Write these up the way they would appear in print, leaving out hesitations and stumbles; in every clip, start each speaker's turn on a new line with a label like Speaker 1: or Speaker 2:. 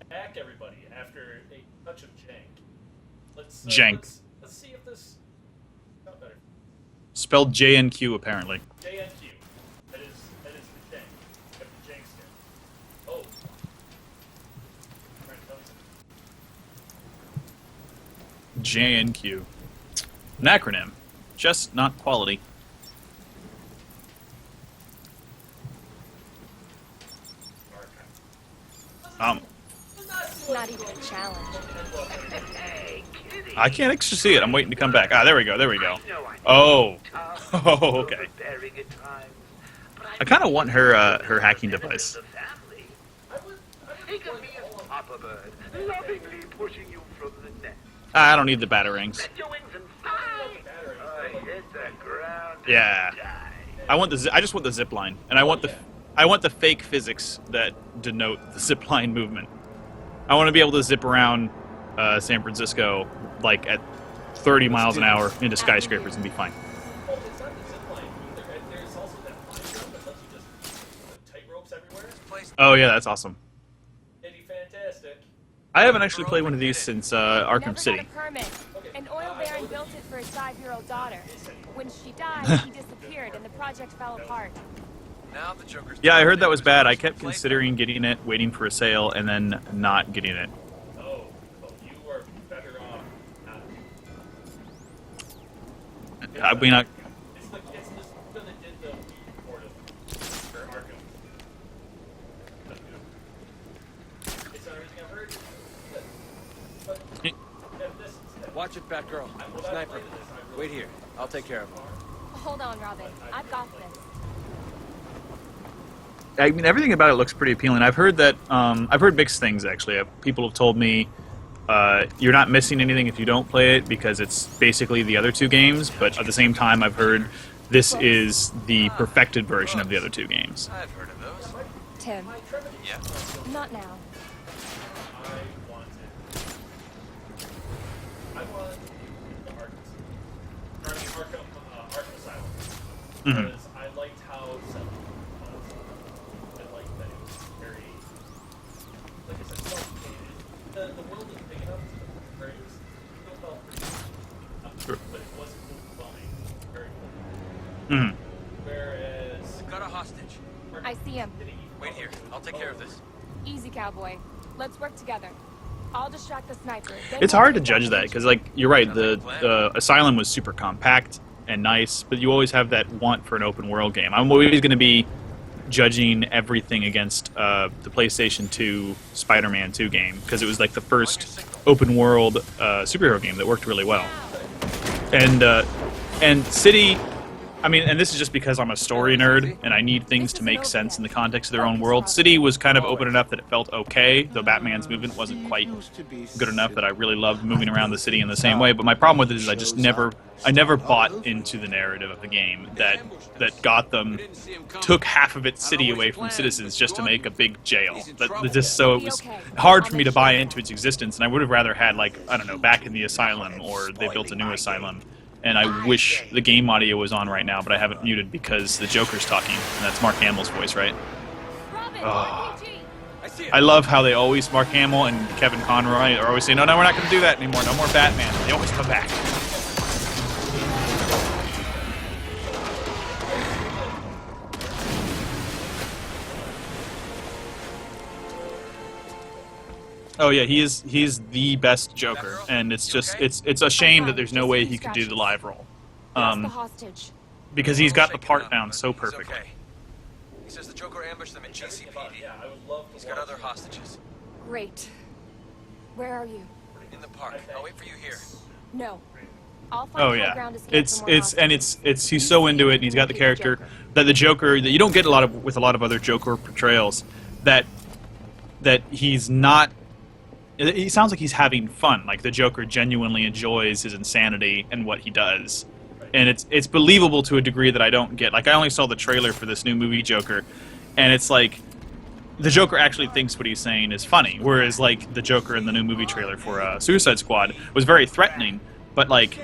Speaker 1: back, everybody, after a touch of jank.
Speaker 2: Jank.
Speaker 1: Let's see if this got better.
Speaker 2: Spelled JNQ, apparently.
Speaker 1: JNQ. That is the jank. Got the jank skin. Oh. Trying to tell me something.
Speaker 2: JNQ. An acronym. Just not quality.
Speaker 3: Not even a challenge.
Speaker 2: I can't actually see it. I'm waiting to come back. Ah, there we go. There we go. Oh. Oh, okay. I kind of want her hacking device. I don't need the batarangs. Yeah. I just want the zip line, and I want the fake physics that denote the zip line movement. I want to be able to zip around San Francisco like at 30 miles an hour into skyscrapers and be fine.
Speaker 1: Oh, it's not the zip line either. There's also that line that lets you just put tight ropes everywhere.
Speaker 2: Oh yeah, that's awesome.
Speaker 1: It'd be fantastic.
Speaker 2: I haven't actually played one of these since Arkham City.
Speaker 3: Never got a permit. An oil baron built it for his 5-year-old daughter. When she died, he disappeared and the project fell apart.
Speaker 4: Now the Joker's
Speaker 2: Yeah, I heard that was bad. I kept considering getting it, waiting for a sale, and then not getting it.
Speaker 1: Oh, well, you are better off not.
Speaker 2: I mean,
Speaker 1: It's this that did the Wii port for Arkham. That's good. It's not everything I've heard. But if this instead,
Speaker 4: Watch it, Batgirl. Sniper. Wait here. I'll take care of him.
Speaker 3: Hold on, Robin. I've got this.
Speaker 2: I mean, everything about it looks pretty appealing. I've heard that. I've heard mixed things actually. People have told me you're not missing anything if you don't play it because it's basically the other two games. But at the same time, I've heard this is the perfected version of the other two games.
Speaker 4: I've heard of those.
Speaker 3: Tim,
Speaker 4: Yeah.
Speaker 3: not now.
Speaker 1: I want the Arkham Asylum.
Speaker 2: Mhm.
Speaker 1: Because I liked how set it was. I liked that it was very, like I said, complicated. The world is big enough to where it was still felt pretty, but it wasn't overwhelming. Very cool.
Speaker 2: Mhm.
Speaker 1: Whereas
Speaker 4: Got a hostage.
Speaker 3: I see him.
Speaker 4: Wait here. I'll take care of this.
Speaker 3: Easy, cowboy. Let's work together. I'll distract the sniper. Then
Speaker 2: It's
Speaker 3: we'll
Speaker 2: hard to
Speaker 3: take
Speaker 2: judge
Speaker 3: out
Speaker 2: that
Speaker 3: the
Speaker 2: because, like, you're right. The Asylum was super compact and nice, but you always have that want for an open world game. I'm always going to be judging everything against the PlayStation 2 Spider-Man 2 game because it was like the first open world superhero game that worked really well. And City, I mean, and this is just because I'm a story nerd and I need things to make sense in the context of their own world. City was kind of open enough that it felt okay, though Batman's movement wasn't quite good enough that I really loved moving around the city in the same way. But my problem with it is I never bought into the narrative of the game that Gotham took half of its city away from citizens just to make a big jail. So it was hard for me to buy into its existence, and I would have rather had, like, I don't know, Back in the Asylum, or they built a new asylum. And I wish the game audio was on right now, but I haven't muted because the Joker's talking, and that's Mark Hamill's voice, right?
Speaker 3: Robin,
Speaker 2: Oh.
Speaker 3: RPG.
Speaker 4: I see it.
Speaker 2: I love how they always, Mark Hamill and Kevin Conroy are always saying, no, we're not going to do that anymore. No more Batman. They always come back. Oh yeah, he's the best Joker, and it's just it's a shame that there's no way he could do the live role,
Speaker 3: That's the hostage.
Speaker 2: because he's got the part
Speaker 4: Shaken up,
Speaker 2: down
Speaker 4: but
Speaker 2: so
Speaker 4: he's
Speaker 2: perfectly.
Speaker 4: okay. He says the Joker ambushed them at GCPD.
Speaker 1: yeah, I would love to
Speaker 4: He's got
Speaker 1: watch
Speaker 4: other hostages.
Speaker 3: Great. Where are you?
Speaker 4: In the park. I'll wait for you here.
Speaker 3: No. I'll find
Speaker 2: Oh
Speaker 3: high
Speaker 2: yeah,
Speaker 3: ground escape
Speaker 2: it's
Speaker 3: for more
Speaker 2: it's he's so into it, and he's got the character that the Joker that you don't get with a lot of other Joker portrayals, that he's not. He sounds like he's having fun. Like the Joker genuinely enjoys his insanity and what he does, and it's believable to a degree that I don't get. Like I only saw the trailer for this new movie Joker, and it's like the Joker actually thinks what he's saying is funny, whereas like the Joker in the new movie trailer for Suicide Squad was very threatening. But like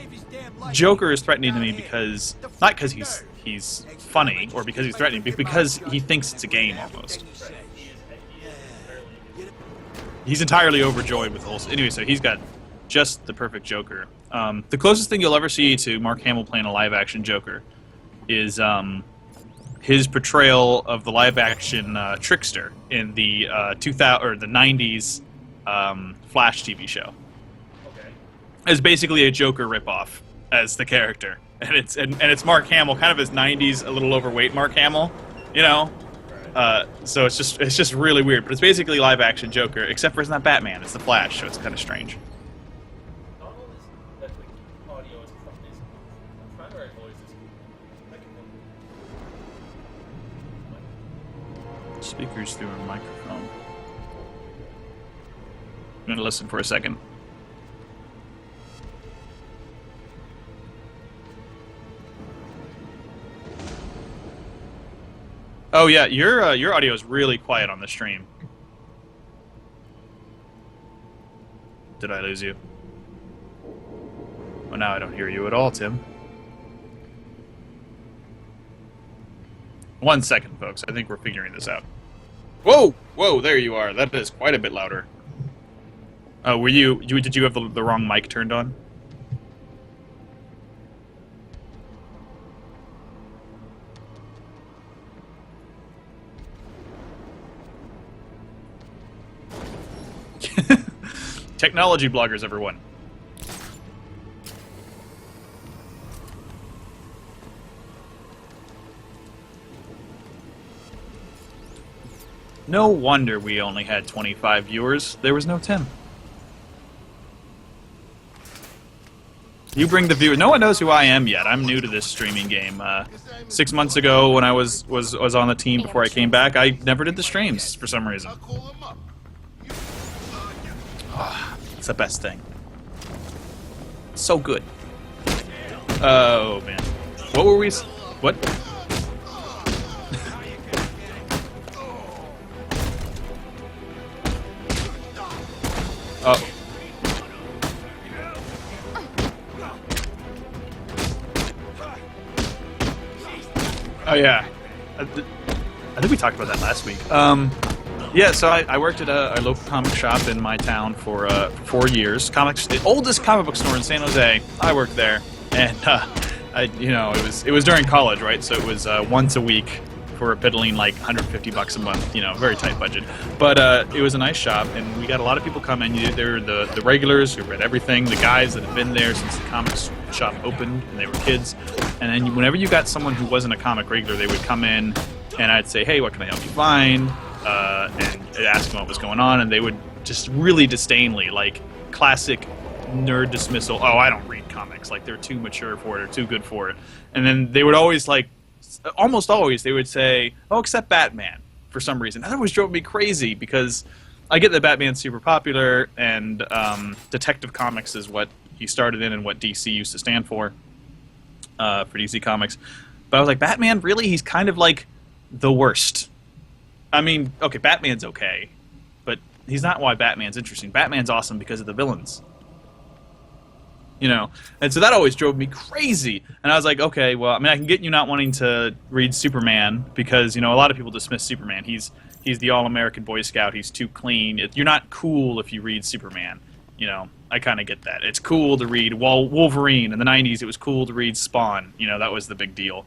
Speaker 2: Joker is threatening to me because not because he's funny or because he's threatening, but because he thinks it's a game almost. he's entirely overjoyed with the whole. Anyway, so he's got just the perfect Joker. The closest thing you'll ever see to Mark Hamill playing a live-action Joker is his portrayal of the live-action Trickster in the 2000 or the '90s Flash TV show.
Speaker 1: Okay.
Speaker 2: It's basically a Joker ripoff as the character, and it's Mark Hamill, kind of his '90s, a little overweight Mark Hamill, you know. So it's just really weird, but it's basically live-action Joker, except for it's not Batman, it's the Flash, so it's kind of strange.
Speaker 1: Not all this Netflix audio is from this primary voice is
Speaker 2: Speakers through a microphone. I'm gonna listen for a second. Oh yeah, your audio is really quiet on the stream. Did I lose you? Well, now I don't hear you at all, Tim. 1 second, folks. I think we're figuring this out. Whoa! Whoa, there you are. That is quite a bit louder. Oh, did you have the wrong mic turned on? Technology bloggers, everyone. No wonder we only had 25 viewers. There was no Tim. You bring the viewers. No one knows who I am yet. I'm new to this streaming game. 6 months ago, when I was on the team before I came back, I never did the streams for some reason. Oh, it's the best thing. So good. Oh man, what were we? What? Oh. Oh yeah, I think we talked about that last week. Yeah, so I worked at a local comic shop in my town for 4 years. The oldest comic book store in San Jose. I worked there, and it was during college, right? So it was once a week for a piddling like $150 a month. You know, very tight budget. But it was a nice shop, and we got a lot of people come in. They're the regulars who read everything, the guys that have been there since the comics shop opened, and they were kids. And then whenever you got someone who wasn't a comic regular, they would come in, and I'd say, "Hey, what can I help you find?" And ask them what was going on, and they would just really disdainly, like classic nerd dismissal. Oh, I don't read comics. Like they're too mature for it or too good for it. And then they would always almost always, they would say, "Oh, except Batman," for some reason. That always drove me crazy because I get that Batman's super popular, and Detective Comics is what he started in and what DC used to stand for DC Comics. But I was like, Batman, really? He's kind of like the worst. I mean, okay, Batman's okay, but he's not why Batman's interesting. Batman's awesome because of the villains. You know? And so that always drove me crazy. And I was like, okay, well, I mean, I can get you not wanting to read Superman because, you know, a lot of people dismiss Superman. He's the all-American Boy Scout. He's too clean. You're not cool if you read Superman. You know, I kind of get that. It's cool to read Wolverine. In the 90s, it was cool to read Spawn. You know, that was the big deal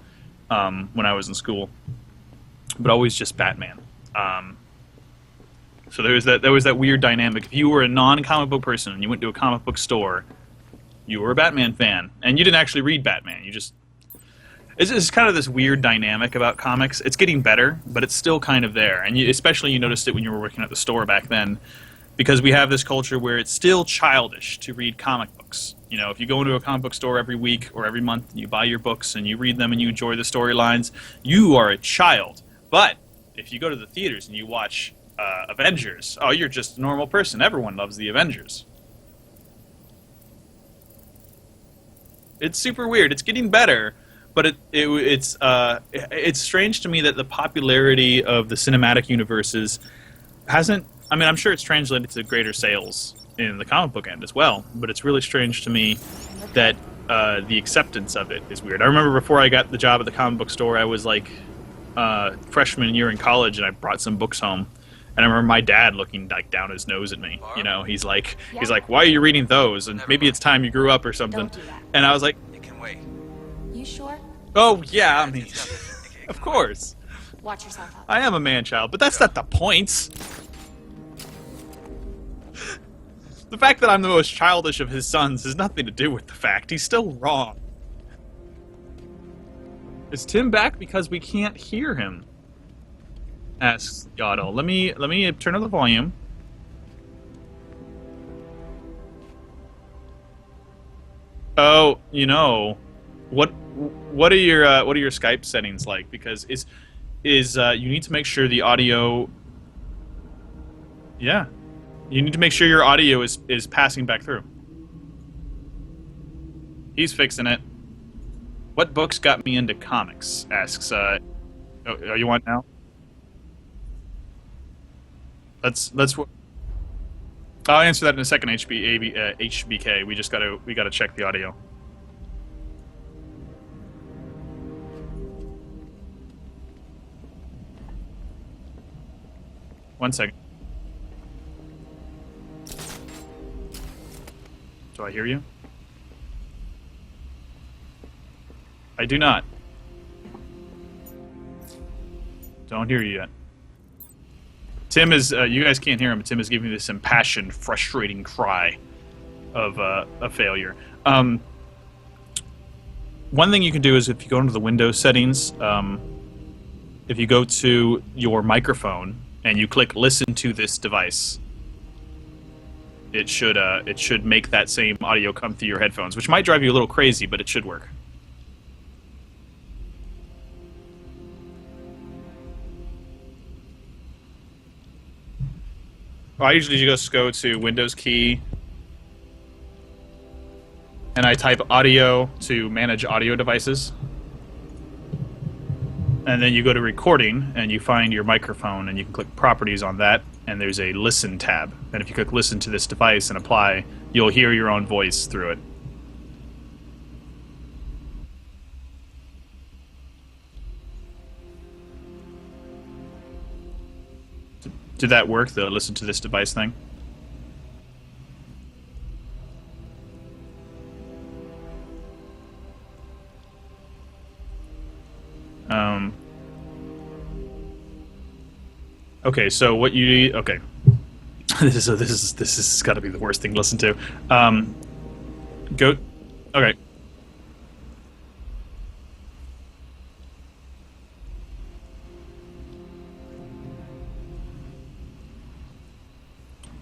Speaker 2: when I was in school. But always just Batman. So there was that weird dynamic. If you were a non-comic book person and you went to a comic book store, you were a Batman fan, and you didn't actually read Batman. It's kind of this weird dynamic about comics. It's getting better, but it's still kind of there. And especially you noticed it when you were working at the store back then, because we have this culture where it's still childish to read comic books. You know, if you go into a comic book store every week or every month and you buy your books and you read them and you enjoy the storylines, you are a child. But if you go to the theaters and you watch Avengers, oh, you're just a normal person. Everyone loves the Avengers. It's super weird. It's getting better, but it's strange to me that the popularity of the cinematic universes hasn't. I mean, I'm sure it's translated to greater sales in the comic book end as well, but it's really strange to me that the acceptance of it is weird. I remember before I got the job at the comic book store, I was like freshman year in college, and I brought some books home, And I remember my dad looking like down his nose at me. You know, he's like, why are you reading those? And maybe it's time you grew up or something.
Speaker 3: Don't do that.
Speaker 2: And I was like,
Speaker 4: It can wait.
Speaker 3: You sure?
Speaker 2: oh yeah, I mean, of course.
Speaker 3: Watch yourself up.
Speaker 2: I am a man-child, but that's not the point. The fact that I'm the most childish of his sons has nothing to do with the fact. He's still wrong. Is Tim back because we can't hear him? Asks Yaddle. Let me turn up the volume. Oh, you know, what are your Skype settings like? Because you need to make sure the audio. Yeah, you need to make sure your audio is passing back through. He's fixing it. What books got me into comics? Asks. Oh, you want now? Let's. I'll answer that in a second. HBK. We gotta check the audio. One second. Do I hear you? I do not. Don't hear you yet. Tim is, you guys can't hear him, but Tim is giving me this impassioned, frustrating cry of a failure. One thing you can do is if you go into the Windows settings, if you go to your microphone and you click listen to this device, it should make that same audio come through your headphones, which might drive you a little crazy, but it should work. I usually just go to Windows key, and I type audio to manage audio devices. And then you go to recording, and you find your microphone, and you can click properties on that, and there's a listen tab. And if you click listen to this device and apply, you'll hear your own voice through it. Did that work, the listen to this device thing? Okay, so what you need... Okay. This is got to be the worst thing to listen to. Go... Okay.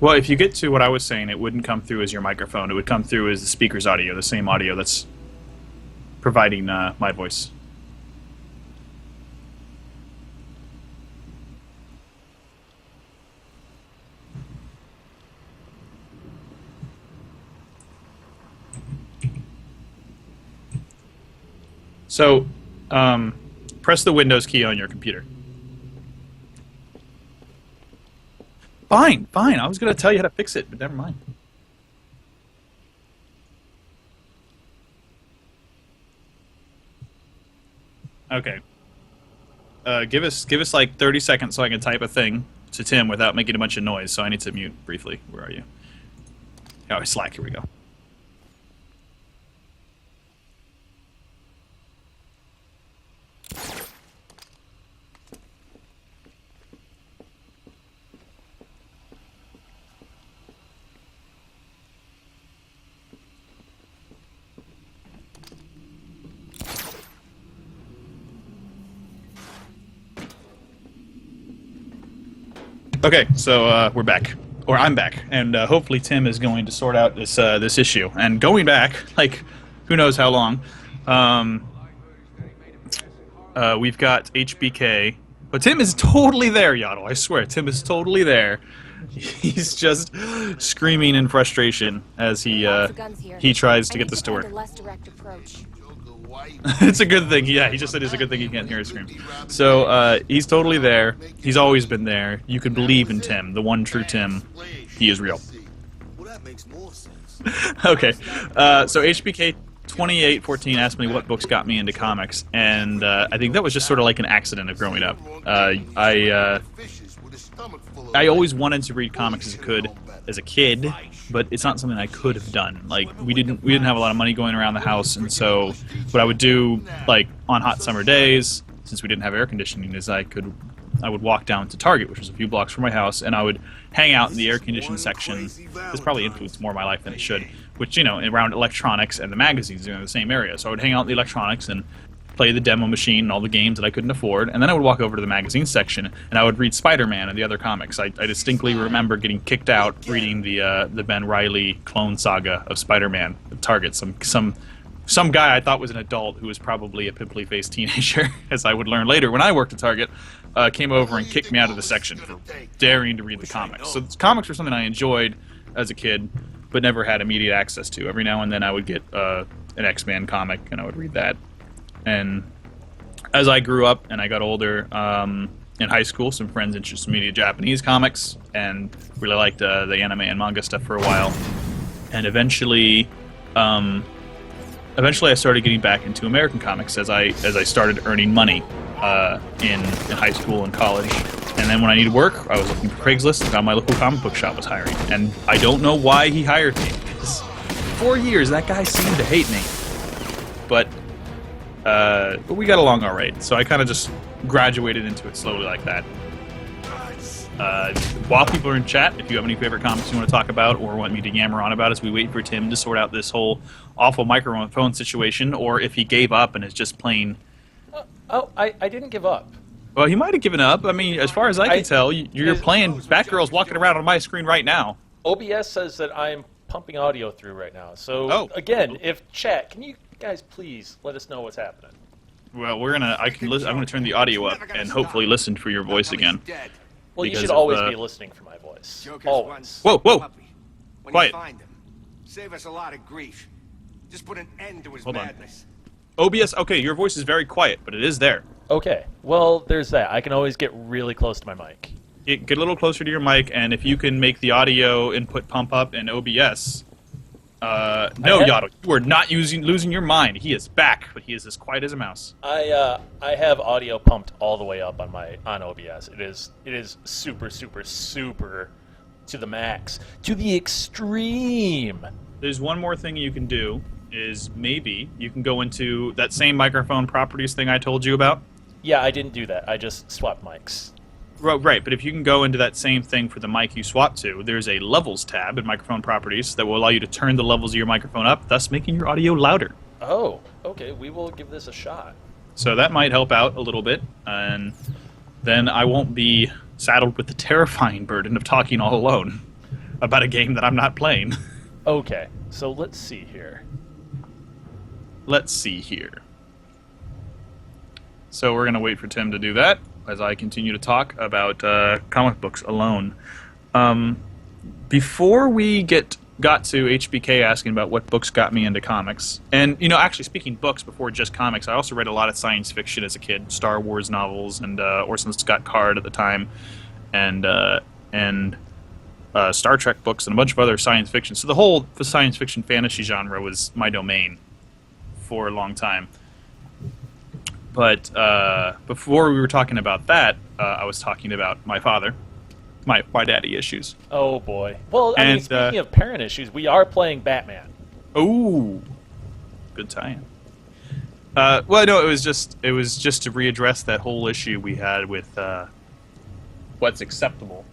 Speaker 2: Well, if you get to what I was saying, it wouldn't come through as your microphone. It would come through as the speaker's audio, the same audio that's providing my voice. So, press the Windows key on your computer. Fine. I was going to tell you how to fix it, but never mind. Okay. Give us like 30 seconds so I can type a thing to Tim without making a bunch of noise. So I need to mute briefly. Where are you? Oh, Slack. Here we go. Okay, so we're back, or I'm back, and hopefully Tim is going to sort out this issue. And going back, like, who knows how long? We've got HBK, but Tim is totally there, Yaddle. I swear, Tim is totally there. He's just screaming in frustration as he tries to get this to work. It's a good thing. Yeah, he just said it's a good thing he can't hear us scream. So he's totally there. He's always been there. You can believe in Tim, the one true Tim. He is real. Okay, so HBK 2814 asked me what books got me into comics, and I think that was just sort of like an accident of growing up. I always wanted to read comics as a kid, but it's not something I could have done. Like we didn't have a lot of money going around the house, and so what I would do, like on hot summer days, since we didn't have air conditioning, is I would walk down to Target, which was a few blocks from my house, and I would hang out in the air conditioned section. This probably influenced more of my life than it should, which, you know, around electronics and the magazines are in the same area. So I would hang out in the electronics and play the demo machine and all the games that I couldn't afford, and then I would walk over to the magazine section and I would read Spider-Man and the other comics. I distinctly remember getting kicked out reading the Ben Reilly clone saga of Spider-Man at Target. Some guy I thought was an adult who was probably a pimply-faced teenager, as I would learn later when I worked at Target, came over and kicked me out of the section for daring to read the comics. So comics were something I enjoyed as a kid, but never had immediate access to. Every now and then I would get an X-Men comic and I would read that. And as I grew up and I got older, in high school, some friends introduced me to Japanese comics and really liked the anime and manga stuff for a while. And eventually I started getting back into American comics as I started earning money in high school and college. And then when I needed work, I was looking for Craigslist and found my local comic book shop was hiring. And I don't know why he hired me, because for 4 years that guy seemed to hate me. But we got along all right, so I kind of just graduated into it slowly like that. While people are in chat, if you have any favorite comics you want to talk about or want me to yammer on about as we wait for Tim to sort out this whole awful microphone situation, or if he gave up and is just playing...
Speaker 5: I didn't give up.
Speaker 2: Well, he might have given up. I mean, as far as I can tell, you're playing... Batgirl's walking around on my screen right now.
Speaker 5: OBS says that I'm pumping audio through right now. So, again, if chat, can you guys please let us know what's happening?
Speaker 2: Well, I'm gonna turn the audio up and hopefully listen for your voice again.
Speaker 5: Well, you should always be listening for my voice. Always.
Speaker 2: Whoa!
Speaker 6: When
Speaker 2: Quiet.
Speaker 6: you find him, save us a lot of grief. Just put an end to his
Speaker 2: Hold on.
Speaker 6: madness.
Speaker 2: OBS, okay, your voice is very quiet, but it is there.
Speaker 5: Okay, well, there's that. I can always get really close to my mic.
Speaker 2: Get a little closer to your mic, and if you can make the audio input pump up in OBS... no, Yato, you are not losing your mind. He is back, but he is as quiet as a mouse.
Speaker 5: I have audio pumped all the way up on OBS. It is super to the max, to the extreme.
Speaker 2: There's one more thing you can do, is maybe you can go into that same microphone properties thing I told you about.
Speaker 5: Yeah, I didn't do that. I just swapped mics.
Speaker 2: Right, but if you can go into that same thing for the mic you swap to, there's a levels tab in microphone properties that will allow you to turn the levels of your microphone up, thus making your audio louder.
Speaker 5: Oh, okay, we will give this a shot.
Speaker 2: So that might help out a little bit, and then I won't be saddled with the terrifying burden of talking all alone about a game that I'm not playing.
Speaker 5: Okay, so let's see here.
Speaker 2: So we're going to wait for Tim to do that as I continue to talk about comic books alone. Before we got to HBK asking about what books got me into comics, and, you know, actually speaking books before just comics, I also read a lot of science fiction as a kid, Star Wars novels and Orson Scott Card at the time, and Star Trek books and a bunch of other science fiction. So the science fiction fantasy genre was my domain for a long time. But before we were talking about that, I was talking about my father, my daddy issues.
Speaker 5: Oh boy. Well, I mean, speaking of parent issues, we are playing Batman.
Speaker 2: Oh, good tie-in. Well, no, it was just to readdress that whole issue we had with what's acceptable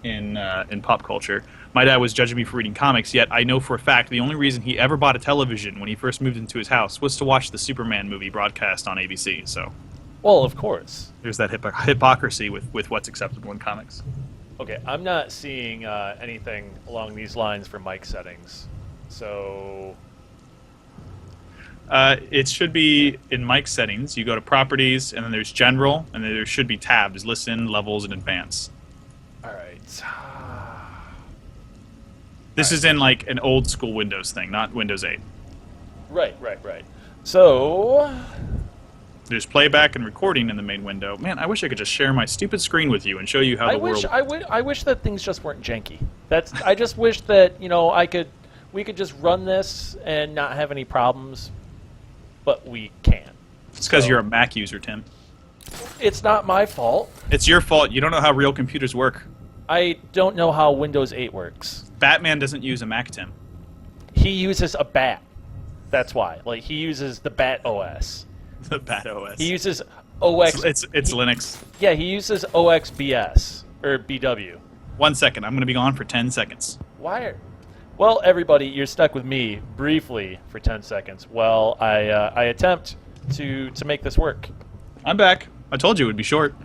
Speaker 2: in pop culture. My dad was judging me for reading comics, yet I know for a fact the only reason he ever bought a television when he first moved into his house was to watch the Superman movie broadcast on ABC. So,
Speaker 5: well, of course.
Speaker 2: There's that hypocrisy with what's acceptable in comics.
Speaker 5: Okay, I'm not seeing anything along these lines for mic settings. So...
Speaker 2: it should be in mic settings. You go to properties, and then there's general, and then there should be tabs, listen, levels, and advanced.
Speaker 5: All right.
Speaker 2: This is in like an old school Windows thing, not Windows 8.
Speaker 5: Right. So...
Speaker 2: There's playback and recording in the main window. Man, I wish I could just share my stupid screen with you and show you how the world...
Speaker 5: I wish that things just weren't janky. I just wish that, you know, we could just run this and not have any problems, but we can't.
Speaker 2: It's because you're a Mac user, Tim.
Speaker 5: It's not my fault.
Speaker 2: It's your fault. You don't know how real computers work.
Speaker 5: I don't know how Windows 8 works.
Speaker 2: Batman doesn't use a Mac, Tim.
Speaker 5: He uses a bat. That's why. Like, he uses the Bat OS.
Speaker 2: The Bat OS.
Speaker 5: He uses OX.
Speaker 2: It's Linux.
Speaker 5: Yeah, he uses OXBS or BW.
Speaker 2: 1 second. I'm going to be gone for 10 seconds.
Speaker 5: Why? Well, everybody, you're stuck with me briefly for 10 seconds while I attempt to make this work.
Speaker 2: I'm back. I told you it would be short.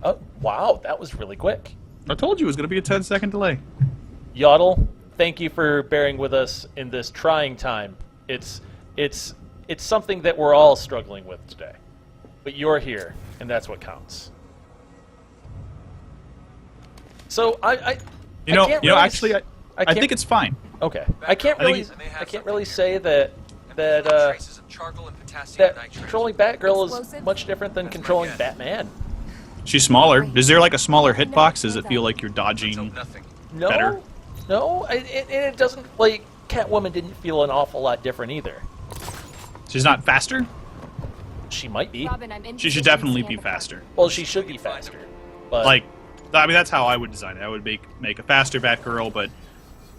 Speaker 5: Oh, wow, that was really quick.
Speaker 2: I told you it was going to be a 10-second delay.
Speaker 5: Yodel, thank you for bearing with us in this trying time. It's something that we're all struggling with today. But you're here, and that's what counts. So I
Speaker 2: think it's fine.
Speaker 5: Okay. I can't really say that controlling Batgirl is much different than controlling Batman.
Speaker 2: She's smaller. Is there like a smaller hitbox? Does it feel like you're dodging better?
Speaker 5: No, it doesn't. Like, Catwoman didn't feel an awful lot different either.
Speaker 2: She's not faster?
Speaker 5: She might be.
Speaker 2: She should definitely be faster.
Speaker 5: Well, she should be faster. But
Speaker 2: Like, I mean, that's how I would design it. I would make a faster Batgirl, but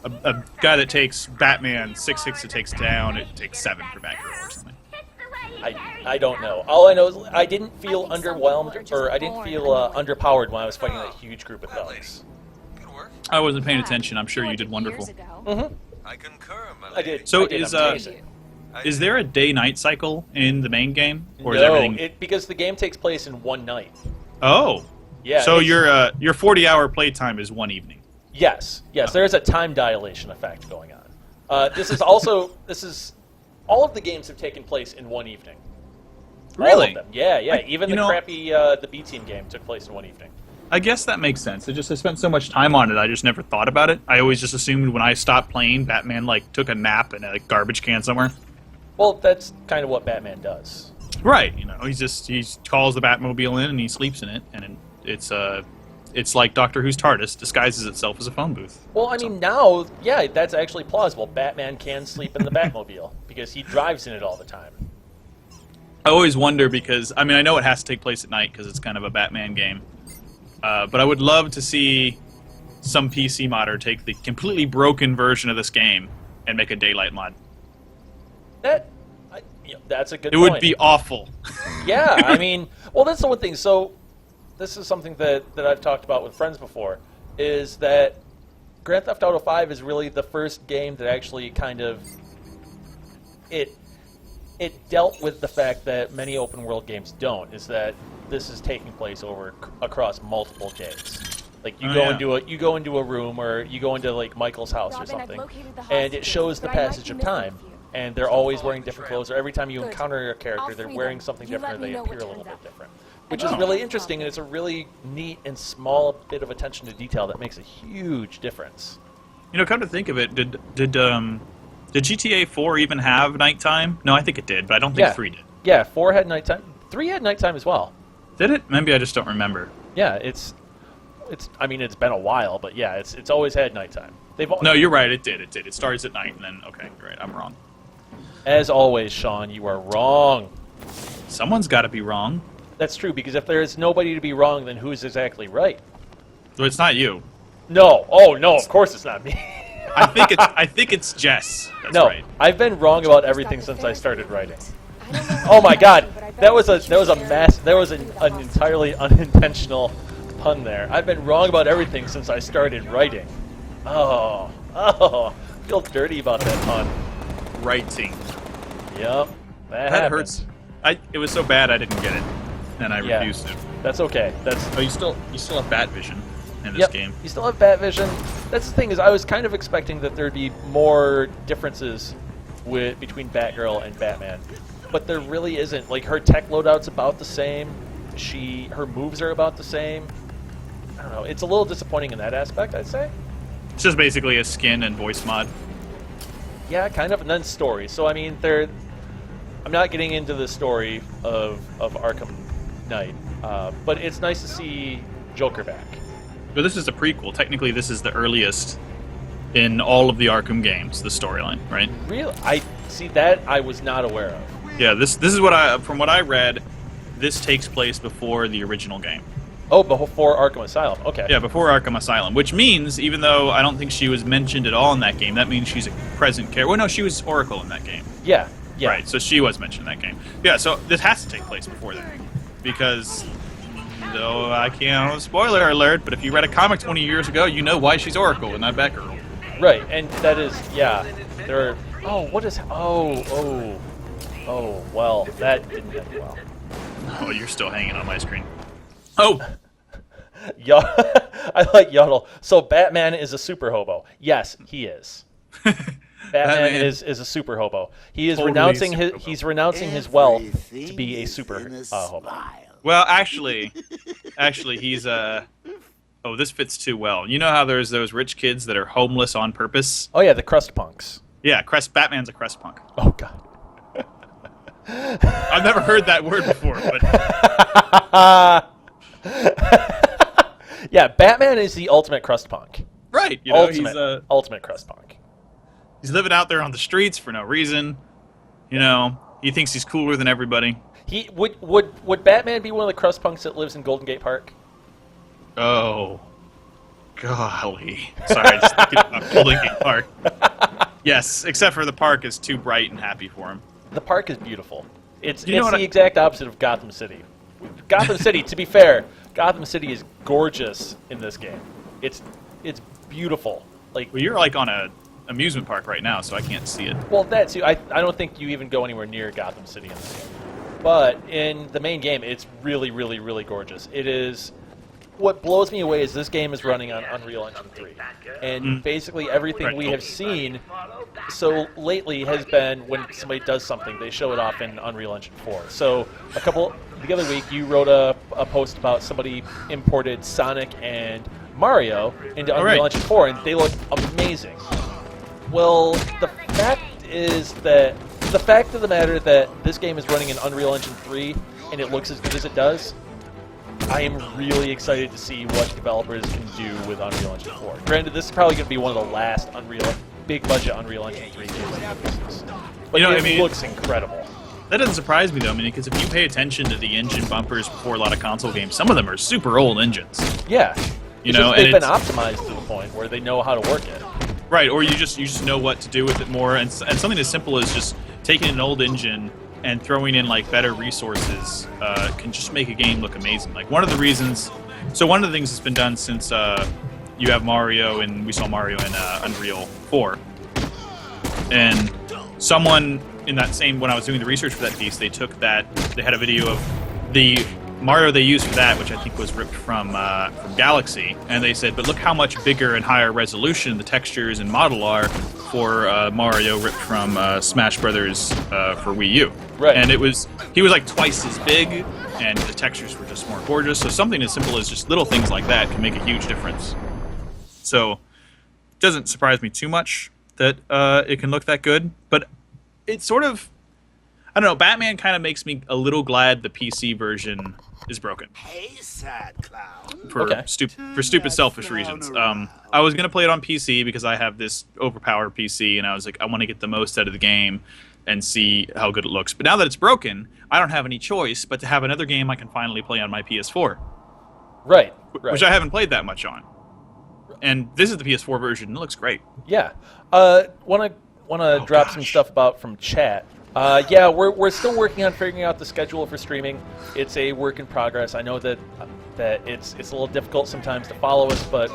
Speaker 2: a guy that takes Batman 6 hits it takes down, it takes 7 for Batgirl or something.
Speaker 5: I don't know. All I know is I didn't feel underwhelmed, or I didn't feel underpowered when I was fighting that huge group of thugs.
Speaker 2: I wasn't paying attention. I'm sure you did wonderful.
Speaker 6: I concur, my
Speaker 5: I did.
Speaker 2: So
Speaker 5: I did.
Speaker 2: is
Speaker 5: I'm amazing.
Speaker 2: is there a day-night cycle in the main game, or is
Speaker 5: No,
Speaker 2: everything?
Speaker 5: because the game takes place in one night.
Speaker 2: Oh,
Speaker 5: Yeah.
Speaker 2: So
Speaker 5: it's-
Speaker 2: your 40-hour playtime is one evening.
Speaker 5: Yes, there is a time dilation effect going on. This is all of the games have taken place in one evening. All
Speaker 2: Really?
Speaker 5: of them. Yeah. Even the crappy the B Team game took place in one evening.
Speaker 2: I guess that makes sense. I spent so much time on it, I just never thought about it. I always just assumed when I stopped playing, Batman like took a nap in a garbage can somewhere.
Speaker 5: Well, that's kind of what Batman does.
Speaker 2: Right. You know, he calls the Batmobile in and he sleeps in it, and it's like Doctor Who's TARDIS disguises itself as a phone booth.
Speaker 5: Well, I mean, now, yeah, that's actually plausible. Batman can sleep in the Batmobile because he drives in it all the time.
Speaker 2: I always wonder because, I mean, I know it has to take place at night because it's kind of a Batman game. But I would love to see some PC modder take the completely broken version of this game and make a daylight mod.
Speaker 5: That's a good
Speaker 2: It
Speaker 5: point.
Speaker 2: would be awful.
Speaker 5: Yeah, I mean, well, that's the one thing. So, this is something that I've talked about with friends before, is that Grand Theft Auto 5 is really the first game that actually kind of it dealt with the fact that many open world games don't, is that this is taking place across multiple days. Like you go into a room, or you go into like Michael's house or something, and it shows the passage of time. And they're always wearing different clothes, or every time you encounter a character, they're wearing something different, or they appear a little bit different. Which is really interesting, and it's a really neat and small bit of attention to detail that makes a huge difference.
Speaker 2: You know, come to think of it, did GTA 4 even have nighttime? No, I think it did, but I don't think 3 did.
Speaker 5: Yeah, 4 had nighttime. 3 had nighttime as well.
Speaker 2: Did it? Maybe I just don't remember.
Speaker 5: Yeah, it's. I mean, it's been a while, but yeah, it's always had nighttime.
Speaker 2: No, you're right. It did. It starts at night, and then okay, you're right. I'm wrong.
Speaker 5: As always, Sean, you are wrong.
Speaker 2: Someone's got to be wrong.
Speaker 5: That's true, because if there is nobody to be wrong, then who's exactly right?
Speaker 2: So it's not you.
Speaker 5: No. Oh no, of course it's not me.
Speaker 2: I think it's Jess. That's
Speaker 5: no,
Speaker 2: right.
Speaker 5: I've been wrong about everything since I started writing. Oh my God, that was an entirely unintentional pun there. I've been wrong about everything since I started writing. Oh, I feel dirty about that pun.
Speaker 2: Writing.
Speaker 5: Yep, that
Speaker 2: That hurts. It was so bad I didn't get it, and I refused to.
Speaker 5: That's okay.
Speaker 2: Oh, you still have bat vision in this game.
Speaker 5: You still have bat vision. That's the thing, is I was kind of expecting that there'd be more differences between Batgirl and Batman, but there really isn't. Like, her tech loadout's about the same. Her moves are about the same. I don't know. It's a little disappointing in that aspect, I'd say.
Speaker 2: It's just basically a skin and voice mod.
Speaker 5: Yeah, kind of, and then story. So, I mean, I'm not getting into the story of Arkham Knight, but it's nice to see Joker back.
Speaker 2: But this is a prequel. Technically, this is the earliest in all of the Arkham games, the storyline, right?
Speaker 5: Really? I see that I was not aware of.
Speaker 2: Yeah, this is from what I read, this takes place before the original game.
Speaker 5: Oh, before Arkham Asylum. Okay.
Speaker 2: Yeah, before Arkham Asylum, which means, even though I don't think she was mentioned at all in that game, that means she's a present character. Well, no, she was Oracle in that game.
Speaker 5: Yeah. Yeah.
Speaker 2: Right, so she was mentioned in that game. Yeah, so this has to take place before that. Because, though I can't, spoiler alert, but if you read a comic 20 years ago, you know why she's Oracle and not Batgirl.
Speaker 5: Right, and that is, yeah. There are, what is, well, that didn't end well.
Speaker 2: Oh, you're still hanging on my screen. Oh!
Speaker 5: I like Yodel. So Batman is a super hobo. Yes, he is. Batman is a super hobo. He is renouncing his wealth to be a super hobo.
Speaker 2: Well, actually, he's oh, this fits too well. You know how there's those rich kids that are homeless on purpose?
Speaker 5: Oh yeah, the crust punks.
Speaker 2: Yeah, Batman's a crust punk.
Speaker 5: Oh god.
Speaker 2: I've never heard that word before, but
Speaker 5: yeah, Batman is the ultimate crust punk.
Speaker 2: Right, you know, he's
Speaker 5: ultimate crust punk.
Speaker 2: He's living out there on the streets for no reason. You know, he thinks he's cooler than everybody.
Speaker 5: He would Batman be one of the crust punks that lives in Golden Gate Park?
Speaker 2: Oh, golly! Sorry, just thinking about Golden Gate Park. Yes, except for the park is too bright and happy for him.
Speaker 5: The park is beautiful. It's
Speaker 2: the
Speaker 5: exact opposite of Gotham City. Gotham City, to be fair, Gotham City is gorgeous in this game. It's beautiful. Like,
Speaker 2: well, you're like on a amusement park right now, so I can't see it.
Speaker 5: Well, that's I don't think you even go anywhere near Gotham City in this game. But in the main game, it's really, really, really gorgeous. It is. What blows me away is this game is running on Unreal Engine 3. And basically everything we have seen so lately has been when somebody does something, they show it off in Unreal Engine 4. So the other week, you wrote a post about somebody imported Sonic and Mario into Unreal Engine 4, and they look amazing. Well, the fact of the matter that this game is running in Unreal Engine 3 and it looks as good as it does, I am really excited to see what developers can do with Unreal Engine 4. Granted, this is probably going to be one of the last big-budget Unreal Engine 3 games. But it looks incredible.
Speaker 2: That doesn't surprise me, though, because if you pay attention to the engine bumpers before a lot of console games, some of them are super old engines.
Speaker 5: Yeah.
Speaker 2: They've
Speaker 5: been optimized to the point where they know how to work it.
Speaker 2: Right, or you just know what to do with it more, and something as simple as just taking an old engine and throwing in like better resources can just make a game look amazing. Like one of the things that's been done since you have Mario, and we saw Mario in Unreal 4, and someone in that same, when I was doing the research for that piece, they had a video of the Mario they used for that, which I think was ripped from Galaxy, and they said, but look how much bigger and higher resolution the textures and model are for Mario ripped from Smash Brothers for Wii U.
Speaker 5: Right.
Speaker 2: And he was like twice as big, and the textures were just more gorgeous. So something as simple as just little things like that can make a huge difference. So it doesn't surprise me too much that it can look that good, but it's sort of, I don't know, Batman kind of makes me a little glad the PC version is broken.
Speaker 6: Hey, sad clown.
Speaker 2: For stupid selfish reasons. I was going to play it on PC because I have this overpowered PC, and I was like, I want to get the most out of the game and see how good it looks. But now that it's broken, I don't have any choice but to have another game I can finally play on my PS4.
Speaker 5: Right.
Speaker 2: Which I haven't played that much on. And this is the PS4 version. It looks great.
Speaker 5: Yeah. Want to drop some stuff from chat. Yeah, we're still working on figuring out the schedule for streaming. It's a work in progress. I know that it's a little difficult sometimes to follow us, but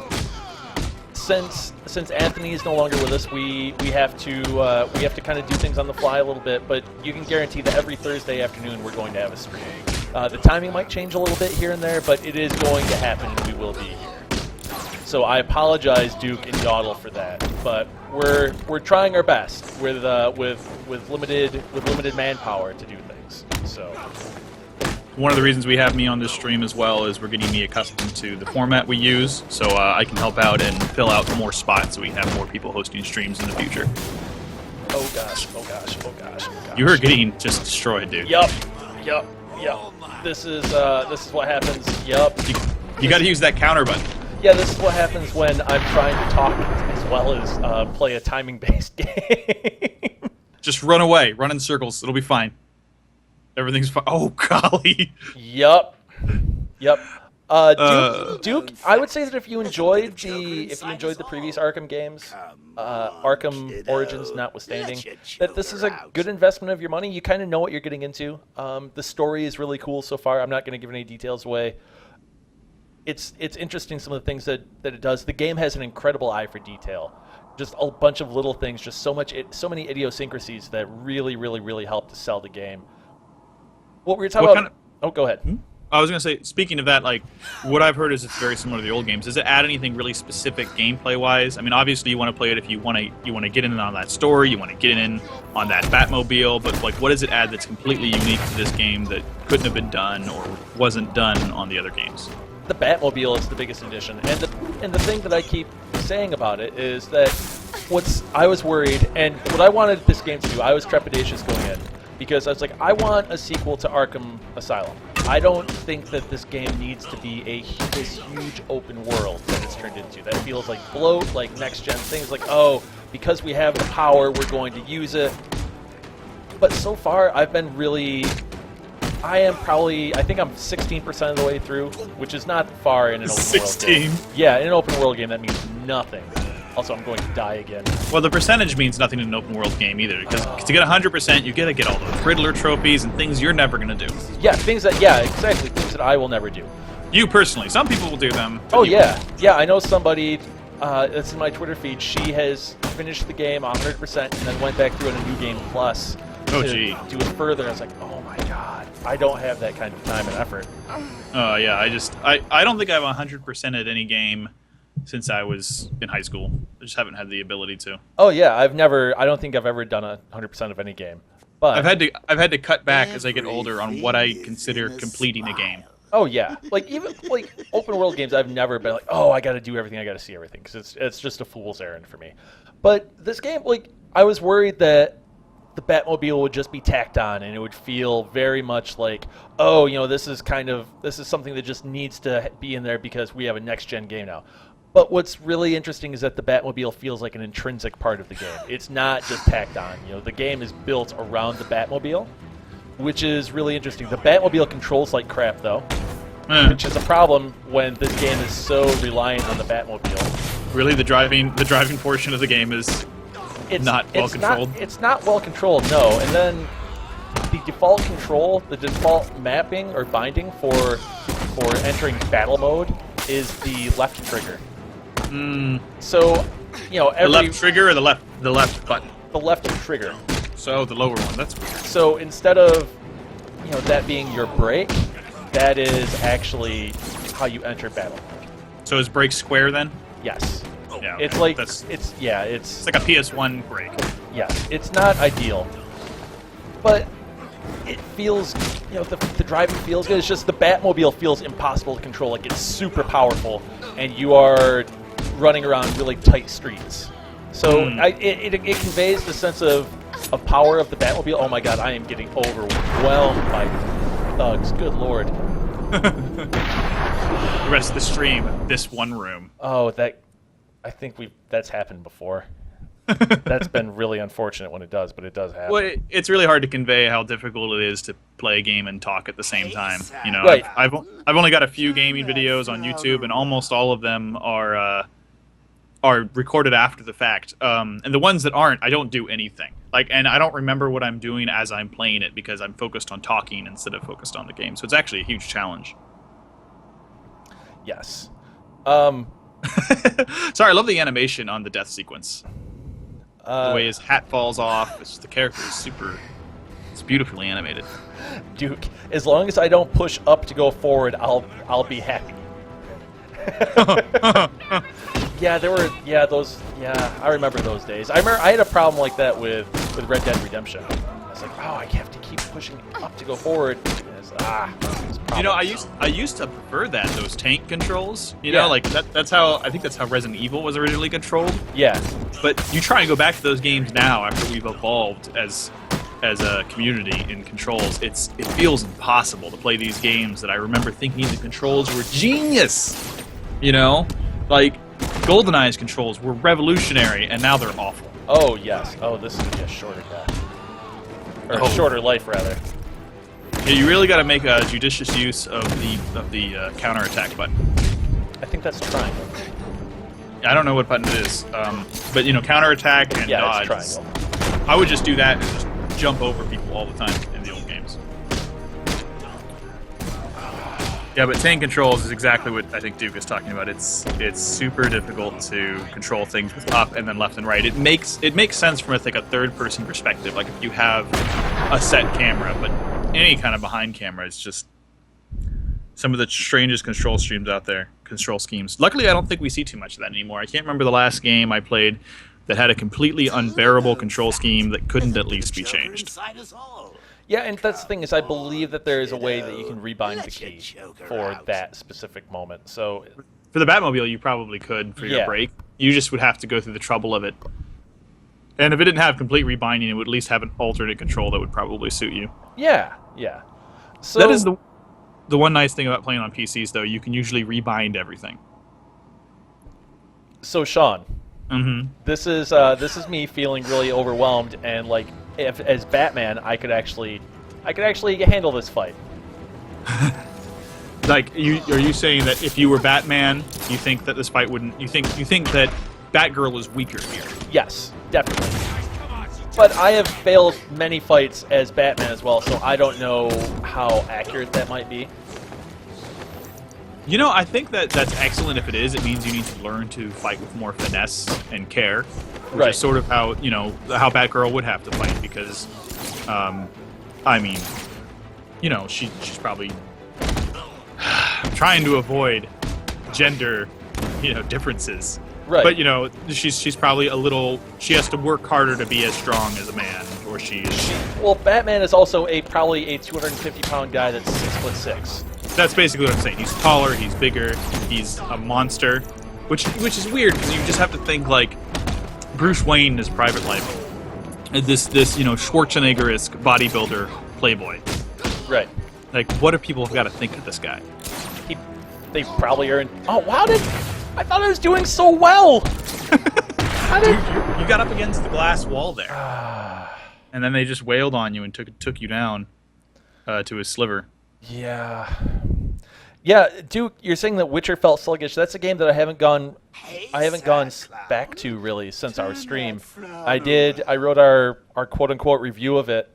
Speaker 5: since Anthony is no longer with us, we have to kind of do things on the fly a little bit. But you can guarantee that every Thursday afternoon we're going to have a stream. The timing might change a little bit here and there, but it is going to happen, and we will be here. So I apologize, Duke and Yodel, for that, but we're trying our best with limited manpower to do things. So
Speaker 2: one of the reasons we have me on this stream as well is we're getting me accustomed to the format we use, so I can help out and fill out more spots so we have more people hosting streams in the future.
Speaker 5: Oh gosh!
Speaker 2: You are getting just destroyed, dude.
Speaker 5: Yup. This is what happens. Yup.
Speaker 2: You got to use that counter button.
Speaker 5: Yeah, this is what happens when I'm trying to talk as well as play a timing-based game.
Speaker 2: Just run away. Run in circles. It'll be fine. Everything's fine. Oh golly.
Speaker 5: Yep. Duke, I would say that if you enjoyed the previous Arkham games, Arkham Origins notwithstanding, that this is a good investment of your money. You kind of know what you're getting into. The story is really cool so far. I'm not going to give any details away. It's interesting, some of the things that it does. The game has an incredible eye for detail. Just a bunch of little things, just so many idiosyncrasies that really, really, really help to sell the game. What we were talking about... Oh, go ahead.
Speaker 2: I was going to say, speaking of that, like, what I've heard is it's very similar to the old games. Does it add anything really specific gameplay-wise? I mean, obviously you want to play it if you want to get in on that story, you want to get in on that Batmobile, but like, what does it add that's completely unique to this game that couldn't have been done or wasn't done on the other games?
Speaker 5: The Batmobile is the biggest addition, and the thing that I keep saying about it is that I was worried, and what I wanted this game to do, I was trepidatious going in, because I was like, I want a sequel to Arkham Asylum. I don't think that this game needs to be this huge open world that it's turned into. That feels like bloat, like next-gen things, like, oh, because we have the power, we're going to use it. But so far, I've been really... I think I'm 16% of the way through, which is not far in an open
Speaker 2: 16.
Speaker 5: world game. Yeah, in an open world game, that means nothing. Also, I'm going to die again.
Speaker 2: Well, the percentage means nothing in an open world game either, because to get 100%, you gotta get all those Riddler trophies and things you're never gonna do.
Speaker 5: Yeah, things that I will never do.
Speaker 2: You personally. Some people will do them.
Speaker 5: Oh, yeah. Yeah, I know somebody, it's in my Twitter feed, she has finished the game 100% and then went back through in a New Game Plus to do it further. I was like, oh my god, I don't have that kind of time and effort.
Speaker 2: Oh, yeah, I don't think I've 100% at any game since I was in high school. I just haven't had the ability to.
Speaker 5: Oh yeah, I don't think I've ever done 100% of any game. But
Speaker 2: I've had to cut back as I get older on what I consider completing a game.
Speaker 5: Oh yeah, even open world games, I've never been like, oh, I got to do everything, I got to see everything, because it's just a fool's errand for me. But this game, I was worried that the Batmobile would just be tacked on, and it would feel very much like, oh, this is something that just needs to be in there because we have a next gen game now. But what's really interesting is that the Batmobile feels like an intrinsic part of the game. It's not just tacked on. The game is built around the Batmobile, which is really interesting. The Batmobile controls like crap, though, which is a problem when this game is so reliant on the Batmobile.
Speaker 2: Really, the driving portion of the game is not well controlled.
Speaker 5: It's not well controlled, no. And then the default control, the default mapping or binding for entering battle mode is the left trigger. So,
Speaker 2: the left trigger or the left button?
Speaker 5: The left trigger.
Speaker 2: So the lower one. That's weird.
Speaker 5: So instead of that being your brake, that is actually how you enter battle.
Speaker 2: So is brake square then?
Speaker 5: Yes.
Speaker 2: Yeah.
Speaker 5: Okay. It's like it's
Speaker 2: like a PS1 brake.
Speaker 5: Yes. It's not ideal, but it feels the driving feels good. It's just the Batmobile feels impossible to control. Like, it's super powerful, and you are running around really tight streets. So it conveys the sense of power of the Batmobile. Oh my god, I am getting overwhelmed by thugs. Good lord.
Speaker 2: The rest of the stream, this one room.
Speaker 5: Oh, I think that's happened before. That's been really unfortunate when it does, but it does happen.
Speaker 2: Well, it's really hard to convey how difficult it is to play a game and talk at the same time.
Speaker 5: Right.
Speaker 2: I've only got a few gaming videos on YouTube, and almost all of them are recorded after the fact. And the ones that aren't, I don't do anything. And I don't remember what I'm doing as I'm playing it because I'm focused on talking instead of focused on the game. So it's actually a huge challenge.
Speaker 5: Yes.
Speaker 2: Sorry, I love the animation on the death sequence. The way his hat falls off, the character is it's beautifully animated.
Speaker 5: Duke, as long as I don't push up to go forward, I'll be happy. I remember those days. I had a problem like that with Red Dead Redemption. I was like, oh, I have to keep pushing up to go forward.
Speaker 2: I used to prefer those tank controls.
Speaker 5: Yeah.
Speaker 2: That's how Resident Evil was originally controlled.
Speaker 5: Yeah.
Speaker 2: But you try and go back to those games now after we've evolved as a community in controls. It feels impossible to play these games that I remember thinking the controls were genius. GoldenEye's controls were revolutionary, and now they're awful.
Speaker 5: Oh yes. Oh, this is gonna be a shorter death, or a shorter life rather.
Speaker 2: Yeah, you really got to make a judicious use of the counterattack button.
Speaker 5: I think that's triangle.
Speaker 2: I don't know what button it is, but counterattack and
Speaker 5: Yeah,
Speaker 2: dodge.
Speaker 5: it's triangle.
Speaker 2: I would just do that and just jump over people all the time in the old games. Yeah, but tank controls is exactly what I think Duke is talking about. It's super difficult to control things with up and then left and right. It makes sense from a third-person perspective, like if you have a set camera, but any kind of behind camera is just some of the strangest control schemes. Luckily, I don't think we see too much of that anymore. I can't remember the last game I played that had a completely unbearable control scheme that couldn't at least be changed.
Speaker 5: Yeah, and that's the thing is I believe that there is a way that you can rebind the key for that specific moment. So
Speaker 2: for the Batmobile, you probably could for your break. You just would have to go through the trouble of it. And if it didn't have complete rebinding, it would at least have an alternate control that would probably suit you.
Speaker 5: Yeah, yeah. So
Speaker 2: that is the one nice thing about playing on PCs, though. You can usually rebind everything.
Speaker 5: So Sean,
Speaker 2: mm-hmm.
Speaker 5: This is me feeling really overwhelmed, and like if as Batman, I could actually handle this fight.
Speaker 2: Like, are you saying that if you were Batman, you think that this fight wouldn't? You think that Batgirl is weaker here?
Speaker 5: Yes, definitely. But I have failed many fights as Batman as well, so I don't know how accurate that might be.
Speaker 2: I think that's excellent if it is. It means you need to learn to fight with more finesse and care, which is sort of how Batgirl would have to fight, because, she's probably trying to avoid gender, differences.
Speaker 5: Right.
Speaker 2: But, she's probably she has to work harder to be as strong as a man, or she is.
Speaker 5: Well, Batman is also probably a 250-pound guy that's 6'6".
Speaker 2: That's basically what I'm saying. He's taller, he's bigger, he's a monster, which is weird, because you just have to think, like, Bruce Wayne in his private life. This Schwarzenegger-esque bodybuilder playboy.
Speaker 5: Right.
Speaker 2: Like, what do people got to think of this guy?
Speaker 5: They probably are in... Oh, wow, I thought I was doing so well!
Speaker 2: Dude, you got up against the glass wall there. And then they just wailed on you and took you down to his sliver.
Speaker 5: Yeah. Yeah, Duke, you're saying that Witcher felt sluggish. That's a game that I haven't gone back to really since our stream. I wrote our quote unquote review of it.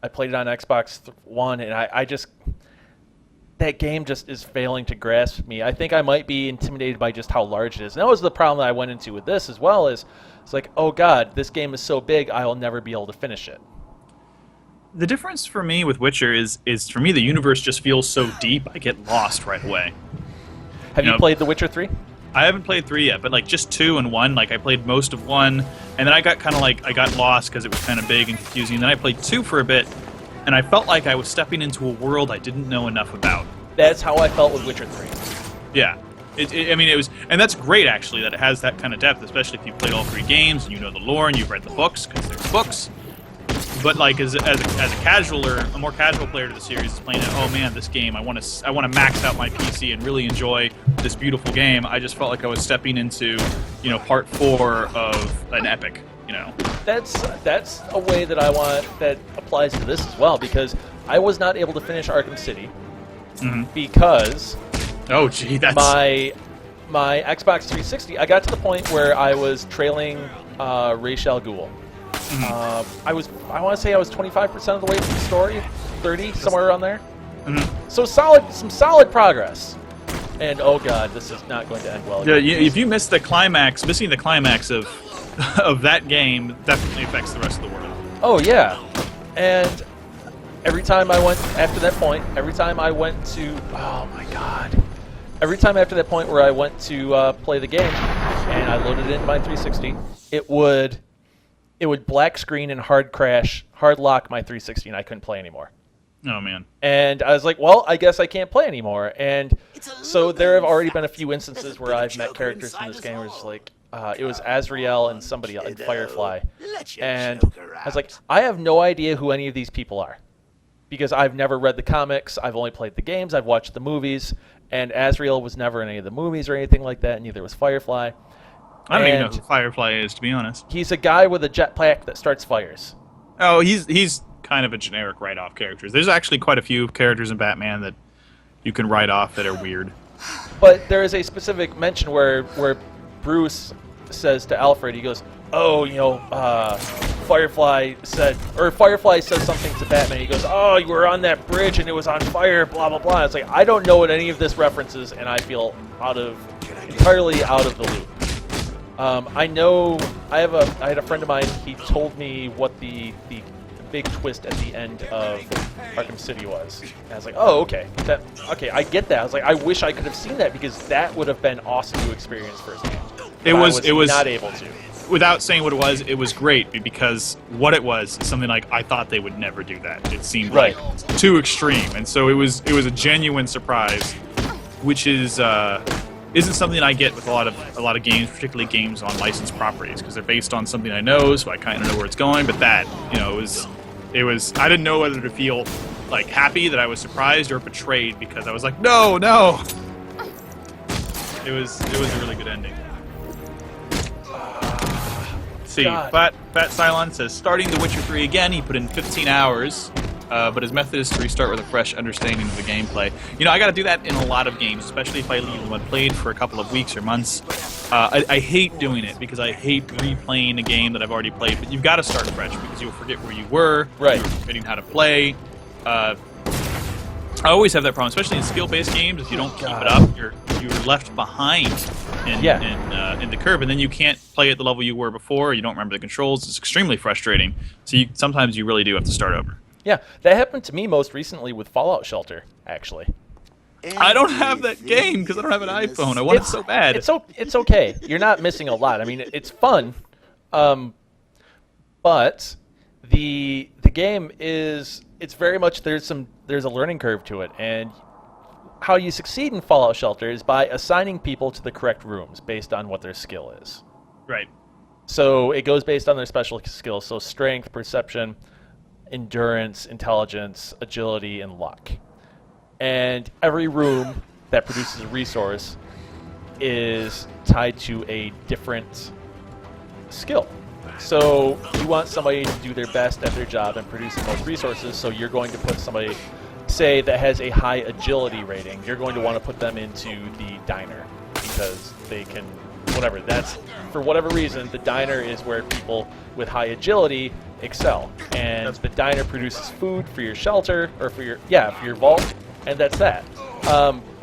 Speaker 5: I played it on Xbox One, and I just, that game just is failing to grasp me. I think I might be intimidated by just how large it is. And that was the problem that I went into with this as well, is it's like, oh god, this game is so big, I will never be able to finish it.
Speaker 2: The difference for me with Witcher is for me the universe just feels so deep, I get lost right away.
Speaker 5: Have you played The Witcher 3?
Speaker 2: I haven't played 3 yet, but like just 2 and 1, like I played most of 1, and then I got kind of like, I got lost because it was kind of big and confusing, and then I played 2 for a bit, and I felt like I was stepping into a world I didn't know enough about.
Speaker 5: That's how I felt with Witcher 3.
Speaker 2: Yeah. It was, and that's great actually that it has that kind of depth, especially if you've played all 3 games and you know the lore and you've read the books, because there's books. But like as a casualer, a more casual player to the series is playing it. Oh man, this game! I want to max out my PC and really enjoy this beautiful game. I just felt like I was stepping into, part 4 of an epic.
Speaker 5: That's a way that I want that applies to this as well, because I was not able to finish Arkham City because
Speaker 2: that's
Speaker 5: my Xbox 360. I got to the point where I was trailing Ra's al Ghul. I want to say I was 25% of the way through the story, 30, somewhere around there. So some solid progress. And oh god, this is not going to end well.
Speaker 2: Yeah, if you miss the climax, missing the climax of that game definitely affects the rest of the world.
Speaker 5: Oh yeah, and every time I went after that point, every time after that point where I went to play the game, and I loaded it into my 360, it would black screen and hard lock my 360, and I couldn't play anymore.
Speaker 2: Oh, man.
Speaker 5: And I was like, well, I guess I can't play anymore. And so there have already been a few instances where I've met characters in this game where it's like, it was Azrael and somebody else, and Firefly. And I was like, I have no idea who any of these people are. Because I've never read the comics, I've only played the games, I've watched the movies, and Azrael was never in any of the movies or anything like that, and neither was Firefly.
Speaker 2: I don't even know who Firefly is, to be honest.
Speaker 5: He's a guy with a jetpack that starts fires.
Speaker 2: Oh, he's kind of a generic write-off characters. There's actually quite a few characters in Batman that you can write off that are weird.
Speaker 5: But there is a specific mention where Bruce says to Alfred, he goes, "Oh, Firefly says something to Batman. He goes, "Oh, you were on that bridge and it was on fire, blah blah blah." It's like, I don't know what any of this references, and I feel entirely out of the loop. I know I had a friend of mine. He told me what the big twist at the end of Arkham City was. And I was like, oh, okay, I get that. I was like, I wish I could have seen that, because that would have been awesome to experience firsthand.
Speaker 2: It was
Speaker 5: not able to.
Speaker 2: Without saying what it was great, because what it was is something like, I thought they would never do that. It seemed like too extreme, and so it was a genuine surprise, which is isn't something I get with a lot of games, particularly games on licensed properties, because they're based on something I know, so I kind of know where it's going. But that, it was I didn't know whether to feel like happy that I was surprised or betrayed, because I was like, no. It was a really good ending. See, Fat Cylon says, starting The Witcher 3 again, he put in 15 hours, but his method is to restart with a fresh understanding of the gameplay. I got to do that in a lot of games, especially if I leave them unplayed for a couple of weeks or months. I hate doing it, because I hate replaying a game that I've already played, but you've got to start fresh, because you'll forget where you were, you're forgetting how to play. I always have that problem, especially in skill-based games. If you don't keep it up, you're left behind in the curve, and then you can't play at the level you were before. You don't remember the controls. It's extremely frustrating. So sometimes you really do have to start over.
Speaker 5: Yeah, that happened to me most recently with Fallout Shelter, actually.
Speaker 2: I don't have that game because I don't have an iPhone. I want it so bad.
Speaker 5: It's okay. You're not missing a lot. I mean, it's fun, but the game is, it's very much, there's a learning curve to it, and how you succeed in Fallout Shelter is by assigning people to the correct rooms based on what their skill is.
Speaker 2: Right.
Speaker 5: So it goes based on their special skills, so strength, perception, endurance, intelligence, agility, and luck. And every room that produces a resource is tied to a different skill. So you want somebody to do their best at their job and produce the most resources, so you're going to put somebody, say, that has a high agility rating. You're going to want to put them into the diner, because they can, whatever, that's, for whatever reason, the diner is where people with high agility excel. And the diner produces food for your shelter, or for your vault, and that's that.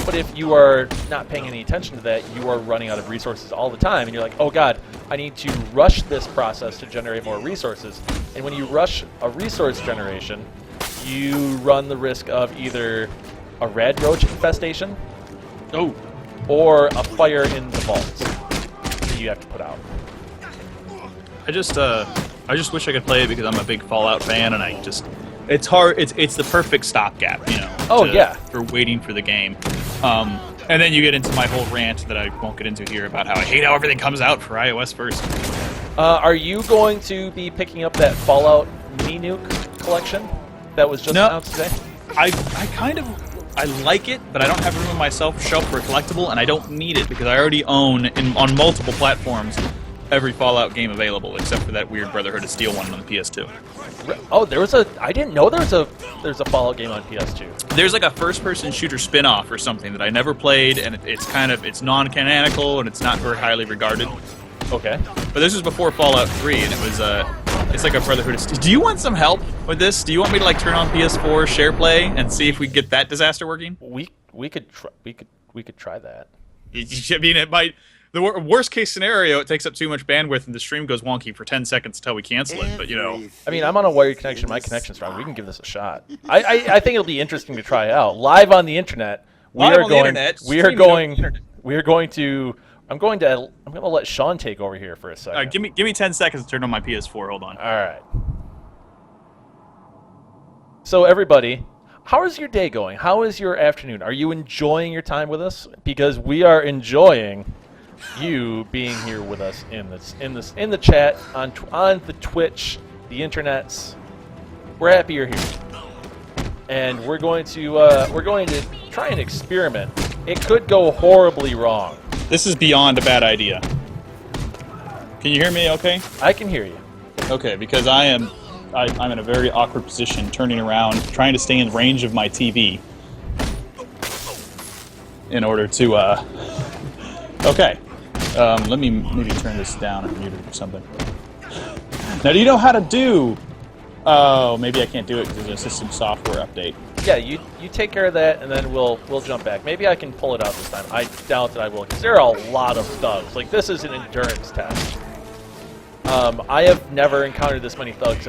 Speaker 5: But if you are not paying any attention to that, you are running out of resources all the time, and you're like, oh god, I need to rush this process to generate more resources. And when you rush a resource generation, you run the risk of either a red roach infestation, or a fire in the vault that you have to put out.
Speaker 2: I just wish I could play it because I'm a big Fallout fan, and it's hard. It's the perfect stopgap, for waiting for the game. And then you get into my whole rant that I won't get into here about how I hate how everything comes out for iOS first.
Speaker 5: Are you going to be picking up that Fallout Nuke collection that was just announced today?
Speaker 2: I like it, but I don't have room on my shelf for a collectible, and I don't need it because I already own on multiple platforms every Fallout game available, except for that weird Brotherhood of Steel one on the PS2.
Speaker 5: Oh, I didn't know there's a Fallout game on PS2.
Speaker 2: There's like a first-person shooter spin-off or something that I never played, and it's non-canonical and it's not very highly regarded.
Speaker 5: Okay.
Speaker 2: But this was before Fallout 3, and it was it's like a Brotherhood of Steel. Do you want some help with this? Do you want me to turn on PS4 share play and see if we get that disaster working?
Speaker 5: We could try that.
Speaker 2: I mean, it might. The worst case scenario, it takes up too much bandwidth and the stream goes wonky for 10 seconds until we cancel it, but
Speaker 5: I mean, I'm on a wired connection, my connection's fine, we can give this a shot. I think it'll be interesting to try out. Live on the internet, I'm going to let Sean take over here for a second.
Speaker 2: Give me 10 seconds to turn on my PS4, hold on.
Speaker 5: Alright. So everybody, how is your day going? How is your afternoon? Are you enjoying your time with us? Because we are enjoying you being here with us in the chat, on the Twitch, the internets. We're happy you're here, and we're going to try an experiment. It could go horribly wrong.
Speaker 2: This is beyond a bad idea. Can you hear me? Okay.
Speaker 5: I can hear you.
Speaker 2: Okay, because I am I'm in a very awkward position, turning around, trying to stay in range of my TV in order to, Okay. Let me maybe turn this down or mute it or something. Now, do you know how to do... Oh, maybe I can't do it because there's a system software update.
Speaker 5: Yeah, you take care of that, and then we'll jump back. Maybe I can pull it out this time. I doubt that I will, because there are a lot of thugs. Like, this is an endurance test. I have never encountered this many thugs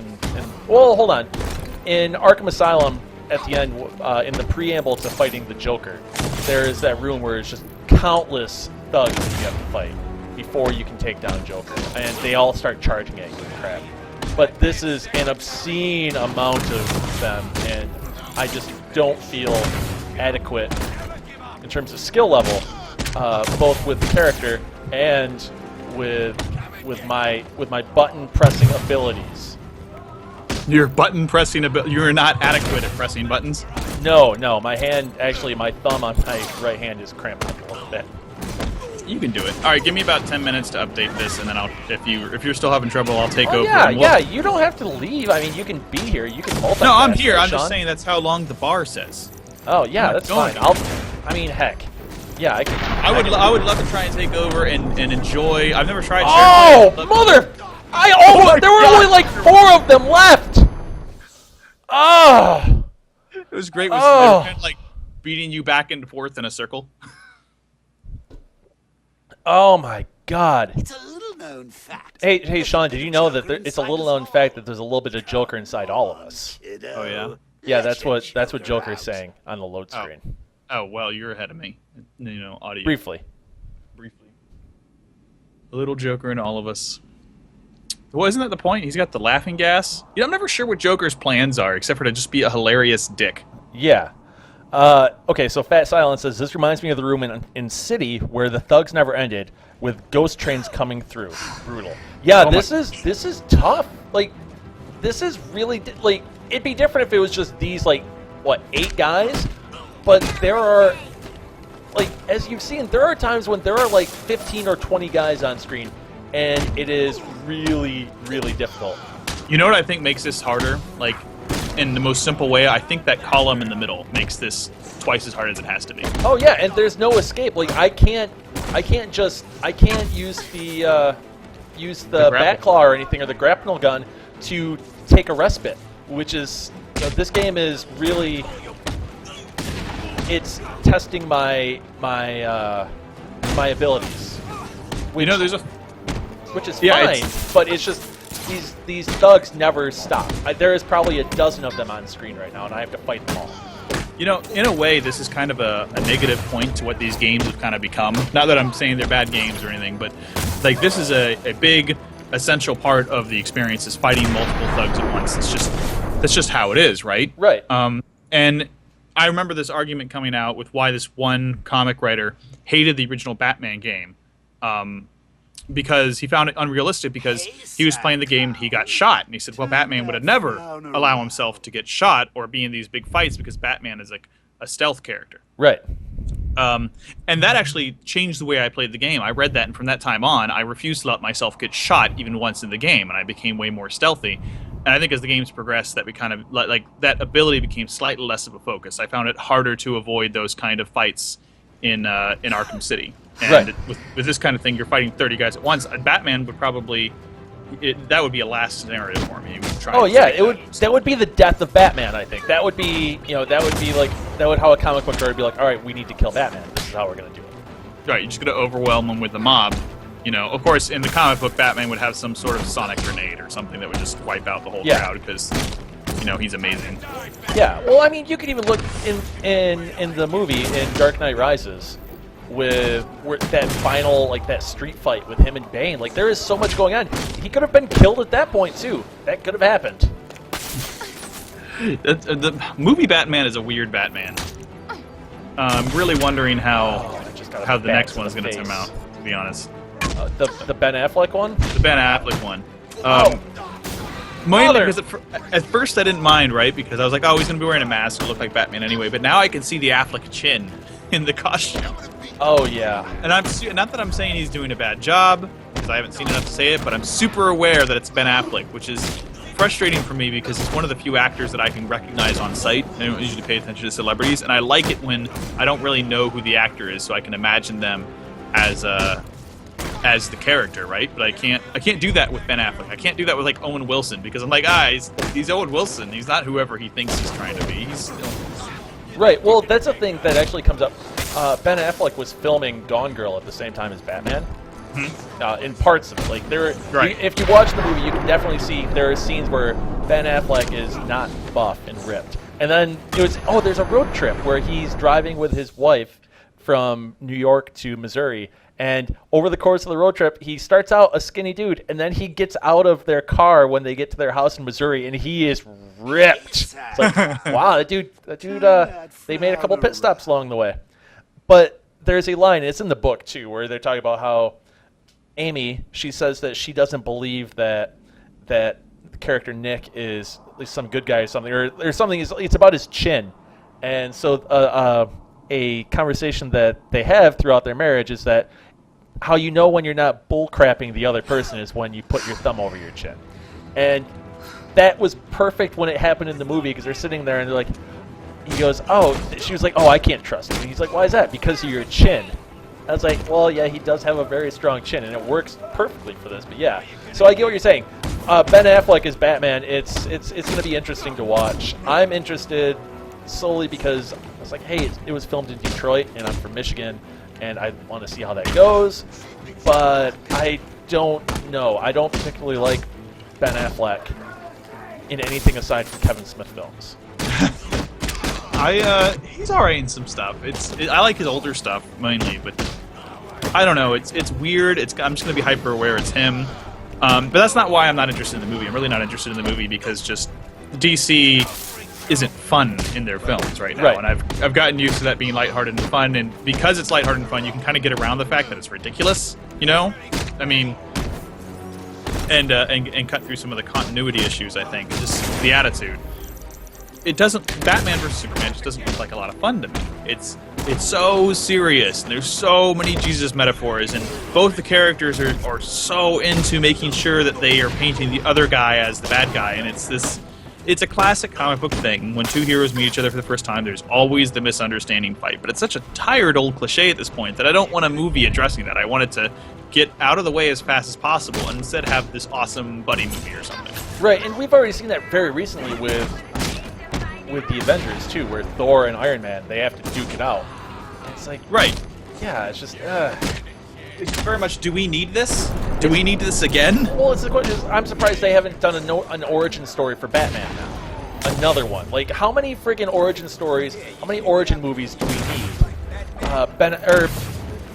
Speaker 5: well, hold on. In Arkham Asylum, at the end, in the preamble to fighting the Joker, there is that room where it's just countless thugs that you have to fight before you can take down Joker. And they all start charging at you and crap. But this is an obscene amount of them, and I just don't feel adequate in terms of skill level, both with the character and with my button pressing abilities.
Speaker 2: Your button pressing ability. You're not adequate at pressing buttons.
Speaker 5: No, my hand, actually, my thumb on my right hand is cramped up a little bit.
Speaker 2: You can do it. All right, give me about 10 minutes to update this, and then if you're still having trouble, I'll take over.
Speaker 5: Yeah, you don't have to leave. I mean, you can be here. You can multitask.
Speaker 2: No, I'm here.
Speaker 5: Right,
Speaker 2: I'm just
Speaker 5: Sean?
Speaker 2: saying that's how long the bar says.
Speaker 5: Oh yeah,
Speaker 2: I'm
Speaker 5: that's
Speaker 2: going.
Speaker 5: fine. I mean, heck, yeah, I can.
Speaker 2: I would love to try and take over and enjoy. I've never tried.
Speaker 5: Oh,
Speaker 2: sharing
Speaker 5: mother! There were
Speaker 2: God.
Speaker 5: only like 4 of them left. Oh.
Speaker 2: It was great. They were kind of like beating you back and forth in a circle.
Speaker 5: Oh my God.
Speaker 6: It's a little-known fact.
Speaker 5: Hey, Sean, did you know that it's a little-known fact that there's a little bit of Joker inside all of us?
Speaker 2: Oh yeah.
Speaker 5: Yeah, that's what Joker's saying on the load screen.
Speaker 2: Oh well, you're ahead of me. Audio.
Speaker 5: Briefly.
Speaker 2: A little Joker in all of us. Well, isn't that the point? He's got the laughing gas. I'm never sure what Joker's plans are, except for to just be a hilarious dick.
Speaker 5: Yeah. Okay, so Fat Silence says, this reminds me of the room in City where the thugs never ended, with ghost trains coming through. Brutal. Yeah, this is tough. Like, this is really, like, it'd be different if it was just these, like, 8 guys? But there are, like, as you've seen, there are times when there are, like, 15 or 20 guys on screen, and it is really, really difficult.
Speaker 2: You know what I think makes this harder? Like, in the most simple way, I think that column in the middle makes this twice as hard as it has to be.
Speaker 5: Oh yeah, and there's no escape. Like I can't use the bat claw or anything, or the grapnel gun to take a respite, which is this game is really, it's testing my abilities. Which, which is fine, but it's just these thugs never stop. There is probably a dozen of them on screen right now, and I have to fight them all.
Speaker 2: In a way, this is kind of a negative point to what these games have kind of become. Not that I'm saying they're bad games or anything, but like this is a big, essential part of the experience is fighting multiple thugs at once. That's just how it is, right?
Speaker 5: Right.
Speaker 2: And I remember this argument coming out with why this one comic writer hated the original Batman game. Because he found it unrealistic because he was playing the game and he got shot. And he said, well, Batman would have never allow himself to get shot or be in these big fights because Batman is like a stealth character.
Speaker 5: Right.
Speaker 2: And that actually changed the way I played the game. I read that, and from that time on, I refused to let myself get shot even once in the game, and I became way more stealthy. And I think as the games progressed, that we kind of, like, that ability became slightly less of a focus. I found it harder to avoid those kind of fights in Arkham City. And with this kind of thing, you're fighting 30 guys at once. Batman would probably, that would be a last scenario for me.
Speaker 5: That would be the death of Batman. I think that would be, how a comic book writer would be like, all right, we need to kill Batman. This is how we're gonna do it.
Speaker 2: Right, you're just gonna overwhelm him with the mob. Of course, in the comic book, Batman would have some sort of sonic grenade or something that would just wipe out the whole crowd because, he's amazing.
Speaker 5: Yeah. Well, I mean, you could even look in the movie in Dark Knight Rises. With that final, that street fight with him and Bane. Like, there is so much going on. He could have been killed at that point, too. That could have happened.
Speaker 2: The movie Batman is a weird Batman. I'm really wondering how the next one is going to come out, to be honest.
Speaker 5: The Ben Affleck one?
Speaker 2: The Ben Affleck one. Mainly because at first I didn't mind, right? Because I was like, oh, he's going to be wearing a mask and look like Batman anyway. But now I can see the Affleck chin in the costume.
Speaker 5: Oh, yeah.
Speaker 2: And not that I'm saying he's doing a bad job, because I haven't seen enough to say it, but I'm super aware that it's Ben Affleck, which is, frustrating for me because it's one of the few actors that I can recognize on sight. I don't usually pay attention to celebrities, and I like it when I don't really know who the actor is, so I can imagine them as the character, right? But I can't do that with Ben Affleck. I can't do that with like Owen Wilson because I'm like, he's Owen Wilson. He's not whoever he thinks he's trying to be. He's
Speaker 5: Right. Well, that's a thing that actually comes up. Ben Affleck was filming Gone Girl at the same time as Batman. In parts of it, like if you watch the movie, you can definitely see there are scenes where Ben Affleck is not buff and ripped. And then there's a road trip where he's driving with his wife from New York to Missouri. And over the course of the road trip, he starts out a skinny dude, and then he gets out of their car when they get to their house in Missouri, and he is ripped. It's like, wow, that dude. They made a couple pit stops along the way. But there's a line, and it's in the book too, where they're talking about how Amy, she says that she doesn't believe that the character Nick is at least some good guy or something, or something. It's about his chin, and so a conversation that they have throughout their marriage is that how you know when you're not bullcrapping the other person is when you put your thumb over your chin. And that was perfect when it happened in the movie because they're sitting there and they're like, he goes, she was like, I can't trust him. And he's like, why is that? Because of your chin. I was like, well, yeah, he does have a very strong chin, and it works perfectly for this. But yeah, so I get what you're saying. Ben Affleck as Batman, it's going to be interesting to watch. I'm interested solely because I was like, hey, it was filmed in Detroit, and I'm from Michigan, and I want to see how that goes. But I don't know. I don't particularly like Ben Affleck in anything aside from Kevin Smith films.
Speaker 2: He's alright in some stuff. I like his older stuff mainly, but I don't know. It's weird. I'm just gonna be hyper aware it's him. But that's not why I'm not interested in the movie. I'm really not interested in the movie because just DC isn't fun in their films right now,
Speaker 5: right.
Speaker 2: And I've gotten used to that being lighthearted and fun. And because it's lighthearted and fun, you can kind of get around the fact that it's ridiculous. You know, I mean, and cut through some of the continuity issues. I think just the attitude. It doesn't. Batman vs Superman just doesn't look like a lot of fun to me. It's so serious. And there's so many Jesus metaphors, and both the characters are so into making sure that they are painting the other guy as the bad guy. And it's a classic comic book thing. When two heroes meet each other for the first time, there's always the misunderstanding fight. But it's such a tired old cliche at this point that I don't want a movie addressing that. I want it to get out of the way as fast as possible and instead have this awesome buddy movie or something.
Speaker 5: Right, and we've already seen that very recently with the Avengers too, where Thor and Iron Man, they have to duke it out. It's like,
Speaker 2: right,
Speaker 5: yeah, it's just
Speaker 2: it's very much, do we need this? Do we need this again?
Speaker 5: Well, it's the question is, I'm surprised they haven't done an origin story for Batman now. Another one. Like, how many friggin' origin stories, how many origin movies do we need?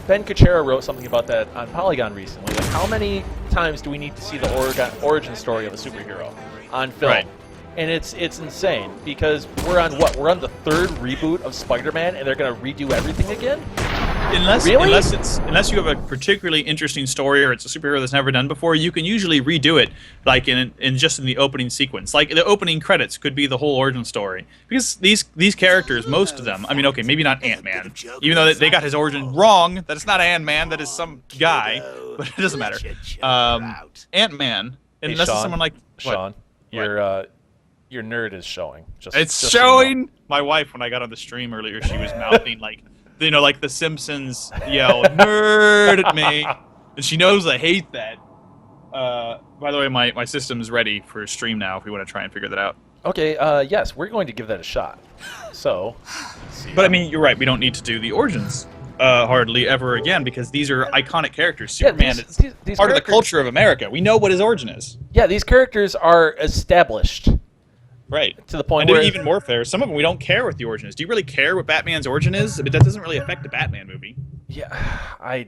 Speaker 5: Ben Kuchera wrote something about that on Polygon recently. Like, how many times do we need to see the origin story of a superhero on film?
Speaker 2: Right.
Speaker 5: And it's insane because we're on the third reboot of Spider-Man, and they're going to redo everything again.
Speaker 2: Unless you have a particularly interesting story or it's a superhero that's never done before, you can usually redo it, like in the opening sequence. Like the opening credits could be the whole origin story because these characters, most of them. I mean, okay, maybe not Ant-Man, even though they got his origin wrong. That it's not Ant-Man, that is some guy, but it doesn't matter. Ant-Man, and unless it's someone like
Speaker 5: Sean, your nerd is showing.
Speaker 2: It's showing. My wife, when I got on the stream earlier, she was mouthing like the Simpsons yell "nerd" at me, and she knows I hate that. By the way, my system's ready for a stream now. If we want to try and figure that out.
Speaker 5: Okay. Yes, we're going to give that a shot. So.
Speaker 2: But I mean, you're right. We don't need to do the origins hardly ever again because these are iconic characters. Superman is part of the culture of America. We know what his origin is.
Speaker 5: Yeah, these characters are established.
Speaker 2: Right.
Speaker 5: To the point
Speaker 2: where
Speaker 5: even
Speaker 2: more fair, some of them we don't care what the origin is. Do you really care what Batman's origin is? I mean, that doesn't really affect the Batman movie.
Speaker 5: Yeah, I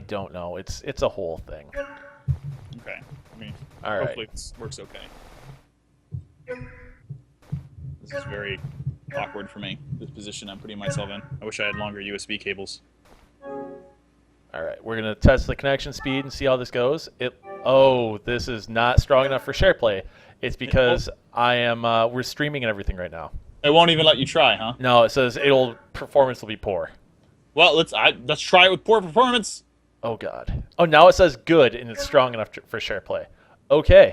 Speaker 5: don't know. It's a whole thing.
Speaker 2: Okay. I mean,
Speaker 5: all right.
Speaker 2: Hopefully this works okay. This is very awkward for me, this position I'm putting myself in. I wish I had longer USB cables.
Speaker 5: All right, we're going to test the connection speed and see how this goes. This is not strong enough for SharePlay. It's because we're streaming and everything right now.
Speaker 2: It won't even let you try, huh?
Speaker 5: No, it says performance will be poor.
Speaker 2: Well, let's try it with poor performance.
Speaker 5: Oh God. Oh, now it says good and it's strong enough for SharePlay. Okay.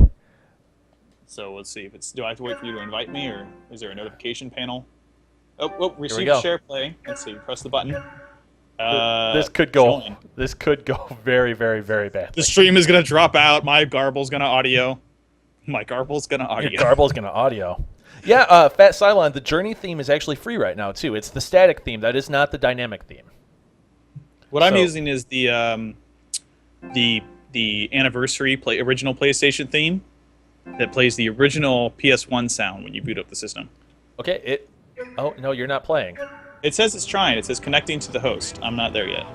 Speaker 2: So let's see if it's. Do I have to wait for you to invite me, or is there a notification panel? Oh, receive
Speaker 5: go.
Speaker 2: share play. Let's see. Press the button.
Speaker 5: This could go.
Speaker 2: Join.
Speaker 5: This could go very, very, very bad.
Speaker 2: The stream is gonna drop out. My garble's gonna audio. My garble's gonna audio.
Speaker 5: Your garble's gonna audio. Yeah, Fat Cylon, the Journey theme is actually free right now too. It's the static theme. That is not the dynamic theme.
Speaker 2: What I'm using is the anniversary original PlayStation theme that plays the original PS1 sound when you boot up the system.
Speaker 5: Okay. Oh no, you're not playing.
Speaker 2: It says it's trying. It says connecting to the host. I'm not there yet.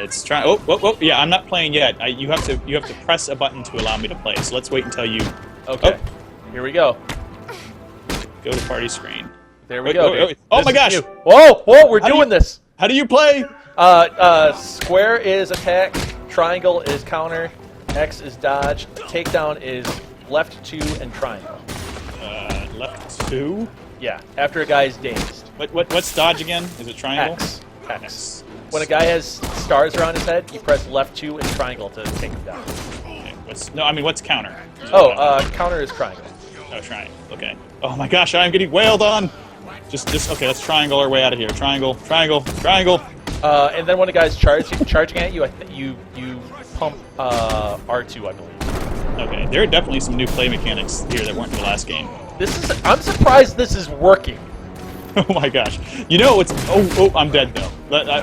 Speaker 2: It's trying. Oh, yeah. I'm not playing yet. You have to press a button to allow me to play. So let's wait until you.
Speaker 5: Okay. Here we go.
Speaker 2: Go to party screen.
Speaker 5: There we go.
Speaker 2: Oh my gosh!
Speaker 5: Whoa! We're doing this.
Speaker 2: How do you play?
Speaker 5: Square is attack. Triangle is counter. X is dodge. Takedown is left 2 and triangle.
Speaker 2: Left 2.
Speaker 5: Yeah. After a guy's dazed.
Speaker 2: What's dodge again? Is it triangle?
Speaker 5: X. When a guy has stars around his head, you press left 2 and triangle to take him down.
Speaker 2: Okay. What's counter?
Speaker 5: Counter is triangle.
Speaker 2: Oh, triangle. Okay. Oh my gosh, I'm getting wailed on. Just okay. Let's triangle our way out of here. Triangle.
Speaker 5: And then when a guy's charging at you, you pump R2, I believe.
Speaker 2: Okay. There are definitely some new play mechanics here that weren't in the last game.
Speaker 5: I'm surprised this is working.
Speaker 2: Oh my gosh. You know what's... Oh, I'm dead, though.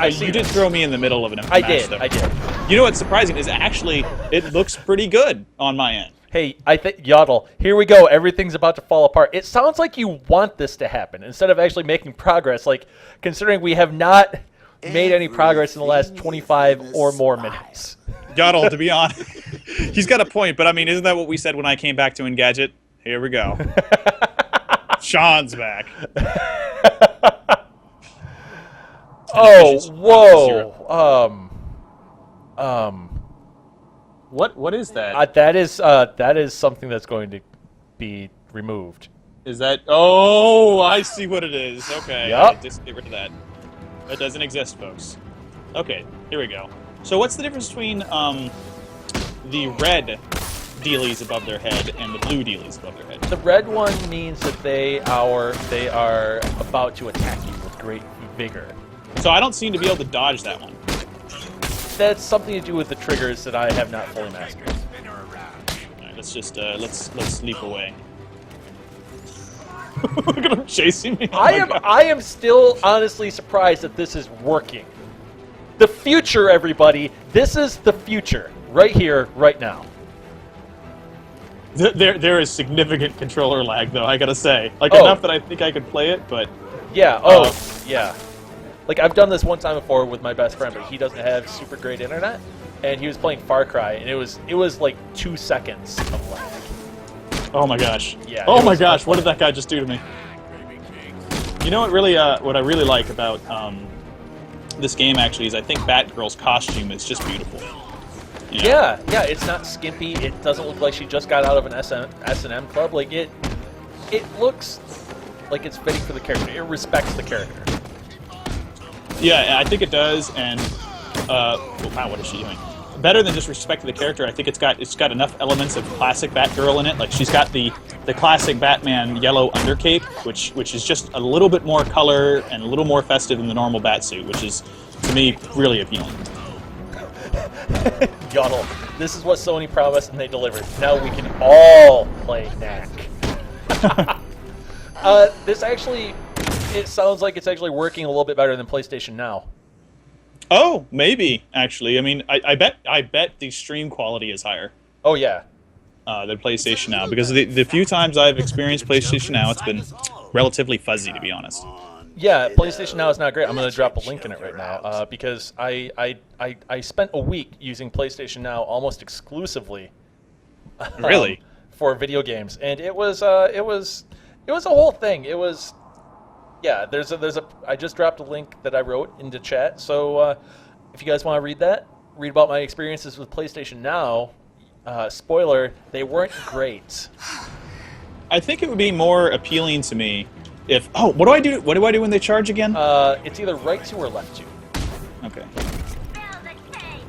Speaker 2: You did
Speaker 5: this.
Speaker 2: throw me in the middle of an
Speaker 5: I
Speaker 2: match,
Speaker 5: did.
Speaker 2: though.
Speaker 5: I did.
Speaker 2: You know what's surprising is actually it looks pretty good on my end.
Speaker 5: Hey, I think Yoddle, here we go. Everything's about to fall apart. It sounds like you want this to happen instead of actually making progress. Like, considering we have not made any progress in the last 25 or more minutes.
Speaker 2: Yoddle, to be honest, he's got a point, but I mean, isn't that what we said when I came back to Engadget? Here we go. Sean's back.
Speaker 5: Oh, whoa.
Speaker 2: What is that?
Speaker 5: That is something that's going to be removed.
Speaker 2: Is that... Oh, I see what it is. Okay.
Speaker 5: Yep.
Speaker 2: Just get rid of that. That doesn't exist, folks. Okay, here we go. So what's the difference between the red dealies above their head and the blue dealies above their head?
Speaker 5: The red one means that they are about to attack you with great vigor.
Speaker 2: So I don't seem to be able to dodge that one.
Speaker 5: That's something to do with the triggers that I have not fully mastered.
Speaker 2: All right, let's just let's leap away. Look at him chasing me. Oh
Speaker 5: I am still honestly surprised that this is working. The future, everybody. This is the future. Right here, right now.
Speaker 2: There is significant controller lag, though, I gotta say. Like,
Speaker 5: Oh.
Speaker 2: enough that I think I could play it, but...
Speaker 5: Yeah, yeah. Like, I've done this one time before with my best friend, but he doesn't have super great internet, and he was playing Far Cry, and it was like 2 seconds of lag.
Speaker 2: Oh my gosh.
Speaker 5: Yeah,
Speaker 2: Oh
Speaker 5: it
Speaker 2: my
Speaker 5: was
Speaker 2: gosh, what did that guy just do to me? You know what I really like about this game, actually, is I think Batgirl's costume is just beautiful. You know?
Speaker 5: Yeah, it's not skimpy. It doesn't look like she just got out of an S&M club. Like, it looks like it's fitting for the character. It respects the character.
Speaker 2: Yeah, I think it does, and wow, what is she doing? Better than just respect to the character, I think it's got enough elements of classic Batgirl in it. Like, she's got the classic Batman yellow undercape, which is just a little bit more color and a little more festive than the normal Batsuit, which is, to me, really appealing.
Speaker 5: Yoddle. This is what Sony promised and they delivered. Now we can all play Knack. This actually, it sounds like it's actually working a little bit better than PlayStation Now.
Speaker 2: Oh, maybe, actually. I mean, I bet the stream quality is higher.
Speaker 5: Oh, yeah.
Speaker 2: Than PlayStation Now, because the few times I've experienced PlayStation Now, it's been relatively fuzzy, to be honest.
Speaker 5: Yeah, PlayStation Now is not great. I'm going to drop a link in it right now because I spent a week using PlayStation Now almost exclusively.
Speaker 2: Really?
Speaker 5: For video games, and it was a whole thing. It was, yeah. I just dropped a link that I wrote into chat. So if you guys want to read about my experiences with PlayStation Now. Spoiler: they weren't great.
Speaker 2: I think it would be more appealing to me if... Oh, what do I do? What do I do when they charge again?
Speaker 5: It's either right to or left to.
Speaker 2: Okay.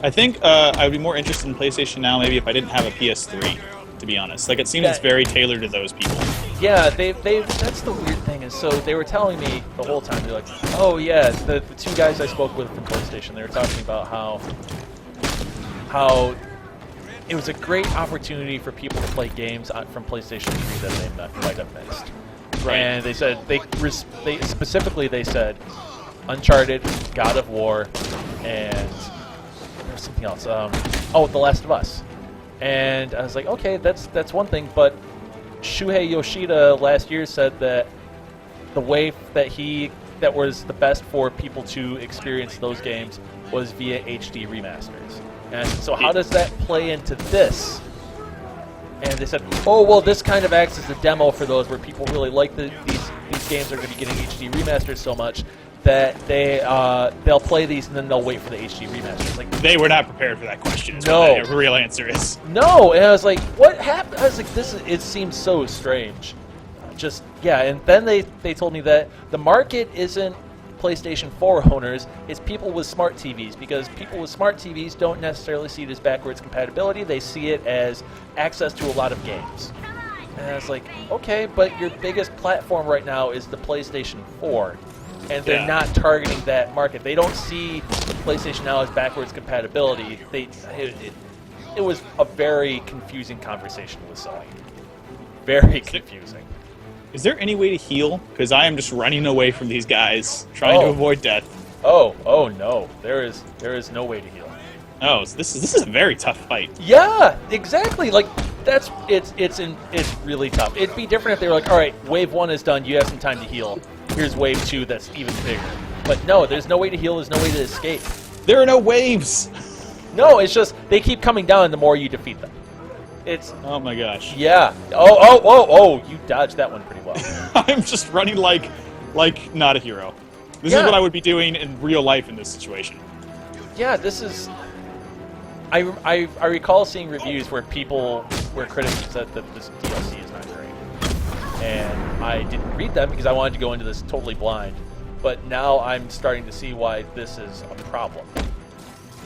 Speaker 2: I think I would be more interested in PlayStation Now maybe if I didn't have a PS3. to be honest. Like, it seems
Speaker 5: Yeah.
Speaker 2: it's very tailored to those people.
Speaker 5: Yeah, they that's the weird thing is, so they were telling me the whole time, they're like, oh yeah, the two guys I spoke with from PlayStation, they were talking about how it was a great opportunity for people to play games from PlayStation 3 that they might have missed.
Speaker 2: Right.
Speaker 5: And they said, they specifically, they said, Uncharted, God of War, and there was something else. Oh, The Last of Us. And I was like, okay, that's one thing, but Shuhei Yoshida last year said that the way that was the best for people to experience those games was via HD remasters. And so how does that play into this? And they said, oh, well, this kind of acts as a demo for those where people really like these games are going to be getting HD remasters so much that they'll play these and then they'll wait for the HD remasters. Like,
Speaker 2: They were not prepared for that question. Is
Speaker 5: No.
Speaker 2: what the real answer is.
Speaker 5: no, and I was like, what happened? I was like, it seems so strange. Just, yeah, and then they told me that the market isn't PlayStation 4 owners, it's people with smart TVs, because people with smart TVs don't necessarily see it as backwards compatibility, they see it as access to a lot of games. And I was like, okay, but your biggest platform right now is the PlayStation 4, and they're
Speaker 2: Yeah.
Speaker 5: not targeting that market. They don't see PlayStation Now as backwards compatibility. It was a very confusing conversation with Sony. Very confusing.
Speaker 2: Is there any way to heal? Because I am just running away from these guys, trying to
Speaker 5: Oh.
Speaker 2: avoid death.
Speaker 5: Oh no, there is no way to heal.
Speaker 2: Oh, so this is a very tough fight.
Speaker 5: Yeah, exactly. Like it's really tough. It'd be different if they were like, all right, wave 1 is done. You have some time to heal. Here's wave 2 that's even bigger. But no, there's no way to heal. There's no way to escape.
Speaker 2: There are no waves.
Speaker 5: No, it's just they keep coming down the more you defeat them. It's
Speaker 2: Oh my gosh.
Speaker 5: yeah. Oh! You dodged that one pretty well.
Speaker 2: I'm just running like not a hero. This is
Speaker 5: Yeah.
Speaker 2: what I would be doing in real life in this situation.
Speaker 5: Yeah, this is. I recall seeing reviews where critics said that this DLC is not great, and I didn't read them because I wanted to go into this totally blind. But now I'm starting to see why this is a problem,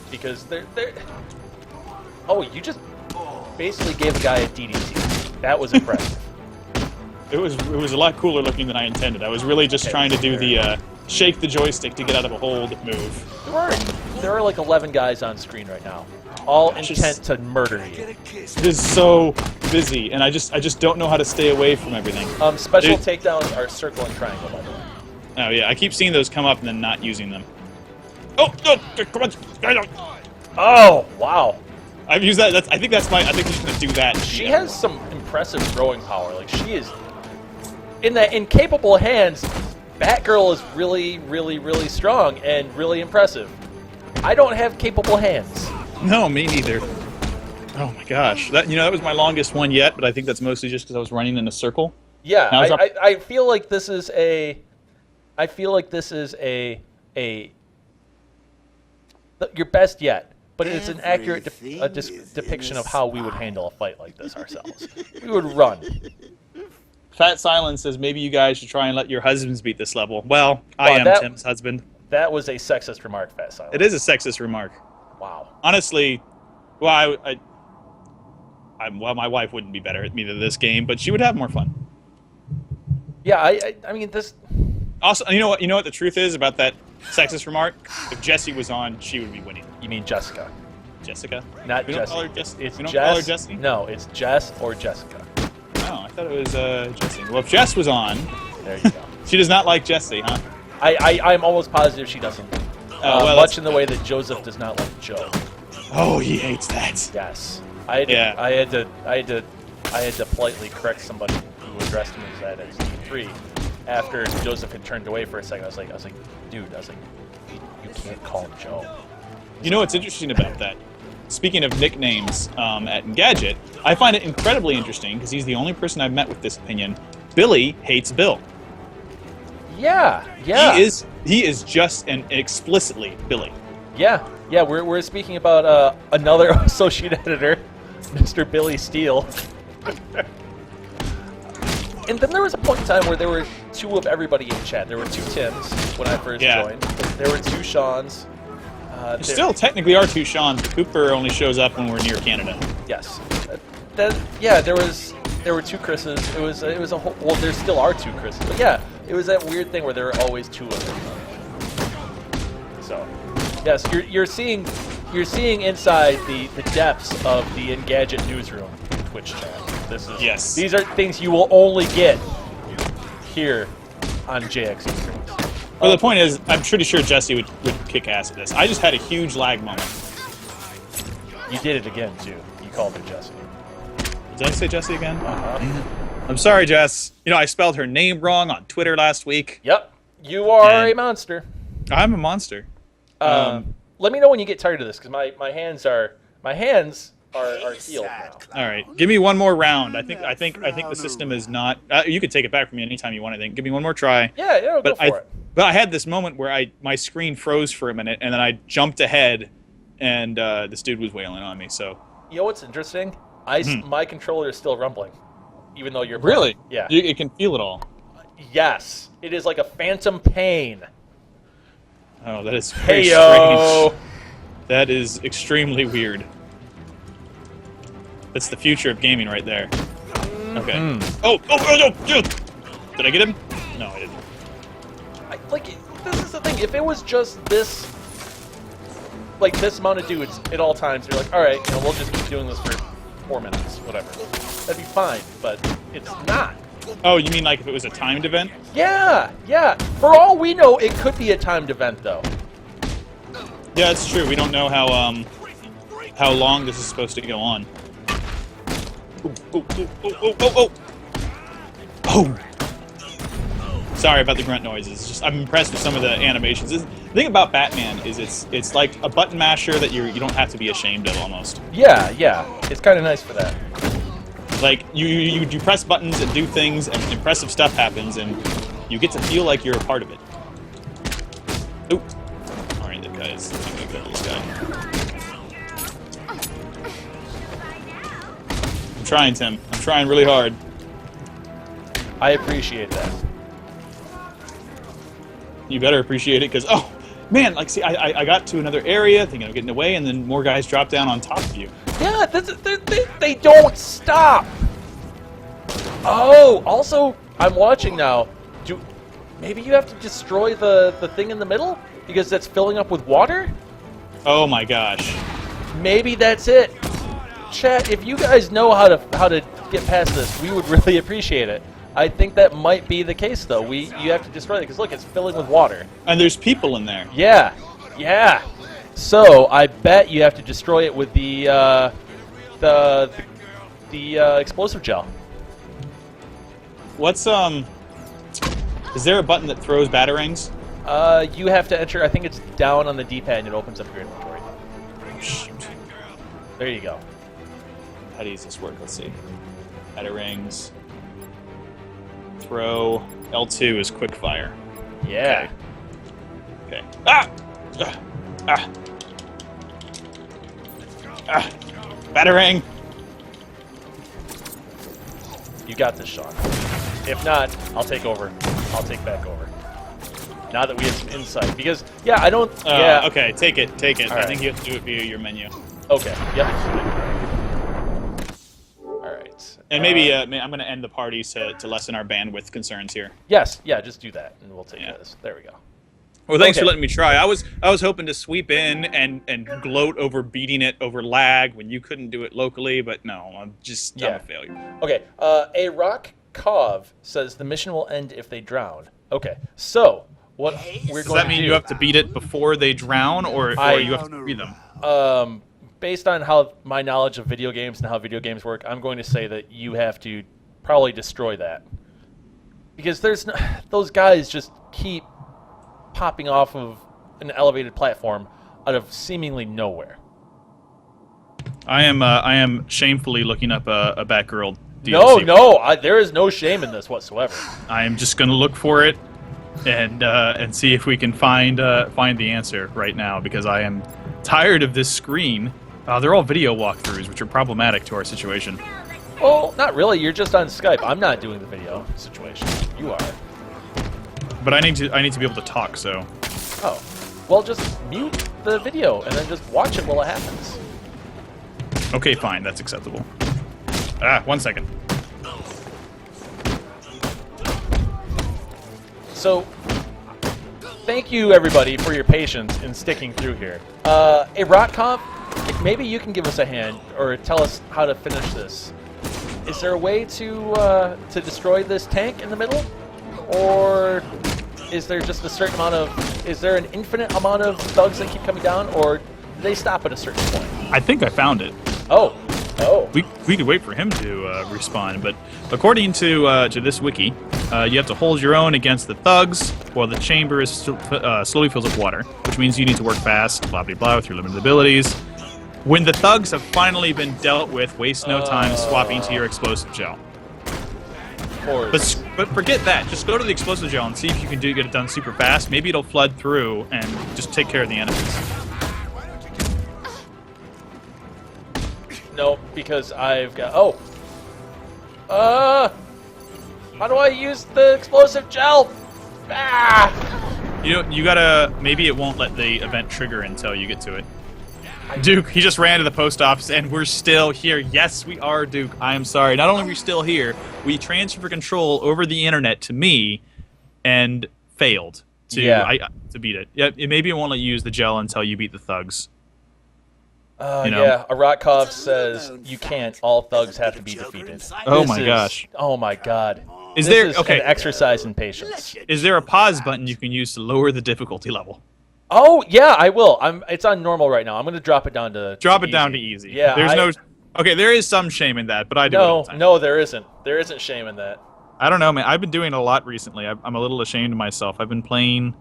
Speaker 5: because they're. Oh, you just basically gave a guy a DDT. That was impressive.
Speaker 2: It was a lot cooler looking than I intended. I was really just
Speaker 5: Okay,
Speaker 2: trying to do
Speaker 5: fair.
Speaker 2: the shake the joystick to get out of a hold move.
Speaker 5: There are like 11 guys on screen right now, all
Speaker 2: Just-
Speaker 5: intent to murder you.
Speaker 2: It is so busy, and I just don't know how to stay away from everything.
Speaker 5: Special
Speaker 2: Dude.
Speaker 5: takedowns are circle and triangle, by the way.
Speaker 2: Oh yeah, I keep seeing those come up and then not using them. Oh, come on!
Speaker 5: Oh, wow.
Speaker 2: I've used that. I think that's my. I think I'm just gonna do that.
Speaker 5: She
Speaker 2: Yeah.
Speaker 5: has some impressive throwing power. Like, she is in capable hands. Batgirl is really, really, really strong and really impressive. I don't have capable hands.
Speaker 2: No, me neither. Oh my gosh, that was my longest one yet, but I think that's mostly just because I was running in a circle.
Speaker 5: Yeah,
Speaker 2: Now it's up-
Speaker 5: I feel like this is a. I feel like this is your best yet, but it's an accurate depiction of how we would handle a fight like this ourselves. We would run.
Speaker 2: Fat Silence says maybe you guys should try and let your husbands beat this level. Well, I
Speaker 5: Wow,
Speaker 2: am
Speaker 5: that-
Speaker 2: Tim's husband.
Speaker 5: That was a sexist remark, Fat Silence.
Speaker 2: It is a sexist remark.
Speaker 5: Wow.
Speaker 2: Honestly, well, well, my wife wouldn't be better at me than this game, but she would have more fun.
Speaker 5: Yeah, I mean this.
Speaker 2: Also, you know what the truth is about that sexist remark? If Jessie was on, she would be winning.
Speaker 5: You mean Jessica?
Speaker 2: Jessica?
Speaker 5: Not
Speaker 2: We don't
Speaker 5: Jessie.
Speaker 2: call her Jess-
Speaker 5: It's
Speaker 2: we don't
Speaker 5: Jess.
Speaker 2: call her Jessie?
Speaker 5: No, it's Jess or Jessica.
Speaker 2: Oh, I thought it was Jessie. Well, if Jess was on,
Speaker 5: There you go.
Speaker 2: she does not like Jessie, huh?
Speaker 5: I'm almost positive she doesn't.
Speaker 2: Well,
Speaker 5: much
Speaker 2: that's-
Speaker 5: in the way that Joseph does not like Joe.
Speaker 2: Oh, he hates that.
Speaker 5: Yes. I had to politely correct somebody who addressed him as that as D3 after Joseph had turned away for a second. I was like, dude, you can't call him Joe.
Speaker 2: You know what's interesting about that? Speaking of nicknames at Engadget, I find it incredibly interesting because he's the only person I've met with this opinion. Billy hates Bill.
Speaker 5: Yeah.
Speaker 2: He is just and explicitly Billy.
Speaker 5: Yeah. We're speaking about another associate editor, Mr. Billy Steele. And then there was a point in time where there were two of everybody in chat. There were two Tims when I first joined. There were two Seans.
Speaker 2: There still technically are two Seans, but Cooper only shows up when we're near Canada.
Speaker 5: Yes. yeah, there were two Chris's. It was a whole, well, there still are two Chris's. But yeah, it was that weird thing where there are always two of them. So, yes, you're seeing inside the depths of the Engadget newsroom Twitch chat. These are things you will only get here on JXE streams.
Speaker 2: Well, the point is, I'm pretty sure Jesse would kick ass at this. I just had a huge lag moment.
Speaker 5: You did it again too. You called her Jesse.
Speaker 2: Did I say Jesse again?
Speaker 5: Uh-huh.
Speaker 2: I'm sorry, Jess. You know, I spelled her name wrong on Twitter last week.
Speaker 5: Yep. You are
Speaker 2: And
Speaker 5: a monster.
Speaker 2: I'm a monster.
Speaker 5: Let me know when you get tired of this, because my hands are healed now.
Speaker 2: All right, give me one more round. I think the system is not. You could take it back from me anytime you want. I think. Give me one more try.
Speaker 5: Yeah, go for it.
Speaker 2: But I had this moment where my screen froze for a minute, and then I jumped ahead, and this dude was wailing on me. So.
Speaker 5: You know what's interesting? My controller is still rumbling, even though you're playing.
Speaker 2: Really?
Speaker 5: Yeah.
Speaker 2: It can feel it all.
Speaker 5: Yes, it is like a phantom pain.
Speaker 2: Oh, that is very
Speaker 5: Hey-yo.
Speaker 2: strange. That is extremely weird. That's the future of gaming right there. Okay. Oh, dude! Did I get him? No, I didn't.
Speaker 5: This is the thing. If it was just this, like this amount of dudes at all times, you're like, all right, we'll just keep doing this for 4 minutes, whatever. That'd be fine, but it's not.
Speaker 2: Oh, you mean like if it was a timed event?
Speaker 5: Yeah. For all we know, it could be a timed event, though.
Speaker 2: Yeah, that's true. We don't know how long this is supposed to go on. Oh! Sorry about the grunt noises. Just I'm impressed with some of the animations. The thing about Batman is it's like a button masher that you don't have to be ashamed of almost.
Speaker 5: Yeah. It's kind of nice for that.
Speaker 2: Like you press buttons and do things, and impressive stuff happens, and you get to feel like you're a part of it. Oop! All right, that guy's. I'm gonna kill this guy. I'm trying, Tim. I'm trying really hard.
Speaker 5: I appreciate that.
Speaker 2: You better appreciate it, because oh man, like see, I got to another area thinking of getting away, and then more guys drop down on top of you.
Speaker 5: Yeah, they don't stop. Oh, also, I'm watching now. Maybe you have to destroy the thing in the middle because that's filling up with water?
Speaker 2: Oh my gosh.
Speaker 5: Maybe that's it. Chat, if you guys know how to get past this, we would really appreciate it. I think that might be the case, though. You have to destroy it because look, it's filling with water.
Speaker 2: And there's people in there.
Speaker 5: Yeah. So I bet you have to destroy it with the explosive gel.
Speaker 2: What's Is there a button that throws batarangs?
Speaker 5: You have to enter. I think it's down on the D-pad and it opens up your inventory.
Speaker 2: Shoot.
Speaker 5: There you go.
Speaker 2: How does this work? Let's see. Batarangs. Throw. L2 is quick fire.
Speaker 5: Yeah.
Speaker 2: Okay. Ah! Ah! Ah! Batarang!
Speaker 5: You got this, Sean. If not, I'll take over. I'll take back over. Now that we have some insight. Because, yeah, I don't... yeah.
Speaker 2: Okay, take it.
Speaker 5: All
Speaker 2: I
Speaker 5: right.
Speaker 2: think you have to do it via your menu.
Speaker 5: Okay, yep. Alright.
Speaker 2: And maybe I'm going to end the party to lessen our bandwidth concerns here.
Speaker 5: Yes, yeah, just do that, and we'll take this. There we go.
Speaker 2: Well, thanks
Speaker 5: Okay.
Speaker 2: for letting me try. I was hoping to sweep in and gloat over beating it over lag when you couldn't do it locally, but no, I'm a failure.
Speaker 5: Okay, a rock cove says the mission will end if they drown. Okay, so what we're
Speaker 2: Does
Speaker 5: going
Speaker 2: that
Speaker 5: to
Speaker 2: mean
Speaker 5: do...
Speaker 2: you have to beat it before they drown, or you have to free them?
Speaker 5: Based on how my knowledge of video games and how video games work, I'm going to say that you have to probably destroy that. Because those guys just keep popping off of an elevated platform out of seemingly nowhere.
Speaker 2: I am shamefully looking up a Batgirl DLC.
Speaker 5: No, there is no shame in this whatsoever.
Speaker 2: I am just going to look for it and see if we can find the answer right now, because I am tired of this screen. They're all video walkthroughs, which are problematic to our situation.
Speaker 5: Well, not really. You're just on Skype. I'm not doing the video situation. You are.
Speaker 2: But I need to be able to talk, so.
Speaker 5: Oh. Well, just mute the video and then just watch it while it happens.
Speaker 2: Okay, fine. That's acceptable. 1 second.
Speaker 5: So, thank you everybody for your patience in sticking through here. Hey, Rockcomp, maybe you can give us a hand or tell us how to finish this. Is there a way to destroy this tank in the middle, or is there just a certain amount of? Is there an infinite amount of thugs that keep coming down, or do they stop at a certain point?
Speaker 2: I think I found it.
Speaker 5: Oh.
Speaker 2: We could wait for him to respawn, but according to this wiki, you have to hold your own against the thugs while the chamber is slowly fills with water, which means you need to work fast, blah blah blah, with your limited abilities. When the thugs have finally been dealt with, waste no time swapping to your explosive gel. But forget that. Just go to the explosive gel and see if you can get it done super fast. Maybe it'll flood through and just take care of the enemies.
Speaker 5: No, because I've got... how do I use the explosive gel? Ah!
Speaker 2: You gotta... Maybe it won't let the event trigger until you get to it. Duke, he just ran to the post office, and we're still here. Yes, we are, Duke. I am sorry. Not only are we still here, we transferred control over the internet to me, and failed to beat it. Yeah, maybe it won't let you use the gel until you beat the thugs.
Speaker 5: Yeah, Aratkov says you can't. All thugs have to be defeated.
Speaker 2: Oh my gosh.
Speaker 5: Oh my god.
Speaker 2: Is
Speaker 5: this
Speaker 2: there
Speaker 5: an exercise in patience?
Speaker 2: Is there a pause button you can use to lower the difficulty level?
Speaker 5: Oh yeah, I will. It's on normal right now. I'm gonna drop it down to
Speaker 2: easy.
Speaker 5: Yeah.
Speaker 2: There is some shame in that, but I do it all the time.
Speaker 5: No, there isn't. There isn't shame in that.
Speaker 2: I don't know, man. I've been doing a lot recently. I'm a little ashamed of myself. I've been playing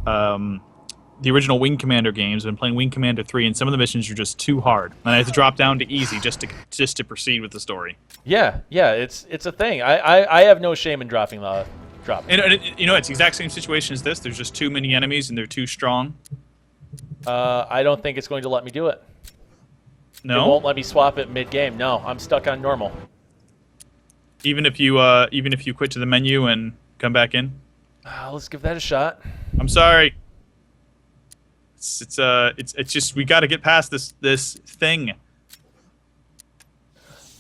Speaker 2: the original Wing Commander games. I've been playing Wing Commander 3, and some of the missions are just too hard. And I have to drop down to easy just to proceed with the story.
Speaker 5: Yeah, it's a thing. I have no shame in dropping.
Speaker 2: And it's the exact same situation as this. There's just too many enemies, and they're too strong.
Speaker 5: I don't think it's going to let me do it.
Speaker 2: No?
Speaker 5: It won't let me swap it mid-game. No, I'm stuck on normal.
Speaker 2: Even if you quit to the menu and come back in?
Speaker 5: Let's give that a shot.
Speaker 2: I'm sorry. It's just we got to get past this thing.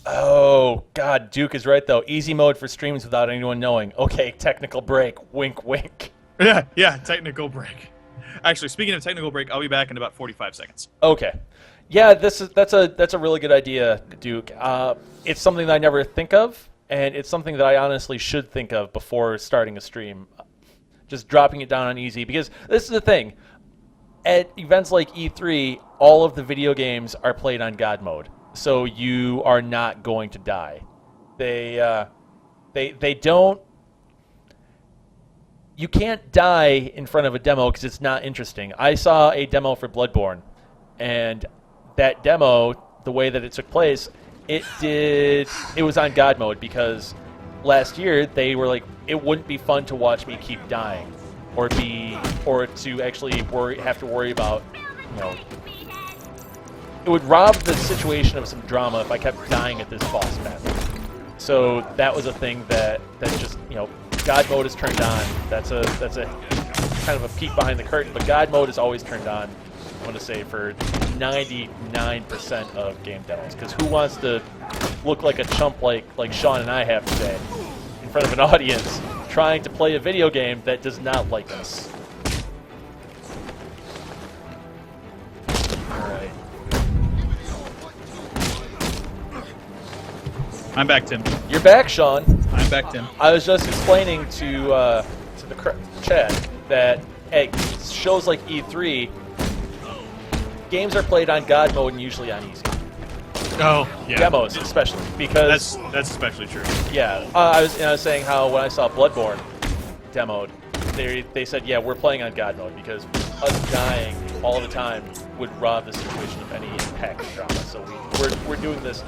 Speaker 5: Oh God, Duke is right though. Easy mode for streams without anyone knowing. Okay, technical break. Wink, wink.
Speaker 2: Yeah, technical break. Actually, speaking of technical break, I'll be back in about 45 seconds.
Speaker 5: Okay. Yeah, that's a really good idea, Duke. It's something that I never think of, and it's something that I honestly should think of before starting a stream. Just dropping it down on easy, because this is the thing. At events like E3, all of the video games are played on God mode, so you are not going to die. They don't. You can't die in front of a demo because it's not interesting. I saw a demo for Bloodborne, and that demo, the way that it took place, it was on God mode because last year they were like, it wouldn't be fun to watch me keep dying, or to actually have to worry about, it would rob the situation of some drama if I kept dying at this boss battle. So that was a thing that just, God mode is turned on. That's a kind of a peek behind the curtain, but God mode is always turned on, I want to say, for 99% of game demos, because who wants to look like a chump like Sean and I have today in front of an audience trying to play a video game that does not like us? Alright.
Speaker 2: I'm back, Tim.
Speaker 5: You're back, Sean.
Speaker 2: I'm back, Tim.
Speaker 5: I was just explaining to the chat that at shows like E3, games are played on God mode and usually on easy.
Speaker 2: Oh, yeah.
Speaker 5: Demos, especially, because
Speaker 2: that's especially true.
Speaker 5: Yeah, I was saying how when I saw Bloodborne demoed, they said, yeah, we're playing on God mode because us dying all the time would rob the situation of any impact and drama. So we're doing this.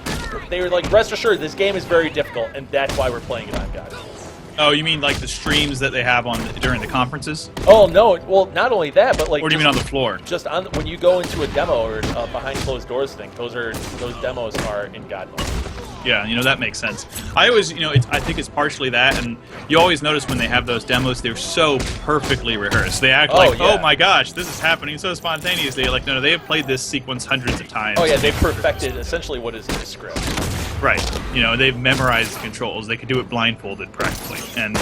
Speaker 5: They were like, rest assured, this game is very difficult, and that's why we're playing it on God mode.
Speaker 2: Oh, you mean like the streams that they have during the conferences?
Speaker 5: Oh no! Well, not only that, but like.
Speaker 2: Or do you mean on the floor?
Speaker 5: Just when you go into a demo or behind closed doors thing, those demos are in God mode.
Speaker 2: Yeah, that makes sense. I always, I think it's partially that, and you always notice when they have those demos, they're so perfectly rehearsed. They act like,
Speaker 5: yeah.
Speaker 2: Oh my gosh, this is happening so spontaneously. Like, no, they have played this sequence hundreds of times.
Speaker 5: Oh yeah, they've perfected essentially what is in the script.
Speaker 2: Right. You know, they've memorized the controls. They could do it blindfolded practically, and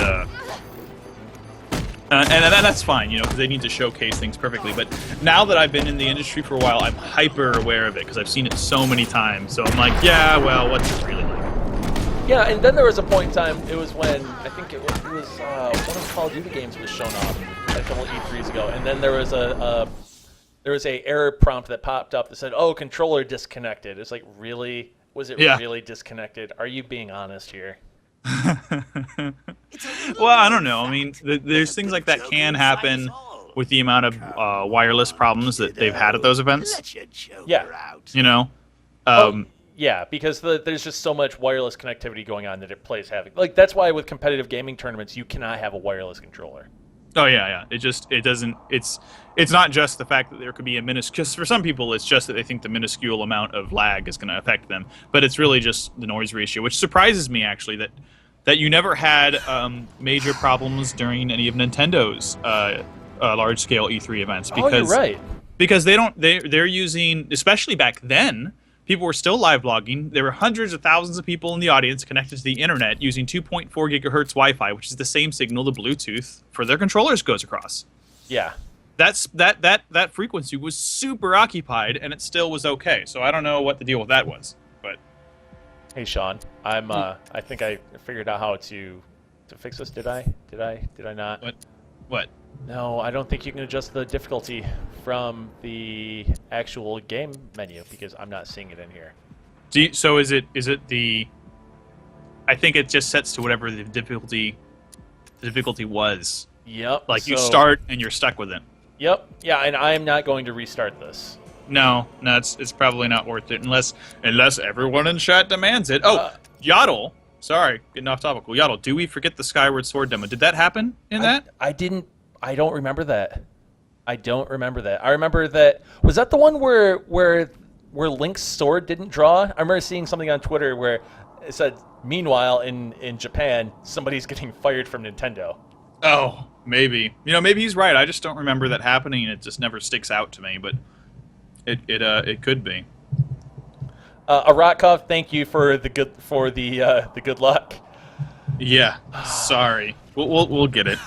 Speaker 2: that's fine, you know, because they need to showcase things perfectly. But now that I've been in the industry for a while, I'm hyper aware of it because I've seen it so many times. So I'm like, yeah, well, what's it really like?
Speaker 5: Yeah, and then there was a point in time, it was when, I think it was one of the Call of Duty games was shown off a couple of E3s ago, and then there was a error prompt that popped up that said, oh, controller disconnected. It's like, really? Was it really disconnected? Are you being honest here?
Speaker 2: Well, I don't know. I mean, there's things like that can happen with the amount of wireless problems that they've had at those events.
Speaker 5: Yeah.
Speaker 2: You know?
Speaker 5: Yeah, because there's just so much wireless connectivity going on that it plays havoc. Like, that's why with competitive gaming tournaments, you cannot have a wireless controller.
Speaker 2: Oh yeah. It doesn't. It's not just the fact that there could be a minuscule. Because for some people, it's just that they think the minuscule amount of lag is going to affect them. But it's really just the noise ratio, which surprises me actually that you never had major problems during any of Nintendo's large scale E3 events. Because,
Speaker 5: you're right.
Speaker 2: Because they're using, especially back then. People were still live blogging. There were hundreds of thousands of people in the audience connected to the internet using 2.4 gigahertz Wi-Fi, which is the same signal the Bluetooth for their controllers goes across.
Speaker 5: Yeah.
Speaker 2: That frequency was super occupied, and it still was okay. So I don't know what the deal with that was, but
Speaker 5: hey, Sean, I think I figured out how to fix this. Did I not?
Speaker 2: What?
Speaker 5: No, I don't think you can adjust the difficulty from the actual game menu because I'm not seeing it in here.
Speaker 2: So is it the? I think it just sets to whatever the difficulty was.
Speaker 5: Yep.
Speaker 2: Like you start and you're stuck with it.
Speaker 5: Yep. Yeah, and I am not going to restart this.
Speaker 2: No, it's probably not worth it unless everyone in chat demands it. Oh, Yaddle. Sorry, getting off topic. Yaddle, do we forget the Skyward Sword demo? Did that happen in that?
Speaker 5: I don't remember that. I remember that. Was that the one where Link's sword didn't draw? I remember seeing something on Twitter where it said, meanwhile, in Japan, somebody's getting fired from Nintendo.
Speaker 2: Oh, maybe. You know, maybe he's right. I just don't remember that happening, and it just never sticks out to me. But it could be.
Speaker 5: Aratkov, thank you for the good luck.
Speaker 2: Yeah. Sorry. We'll get it.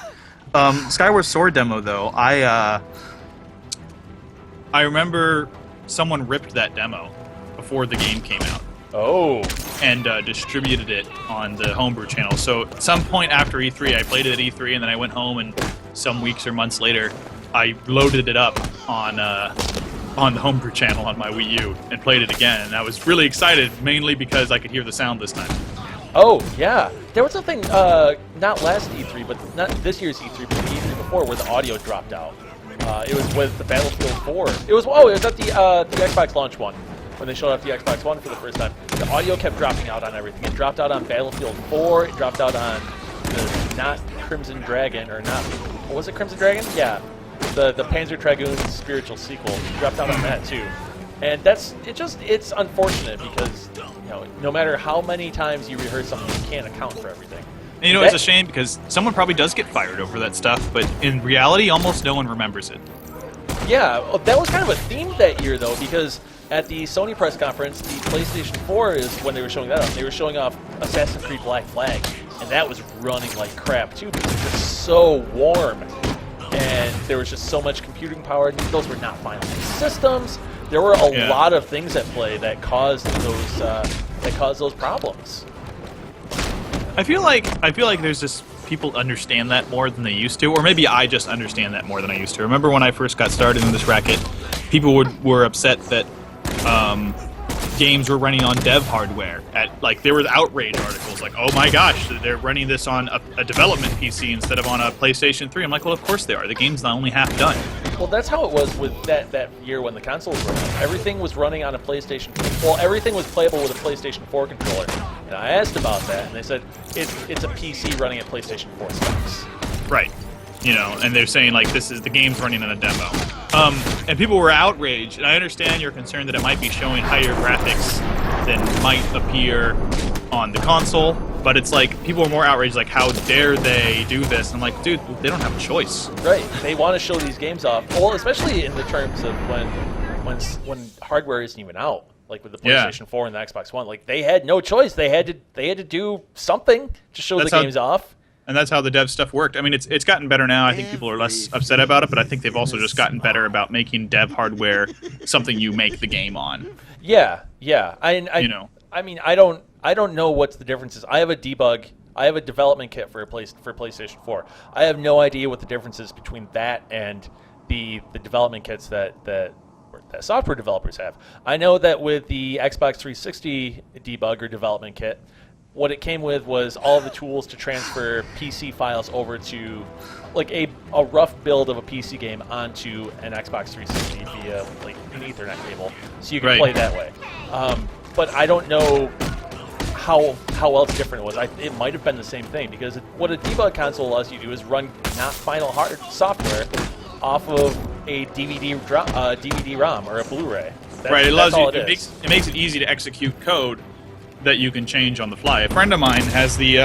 Speaker 2: Skyward Sword demo though, I remember someone ripped that demo before the game came out.
Speaker 5: Oh.
Speaker 2: And distributed it on the homebrew channel. So at some point after E3, I played it at E3, and then I went home, and some weeks or months later, I loaded it up on the homebrew channel on my Wii U and played it again. And I was really excited, mainly because I could hear the sound this time.
Speaker 5: Oh, yeah. There was something, not last E3, but not this year's E3, but the E3 before, where the audio dropped out. It was with the Battlefield 4. It was at the Xbox launch one, when they showed off the Xbox One for the first time. The audio kept dropping out on everything. It dropped out on Battlefield 4. It dropped out on the not Crimson Dragon, or not, was it Crimson Dragon? Yeah. The Panzer Dragoon's spiritual sequel. It dropped out on that, too. And it's unfortunate because, you know, no matter how many times you rehearse something, you can't account for everything.
Speaker 2: And you know, it's a shame because someone probably does get fired over that stuff, but in reality, almost no one remembers it.
Speaker 5: Yeah, that was kind of a theme that year, though, because at the Sony press conference, the PlayStation 4 is when they were showing that off. They were showing off Assassin's Creed Black Flag, and that was running like crap, too, because it was just so warm. And there was just so much computing power. Those were not finalized systems. There were a lot of things at play that caused those problems.
Speaker 2: I feel like there's just people understand that more than they used to, or maybe I just understand that more than I used to. Remember when I first got started in this racket, people were upset that games were running on dev hardware. There were outrage articles like, "Oh my gosh, they're running this on a development PC instead of on a PlayStation 3." I'm like, "Well, of course they are. The game's not only half done."
Speaker 5: Well, that's how it was with that year when the consoles were running. Everything was running on a PlayStation. Well, everything was playable with a PlayStation 4 controller. And I asked about that, and they said it's a PC running at PlayStation 4 specs.
Speaker 2: Right. You know, and they're saying like the game's running on a demo. And people were outraged, and I understand your concern that it might be showing higher graphics than might appear on the console, but it's like people are more outraged, like how dare they do this? And I'm like, dude, they don't have a choice.
Speaker 5: Right. They want to show these games off. Well, especially in the terms of when hardware isn't even out. like with the
Speaker 2: Yeah.
Speaker 5: PlayStation 4 and the Xbox One. Like they had no choice. They had to do something to show
Speaker 2: That's
Speaker 5: the
Speaker 2: how-
Speaker 5: games off.
Speaker 2: And that's how the dev stuff worked. I mean, it's gotten better now. I think people are less upset about it, but I think they've also just gotten better about making dev hardware something you make the game on.
Speaker 5: Yeah. I
Speaker 2: You know.
Speaker 5: I mean, I don't know what's the difference is. I have a development kit for PlayStation 4. I have no idea what the difference is between that and the development kits that software developers have. I know that with the Xbox 360 debugger development kit, what it came with was all of the tools to transfer PC files over to, like a rough build of a PC game onto an Xbox 360 via like an Ethernet cable, so you can
Speaker 2: Right.
Speaker 5: play that way. But I don't know how else different it was. It might have been the same thing, because what a debug console allows you to do is run not final hard software off of a DVD-ROM or a Blu-ray.
Speaker 2: Right, it allows
Speaker 5: that's all
Speaker 2: you. It makes it easy to execute code that you can change on the fly. A friend of mine has the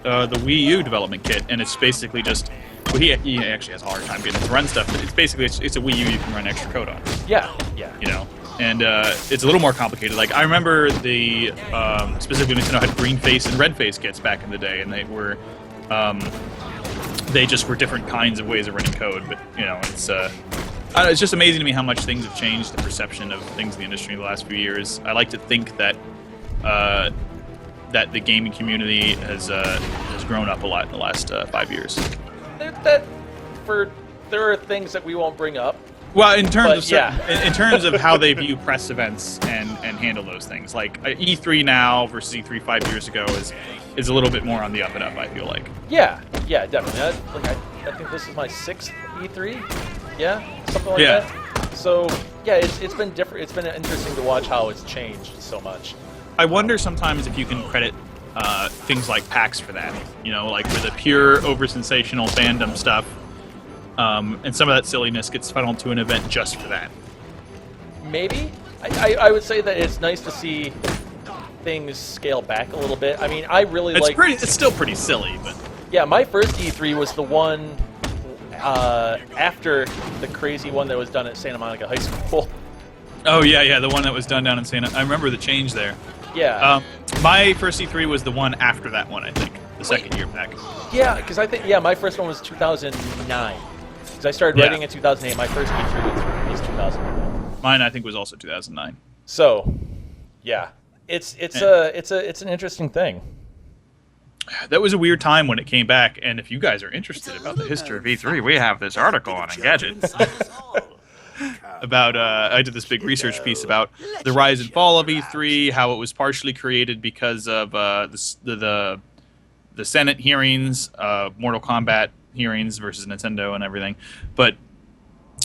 Speaker 2: Wii U development kit, and it's basically just. Well, he actually has a hard time getting it to run stuff, but it's basically it's a Wii U you can run extra code on.
Speaker 5: Yeah.
Speaker 2: You know, and it's a little more complicated. Like I remember the specifically Nintendo had green face and red face kits back in the day, and they just were different kinds of ways of running code. But you know, it's just amazing to me how much things have changed, the perception of things in the industry in the last few years. I like to think that that the gaming community has grown up a lot in the last 5 years.
Speaker 5: There are things that we won't bring up.
Speaker 2: Well, in terms
Speaker 5: But,
Speaker 2: of
Speaker 5: yeah.
Speaker 2: in terms of how they view press events and handle those things, like E3 now versus E3 5 years ago is a little bit more on the up and up. I feel like.
Speaker 5: Yeah, definitely. I think this is my 6th E3. Yeah, something like
Speaker 2: Yeah.
Speaker 5: that. So yeah, it's been different. It's been interesting to watch how it's changed so much.
Speaker 2: I wonder sometimes if you can credit things like PAX for that. You know, like where the pure over sensational fandom stuff. And some of that silliness gets funneled to an event just for that.
Speaker 5: Maybe. I would say that it's nice to see things scale back a little bit. I mean, I really like...
Speaker 2: It's still pretty silly, but...
Speaker 5: Yeah, my first E3 was the one after the crazy one that was done at Santa Monica High School.
Speaker 2: Oh, yeah, the one that was done down in Santa... I remember the change there.
Speaker 5: Yeah.
Speaker 2: My first E3 was the one after that one, I think. The second year back.
Speaker 5: Yeah, because I think... Yeah, my first one was 2009. Because I started writing in 2008. My first E3 was 2009.
Speaker 2: Mine, I think, was also 2009.
Speaker 5: So, yeah, it's an interesting thing.
Speaker 2: That was a weird time when it came back, and if you guys are interested about the history of E3, we have this article on Engadget about, I did this big research piece about the rise and fall of E3, how it was partially created because of the Senate hearings, Mortal Kombat hearings versus Nintendo and everything. But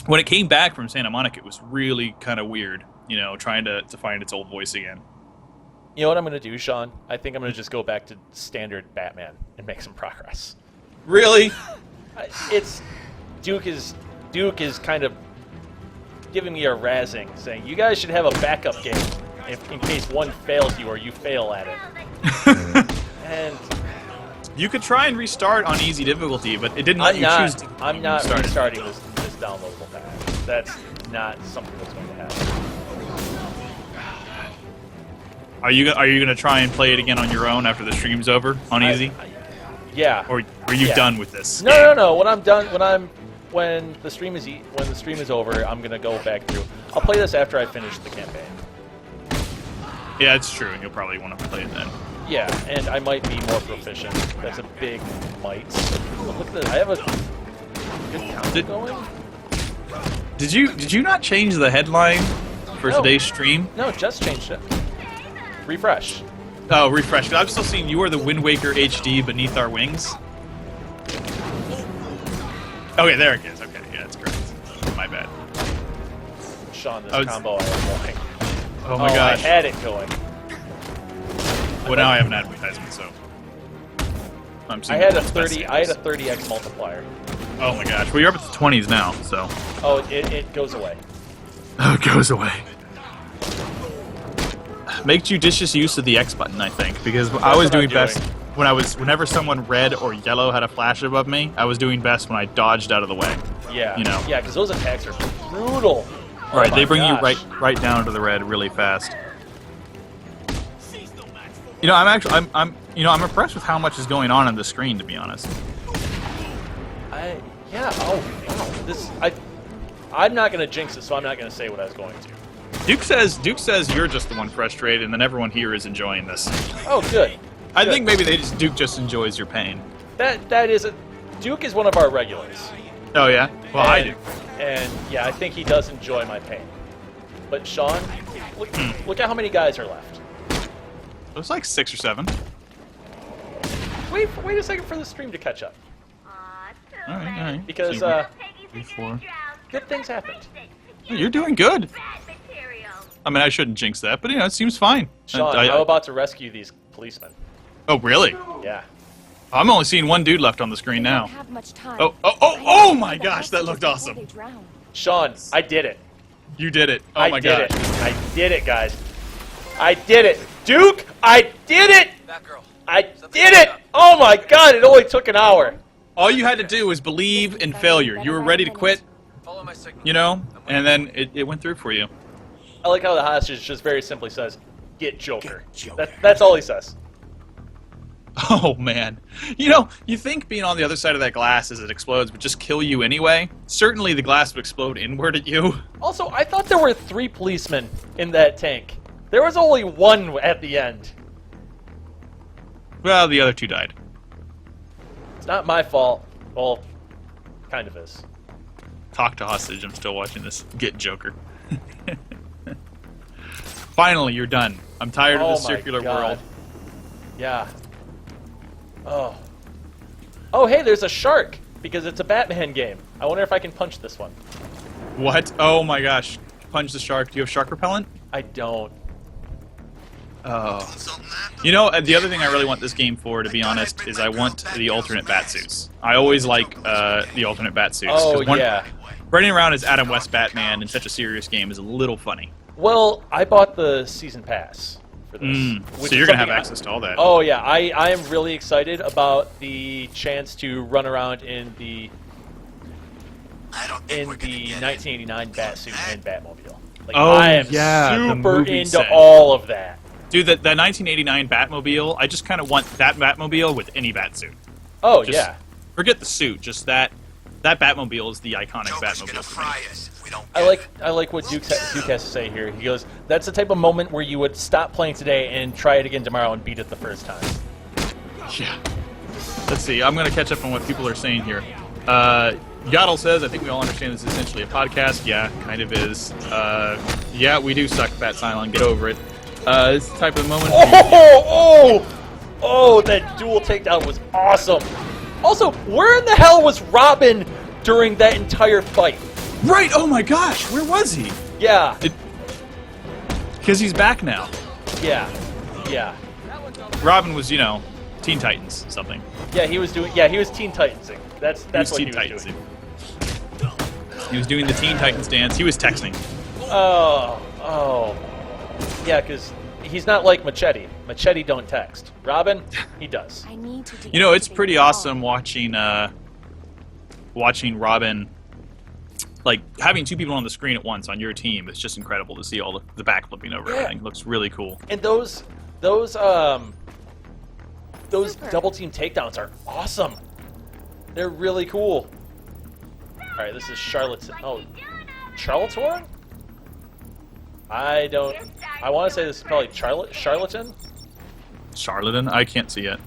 Speaker 2: when it came back from Santa Monica, it was really kind of weird, you know, trying to find its old voice again.
Speaker 5: You know what I'm going to do, Sean? I think I'm going to just go back to standard Batman and make some progress.
Speaker 2: Really?
Speaker 5: It's Duke is kind of giving me a razzing, saying you guys should have a backup game in case one fails you or you fail at it. And
Speaker 2: You could try and restart on easy difficulty, but it didn't let you choose to.
Speaker 5: I'm not
Speaker 2: restart it.
Speaker 5: restarting this downloadable pack. That's not something that's going to happen.
Speaker 2: Are you going to try and play it again on your own after the stream's over on easy?
Speaker 5: Yeah.
Speaker 2: Or are you
Speaker 5: Yeah.
Speaker 2: done with this?
Speaker 5: No. When the stream is over, I'm gonna go back through. I'll play this after I finish the campaign.
Speaker 2: Yeah, it's true. You'll probably want to play it then.
Speaker 5: Yeah, and I might be more proficient. That's a big might. But look at this. I have a good count going.
Speaker 2: Did you not change the headline for
Speaker 5: No.
Speaker 2: today's stream?
Speaker 5: No, just changed it. Refresh.
Speaker 2: Oh, refresh. I'm still seeing you are the Wind Waker HD beneath our wings. Okay, there it is. Okay, yeah, that's correct. My bad.
Speaker 5: Sean, this
Speaker 2: Oh, it's-
Speaker 5: combo I have going.
Speaker 2: Oh my gosh.
Speaker 5: I had it going.
Speaker 2: Well, now I have an advertisement, so. I'm
Speaker 5: I
Speaker 2: seeing
Speaker 5: had
Speaker 2: the
Speaker 5: a
Speaker 2: best
Speaker 5: 30x multiplier.
Speaker 2: Oh my gosh. Well, you're up at the 20s now, so.
Speaker 5: Oh, it goes away.
Speaker 2: Oh, it goes away. Make judicious use of the X button, I think, because I was
Speaker 5: what I'm
Speaker 2: doing best
Speaker 5: doing.
Speaker 2: whenever someone red or yellow had a flash above me. I was doing best when I dodged out of the way.
Speaker 5: Yeah.
Speaker 2: You know.
Speaker 5: Yeah, because those attacks are brutal.
Speaker 2: Right,
Speaker 5: my
Speaker 2: they bring
Speaker 5: gosh.
Speaker 2: you right down to the red really fast. You know, I'm impressed with how much is going on the screen, to be honest.
Speaker 5: Yeah. Oh, wow. I'm not gonna jinx it, so I'm not gonna say what I was going to.
Speaker 2: Duke says you're just the one frustrated, and then everyone here is enjoying this.
Speaker 5: Oh, good.
Speaker 2: I think maybe Duke just enjoys your pain.
Speaker 5: That is Duke is one of our regulars.
Speaker 2: Oh yeah, well I do.
Speaker 5: And yeah, I think he does enjoy my pain. But Sean, look at how many guys are left.
Speaker 2: It was like 6 or 7.
Speaker 5: Wait a second for the stream to catch up.
Speaker 2: All right.
Speaker 5: Because
Speaker 2: 3, 4.
Speaker 5: good things happened.
Speaker 2: You're doing good. I mean, I shouldn't jinx that, but you know, it seems fine.
Speaker 5: Sean, I'm about to rescue these policemen.
Speaker 2: Oh really?
Speaker 5: Yeah.
Speaker 2: I'm only seeing one dude left on the screen now.
Speaker 3: Have much time.
Speaker 2: Oh my gosh, that looked awesome.
Speaker 5: Sean, I did it.
Speaker 2: You did it. Oh my gosh.
Speaker 5: I did it, guys. I did it. Duke, I did it.
Speaker 4: Batgirl.
Speaker 5: I did it. Oh my God, it only took an hour.
Speaker 2: All you had to do was believe in failure. You were ready to quit,
Speaker 4: Follow my signal.
Speaker 2: you know, and then it went through for you.
Speaker 5: I like how the hostage just very simply says, "Get Joker." That's all he says.
Speaker 2: Oh man. You know, you think being on the other side of that glass as it explodes would just kill you anyway. Certainly the glass would explode inward at you.
Speaker 5: Also, I thought there were 3 policemen in that tank. There was only 1 at the end.
Speaker 2: Well, the other 2 died.
Speaker 5: It's not my fault. Well, kind of is.
Speaker 2: Talk to hostage, I'm still watching this. Get Joker. Finally, you're done. I'm tired of this
Speaker 5: my
Speaker 2: circular
Speaker 5: God.
Speaker 2: world.
Speaker 5: Yeah. Oh, hey, there's a shark because it's a Batman game. I wonder if I can punch this one.
Speaker 2: What? Oh my gosh. Punch the shark. Do you have shark repellent?
Speaker 5: I don't.
Speaker 2: Oh. You know, the other thing I really want this game for, to be honest, is I want the alternate batsuits. I always like the alternate batsuits.
Speaker 5: Oh, yeah.
Speaker 2: Running around as Adam West Batman in such a serious game is a little funny.
Speaker 5: Well, I bought the season pass for this.
Speaker 2: So you're going to have access to all that.
Speaker 5: Oh, yeah. I am really excited about the chance to run around in the 1989 Batsuit and Batmobile. Like,
Speaker 2: Oh,
Speaker 5: I am
Speaker 2: yeah, the
Speaker 5: super
Speaker 2: movie
Speaker 5: into
Speaker 2: set.
Speaker 5: all of that.
Speaker 2: Dude, that 1989 Batmobile, I just kind of want that Batmobile with any Batsuit.
Speaker 5: Oh,
Speaker 2: Just
Speaker 5: yeah.
Speaker 2: Forget the suit, just that Batmobile is the iconic Batmobile for me.
Speaker 5: I like what Duke has to say here. He goes, that's the type of moment where you would stop playing today and try it again tomorrow and beat it the first time.
Speaker 2: Yeah. Let's see, I'm going to catch up on what people are saying here. Yaddle says, I think we all understand this is essentially a podcast. Yeah, kind of is. Yeah, we do suck, Fat Cylon. Get over it. This type of moment...
Speaker 5: Oh, that dual takedown was awesome. Also, where in the hell was Robin during that entire fight?
Speaker 2: Right, oh my gosh, where was he?
Speaker 5: Yeah.
Speaker 2: Because he's back now.
Speaker 5: Yeah.
Speaker 2: Robin was, you know, Teen Titans something.
Speaker 5: Yeah, he was Teen Titansing. That's what he was doing.
Speaker 2: He was doing the Teen Titans dance. He was texting.
Speaker 5: Oh. Yeah, because he's not like Machete. Machete don't text. Robin, he does.
Speaker 2: You know, it's pretty awesome watching Robin, like, having 2 people on the screen at once on your team. It's just incredible to see all the backflipping over everything. It looks really cool.
Speaker 5: And those double team takedowns are awesome. They're really cool. All right, this is Charlotte's. Oh, Charlotte's Horn? I want to say this is probably Charlatan.
Speaker 2: Charlatan? I can't see it.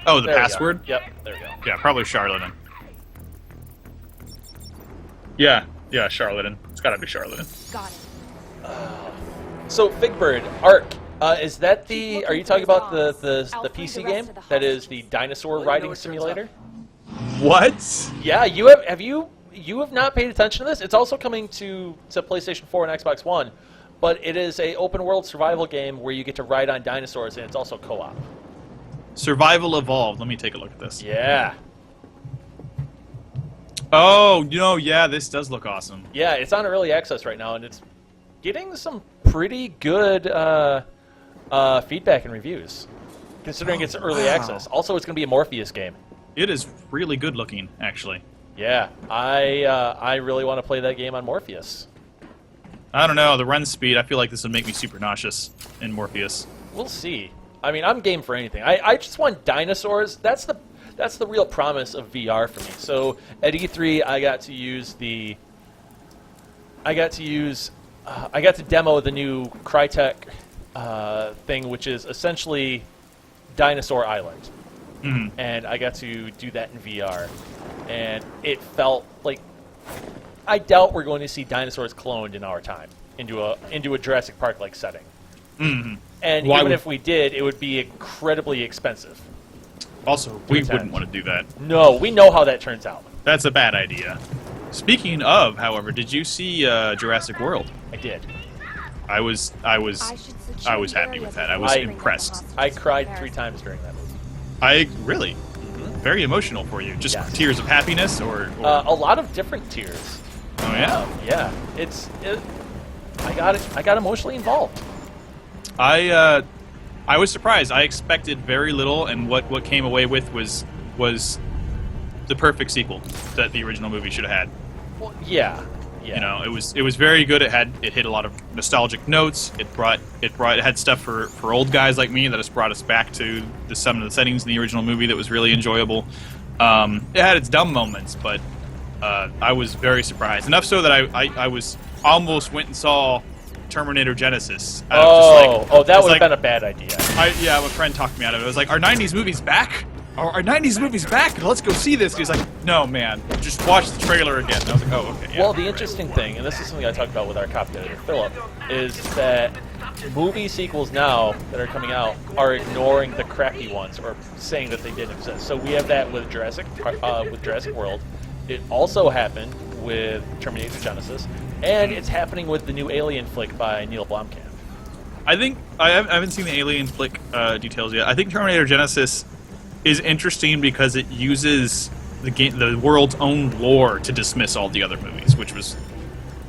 Speaker 2: Oh, the
Speaker 5: There we go.
Speaker 2: password?
Speaker 5: Yep, there we go.
Speaker 2: Yeah, probably Charlatan. Yeah, Charlatan. It's gotta be Charlatan.
Speaker 3: Got it.
Speaker 5: So, Figbird, Ark, is that the? Are you talking about the PC game that is the dinosaur riding simulator?
Speaker 2: What?
Speaker 5: Yeah, you have not paid attention to this. It's also coming to PlayStation 4 and Xbox One, but it is a open world survival game where you get to ride on dinosaurs, and it's also co-op.
Speaker 2: Survival Evolved. Let me take a look at this.
Speaker 5: Yeah.
Speaker 2: Oh, yeah, this does look awesome.
Speaker 5: Yeah, it's on early access right now, and it's getting some pretty good feedback and reviews, considering it's early access. Also, it's going to be a Morpheus game.
Speaker 2: It is really good looking, actually.
Speaker 5: Yeah, I really want to play that game on Morpheus.
Speaker 2: I don't know, the run speed, I feel like this would make me super nauseous in Morpheus.
Speaker 5: We'll see. I mean, I'm game for anything. I just want dinosaurs. That's the real promise of VR for me. So at E3, I got to demo the new Crytek thing, which is essentially Dinosaur Island, and I got to do that in VR, and it felt like I doubt we're going to see dinosaurs cloned in our time into a Jurassic Park like setting. And even if we did, it would be incredibly expensive.
Speaker 2: Also, we wouldn't want to do that.
Speaker 5: No, we know how that turns out.
Speaker 2: That's a bad idea. Speaking of, however, did you see Jurassic World?
Speaker 5: I did.
Speaker 2: I was happy with that. I was impressed.
Speaker 5: I cried 3 times during that movie.
Speaker 2: I really, very emotional for you. Just tears of happiness, or
Speaker 5: a lot of different tears.
Speaker 2: Oh yeah,
Speaker 5: yeah. I got emotionally involved.
Speaker 2: I was surprised. I expected very little, and what came away with was the perfect sequel that the original movie should have had.
Speaker 5: Well, yeah.
Speaker 2: You know, it was very good. It hit a lot of nostalgic notes. It had stuff for old guys like me that has brought us back to some of the settings in the original movie that was really enjoyable. It had its dumb moments, but I was very surprised. Enough so that I was almost went and saw Terminator Genesis.
Speaker 5: That would have been a bad idea.
Speaker 2: My friend talked me out of it. I was like, "Are '90s movies back? Are '90s movies back? Let's go see this." He's like, "No, man, just watch the trailer again." And I was like, "Oh, okay." Yeah,
Speaker 5: well, the interesting thing, and this is something I talked about with our cop editor, Philip, is that movie sequels now that are coming out are ignoring the crappy ones or saying that they didn't exist. So we have that with Jurassic World. It also happened with Terminator Genesis, and it's happening with the new Alien flick by Neil Blomkamp.
Speaker 2: I think I haven't seen the Alien flick details yet. I think Terminator Genesis is interesting because it uses the world's own lore to dismiss all the other movies, which was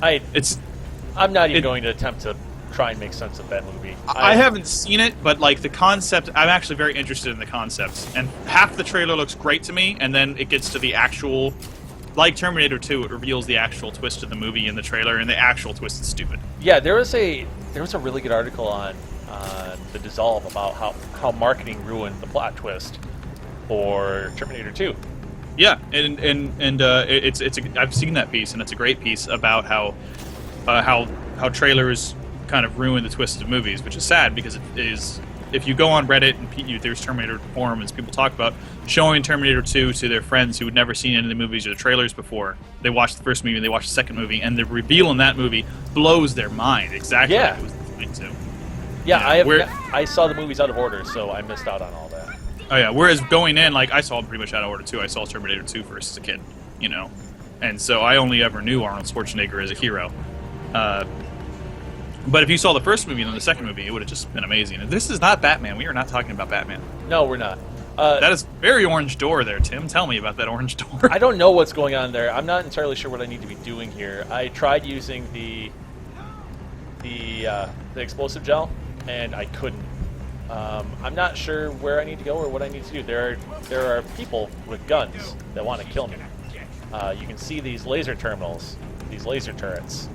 Speaker 5: I'm not even going to attempt to try and make sense of that movie.
Speaker 2: I haven't seen it, but like the concept, I'm actually very interested in the concepts. And half the trailer looks great to me, and then it gets to the actual, like Terminator 2, it reveals the actual twist of the movie in the trailer, and the actual twist is stupid.
Speaker 5: Yeah, there was a really good article on the Dissolve about how marketing ruined the plot twist for Terminator 2.
Speaker 2: Yeah, and I've seen that piece, and it's a great piece about how trailers kind of ruin the twist of movies, which is sad because it is. If you go on Reddit and there's Terminator forums, people talk about showing Terminator 2 to their friends who had never seen any of the movies or the trailers before. They watch the first movie, they watch the second movie, and the reveal in that movie blows their mind. Exactly.
Speaker 5: Yeah.
Speaker 2: What it was going to.
Speaker 5: Yeah, I saw the movies out of order, so I missed out on all that.
Speaker 2: Oh yeah. Whereas going in, like I saw them pretty much out of order too. I saw Terminator 2 first as a kid, and so I only ever knew Arnold Schwarzenegger as a hero. But if you saw the first movie and then the second movie, it would have just been amazing. And this is not Batman. We are not talking about Batman.
Speaker 5: No, we're not.
Speaker 2: That is very orange door there, Tim. Tell me about that orange door.
Speaker 5: I don't know what's going on there. I'm not entirely sure what I need to be doing here. I tried using the explosive gel, and I couldn't. I'm not sure where I need to go or what I need to do. There are people with guns that want to kill me. You can see these laser terminals, these laser turrets.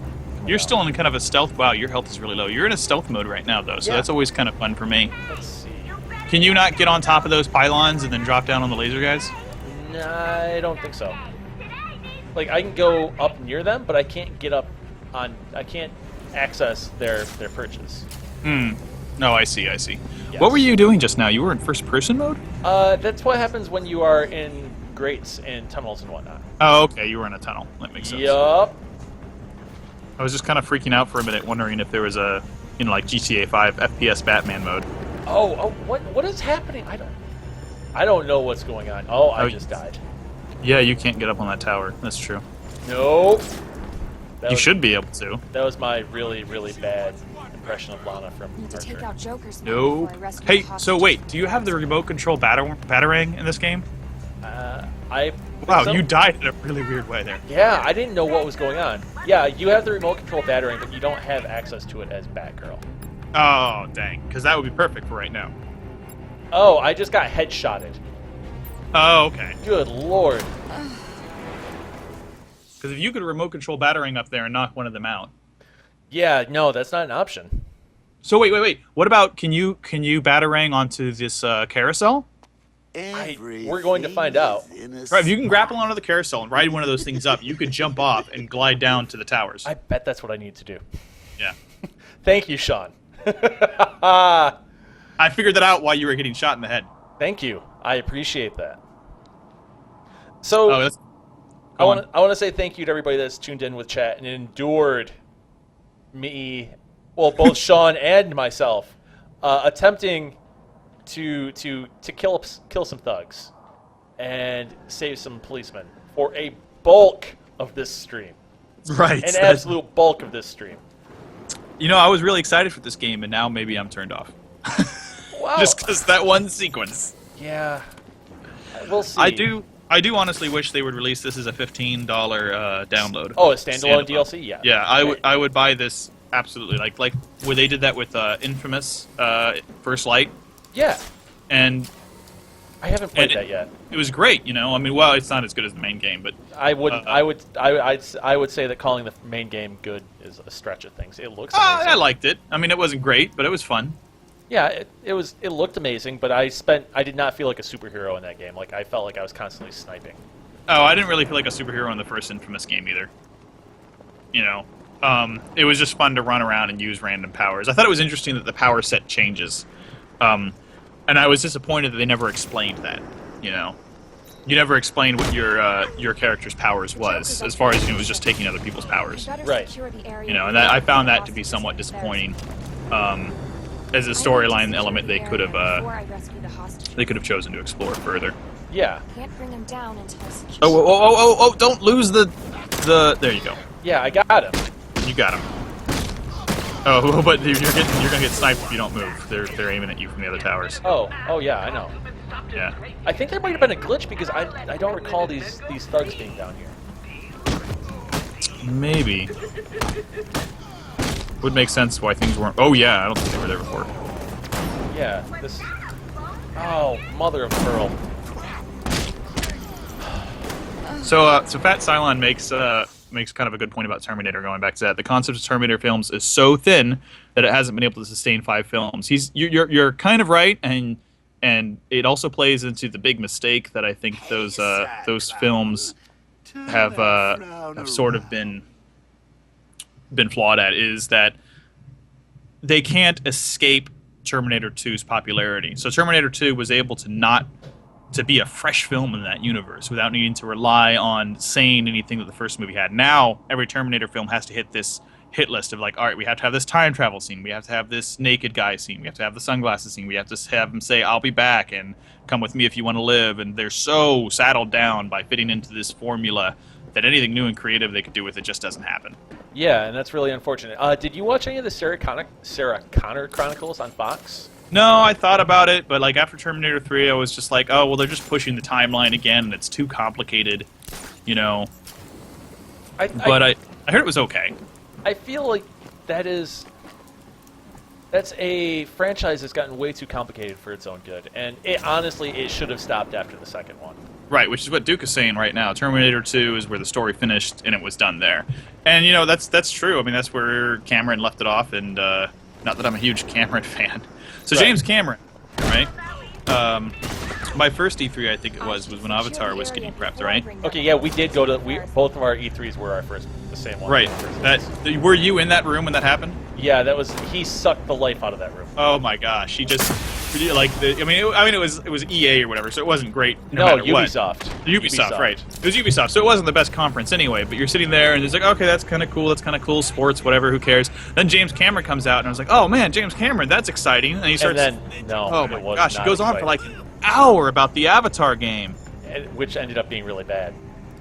Speaker 2: You're still in kind of a stealth. Wow, your health is really low. You're in a stealth mode right now, though, so that's always kind of fun for me.
Speaker 5: Let's see.
Speaker 2: Can you not get on top of those pylons and then drop down on the laser guys?
Speaker 5: Nah, I don't think so. Like, I can go up near them, but I can't get up on... I can't access their perches.
Speaker 2: No, I see.
Speaker 5: Yes.
Speaker 2: What were you doing just now? You were in first-person mode?
Speaker 5: That's what happens when you are in grates and tunnels and whatnot.
Speaker 2: Oh, okay. You were in a tunnel. That makes sense.
Speaker 5: Yup.
Speaker 2: I was just kind of freaking out for a minute, wondering if there was a, like GTA 5 FPS Batman mode.
Speaker 5: Oh, what is happening? I don't know what's going on. Oh, I just died.
Speaker 2: Yeah, you can't get up on that tower. That's true.
Speaker 5: Nope.
Speaker 2: You should be able to. That
Speaker 5: was my really, really bad impression of Lana from
Speaker 3: Need to take
Speaker 5: Archer.
Speaker 3: out Joker's
Speaker 2: No. Hey, so wait, do you have the remote control batarang in this game? Wow,
Speaker 5: so?
Speaker 2: You died in a really weird way there.
Speaker 5: Yeah, I didn't know what was going on. Yeah, you have the remote control batarang, but you don't have access to it as Batgirl.
Speaker 2: Oh, dang. Because that would be perfect for right now.
Speaker 5: Oh, I just got headshotted.
Speaker 2: Oh, okay.
Speaker 5: Good lord.
Speaker 2: Because if you could remote control Batarang up there and knock one of them out.
Speaker 5: Yeah, no, that's not an option.
Speaker 2: So wait. What about can you Batarang onto this carousel?
Speaker 5: We're going to find out.
Speaker 2: Right, if you can grapple onto the carousel and ride one of those things up, you could jump off and glide down to the towers.
Speaker 5: I bet that's what I need to do.
Speaker 2: Yeah.
Speaker 5: Thank you, Sean.
Speaker 2: I figured that out while you were getting shot in the head.
Speaker 5: Thank you. I appreciate that. So I
Speaker 2: Go
Speaker 5: want to say thank you to everybody that's tuned in with chat and endured me, well, both Sean and myself, attempting to kill some thugs and save some policemen for a bulk of this stream.
Speaker 2: Right.
Speaker 5: An absolute bulk of this stream.
Speaker 2: You know, I was really excited for this game, and now maybe I'm turned off.
Speaker 5: Wow.
Speaker 2: Just because that one sequence.
Speaker 5: Yeah. We'll see.
Speaker 2: I do honestly wish they would release this as a $15 download.
Speaker 5: Oh, a standalone DLC? Yeah.
Speaker 2: Yeah, I would buy this absolutely. Like where they did that with Infamous First Light.
Speaker 5: Yeah.
Speaker 2: And
Speaker 5: I haven't played that yet.
Speaker 2: It was great, you know. I mean, well, it's not as good as the main game, but
Speaker 5: I would say that calling the main game good is a stretch of things. It looks amazing.
Speaker 2: I liked it. I mean, it wasn't great, but it was fun.
Speaker 5: Yeah, it looked amazing, but I did not feel like a superhero in that game. Like I felt like I was constantly sniping.
Speaker 2: Oh, I didn't really feel like a superhero in the first Infamous game either. You know, it was just fun to run around and use random powers. I thought it was interesting that the power set changes. And I was disappointed that they never explained that, you know. You never explained what your character's powers was, as far as it was just taking other people's powers.
Speaker 5: Right.
Speaker 2: You know, and I found that to be somewhat disappointing. As a storyline element, they could have chosen to explore further.
Speaker 5: Yeah.
Speaker 3: Can't bring him down until I secure.
Speaker 2: Oh! Don't lose the. There you go.
Speaker 5: Yeah, I got him.
Speaker 2: You got him. Oh, but you're gonna get sniped if you don't move. They're aiming at you from the other towers.
Speaker 5: Oh yeah, I know.
Speaker 2: Yeah.
Speaker 5: I think there might have been a glitch because I don't recall these thugs being down here.
Speaker 2: Maybe. Would make sense why things weren't. Oh yeah, I don't think they were there before.
Speaker 5: Yeah, this. Oh, mother of pearl.
Speaker 2: So Fat Cylon makes kind of a good point about Terminator. Going back to that, the concept of Terminator films is so thin that it hasn't been able to sustain 5 films. You're kind of right, and it also plays into the big mistake that I think those films have sort of been flawed at, is that they can't escape Terminator 2's popularity. So Terminator 2 was able to be a fresh film in that universe without needing to rely on saying anything that the first movie had. Now, every Terminator film has to hit this hit list of like, all right, we have to have this time travel scene, we have to have this naked guy scene, we have to have the sunglasses scene, we have to have him say, I'll be back, and come with me if you want to live, and they're so saddled down by fitting into this formula that anything new and creative they could do with it just doesn't happen.
Speaker 5: Yeah, and that's really unfortunate. Did you watch any of the Sarah Connor Chronicles on Fox?
Speaker 2: No, I thought about it, but like after Terminator 3, I was just like, oh, well, they're just pushing the timeline again, and it's too complicated, you know. I heard it was okay.
Speaker 5: I feel like that's a franchise that's gotten way too complicated for its own good, and it should have stopped after the second one.
Speaker 2: Right, which is what Duke is saying right now. Terminator 2 is where the story finished, and it was done there. And, you know, that's true. I mean, that's where Cameron left it off, and not that I'm a huge Cameron fan. So
Speaker 5: Right.
Speaker 2: James Cameron, right? My first E3, I think it was when Avatar was getting prepped, right?
Speaker 5: Okay, yeah, we did go to both of our E3s were the same one.
Speaker 2: Right. Were you in that room when that happened?
Speaker 5: Yeah, he sucked the life out of that room.
Speaker 2: Oh my gosh, he just like it was EA or whatever, so it wasn't great.
Speaker 5: No,
Speaker 2: matter
Speaker 5: Ubisoft.
Speaker 2: What. Ubisoft, right? It was Ubisoft, so it wasn't the best conference anyway. But you're sitting there and it's like, okay, that's kind of cool, sports, whatever, who cares? Then James Cameron comes out and I was like, oh man, James Cameron, that's exciting. And he starts.
Speaker 5: And then
Speaker 2: oh my
Speaker 5: was
Speaker 2: gosh, he
Speaker 5: not
Speaker 2: goes on
Speaker 5: exciting.
Speaker 2: for like an hour about the Avatar game.
Speaker 5: Which ended up being really bad.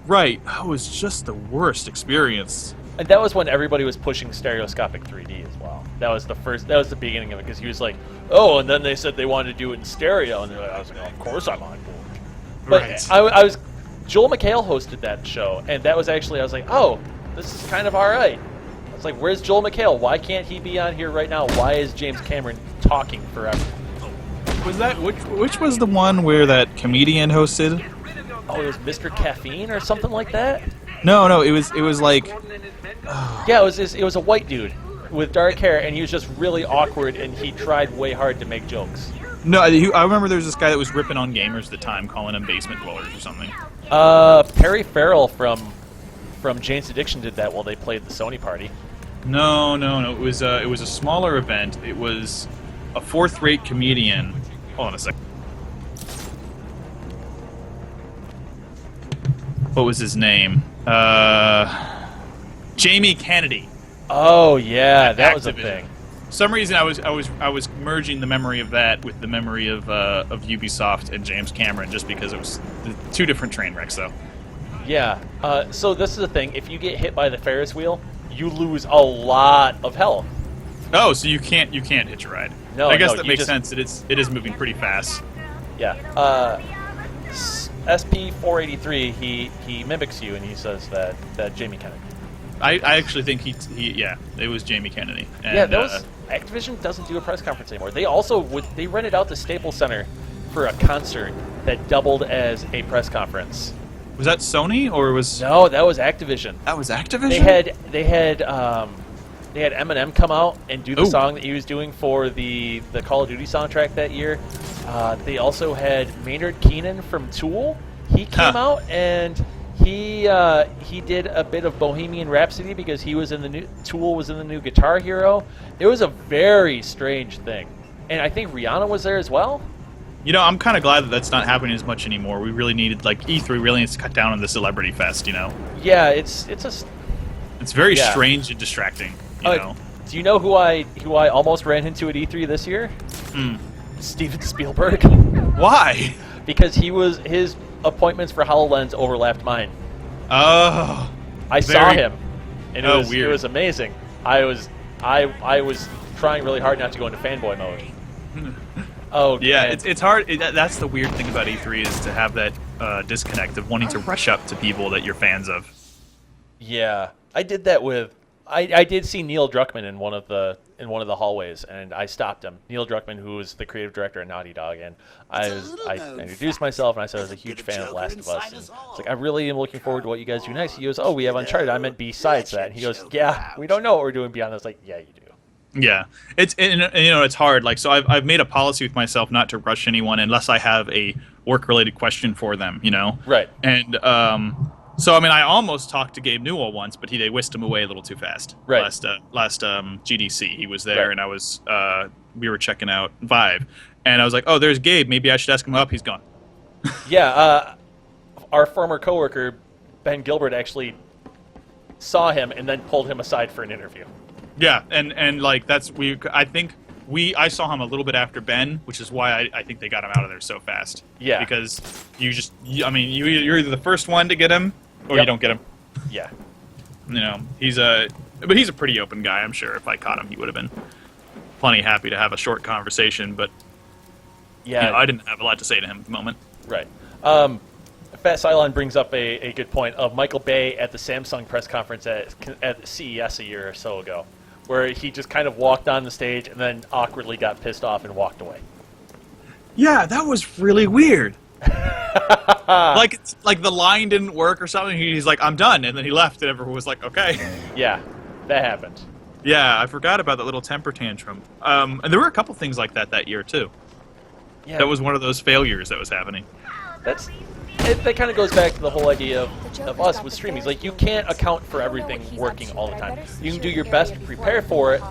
Speaker 2: Right, it was just the worst experience.
Speaker 5: And that was when everybody was pushing stereoscopic 3D as well. That was the beginning of it, because he was like, oh, and then they said they wanted to do it in stereo, and I was like, oh, of course I'm on board. But
Speaker 2: Right.
Speaker 5: Joel McHale hosted that show, and that was actually, I was like, oh, this is kind of all right. I was like, where's Joel McHale? Why can't he be on here right now? Why is James Cameron talking forever?
Speaker 2: Was that which was the one where that comedian hosted?
Speaker 5: Oh, it was Mr. Caffeine or something like that?
Speaker 2: No, it was like
Speaker 5: Yeah, it was a white dude with dark hair, and he was just really awkward, and he tried way hard to make jokes.
Speaker 2: no. I remember there was this guy that was ripping on gamers at the time, calling them basement dwellers or something.
Speaker 5: Perry Farrell from Jane's Addiction did that while they played the Sony party.
Speaker 2: No. It was a smaller event. It was a fourth-rate comedian. Hold on a sec. What was his name? Jamie Kennedy.
Speaker 5: Oh yeah, that was a
Speaker 2: Activision.
Speaker 5: thing.
Speaker 2: For some reason, I was merging the memory of that with the memory of Ubisoft and James Cameron, just because it was two different train wrecks, though.
Speaker 5: Yeah. So this is the thing: if you get hit by the Ferris wheel, you lose a lot of health.
Speaker 2: Oh, so you can't hitch a ride.
Speaker 5: No,
Speaker 2: I guess
Speaker 5: no,
Speaker 2: that
Speaker 5: you
Speaker 2: makes
Speaker 5: just-
Speaker 2: sense. It is moving pretty fast.
Speaker 5: Yeah. SP-483, he mimics you, and he says that Jamie Kennedy.
Speaker 2: I actually think he it was Jamie Kennedy. And,
Speaker 5: Yeah, that was Activision doesn't do a press conference anymore. They also they rented out the Staples Center for a concert that doubled as a press conference.
Speaker 2: was that Sony or was
Speaker 5: No, that was Activision.
Speaker 2: that was Activision?
Speaker 5: They had Eminem come out and do the
Speaker 2: Ooh.
Speaker 5: song that he was doing for the Call of Duty soundtrack that year. They also had Maynard Keenan from Tool. He came out and he did a bit of Bohemian Rhapsody because he was in the new Tool was in the new Guitar Hero. It was a very strange thing, and I think Rihanna was there as well.
Speaker 2: You know, I'm kind of glad that that's not happening as much anymore. We really needed, like, E3 really needs to cut down on the celebrity fest. You know,
Speaker 5: Yeah, it's
Speaker 2: very
Speaker 5: Yeah.
Speaker 2: strange and distracting. You know,
Speaker 5: Do you know who I almost ran into at E3 this year? Steven Spielberg.
Speaker 2: why?
Speaker 5: Because his appointments for HoloLens overlapped mine.
Speaker 2: Oh,
Speaker 5: I saw
Speaker 2: Very-
Speaker 5: him, and
Speaker 2: Oh,
Speaker 5: it
Speaker 2: weird.
Speaker 5: was amazing. I was trying really hard not to go into fanboy mode. Oh
Speaker 2: yeah,
Speaker 5: man.
Speaker 2: it's hard. That's the weird thing about E3 is to have that disconnect of wanting to rush up to people that you're fans of.
Speaker 5: Yeah, I did that with. I did see Neil Druckmann in one of the hallways, and I stopped him. Neil Druckmann, who was the creative director at Naughty Dog, and I introduced myself, and I said I was a huge fan of Last of Us. And it's like, I really am looking forward to what you guys do next. He goes, "Oh, we have Uncharted." I meant besides that. And he goes, "Yeah, we don't know what we're doing beyond." I was like, "Yeah, you do."
Speaker 2: Yeah, it's and, you know, it's hard. Like, so I've made a policy with myself not to rush anyone unless I have a work-related question for them. You know,
Speaker 5: Right.
Speaker 2: And so I mean, I almost talked to Gabe Newell once, but they whisked him away a little too fast.
Speaker 5: Right.
Speaker 2: Last GDC, he was there,
Speaker 5: Right.
Speaker 2: and I was we were checking out Vive, and I was like, oh, there's Gabe. Maybe I should ask him up. He's gone.
Speaker 5: Yeah, our former coworker Ben Gilbert actually saw him and then pulled him aside for an interview.
Speaker 2: Yeah, and like I saw him a little bit after Ben, which is why I think they got him out of there so fast.
Speaker 5: Yeah.
Speaker 2: Because you're either the first one to get him or
Speaker 5: Yep.
Speaker 2: you don't get him.
Speaker 5: Yeah.
Speaker 2: You know, he's a pretty open guy. I'm sure if I caught him, he would have been plenty happy to have a short conversation. But
Speaker 5: Yeah.
Speaker 2: you know, I didn't have a lot to say to him at the moment.
Speaker 5: Right. Fat Cylon brings up a good point of Michael Bay at the Samsung press conference at CES a year or so ago, where he just kind of walked on the stage and then awkwardly got pissed off and walked away.
Speaker 2: Yeah, that was really weird. like the line didn't work or something. He's like, I'm done, and then he left, and everyone was like, okay.
Speaker 5: Yeah, that happened.
Speaker 2: Yeah, I forgot about that little temper tantrum. And there were a couple things like that year too.
Speaker 5: Yeah,
Speaker 2: That was one of those failures that was happening.
Speaker 5: that kind of goes back to the whole idea of us with streaming. It's like, you can't account for everything working all the time. You can do your best to prepare for it,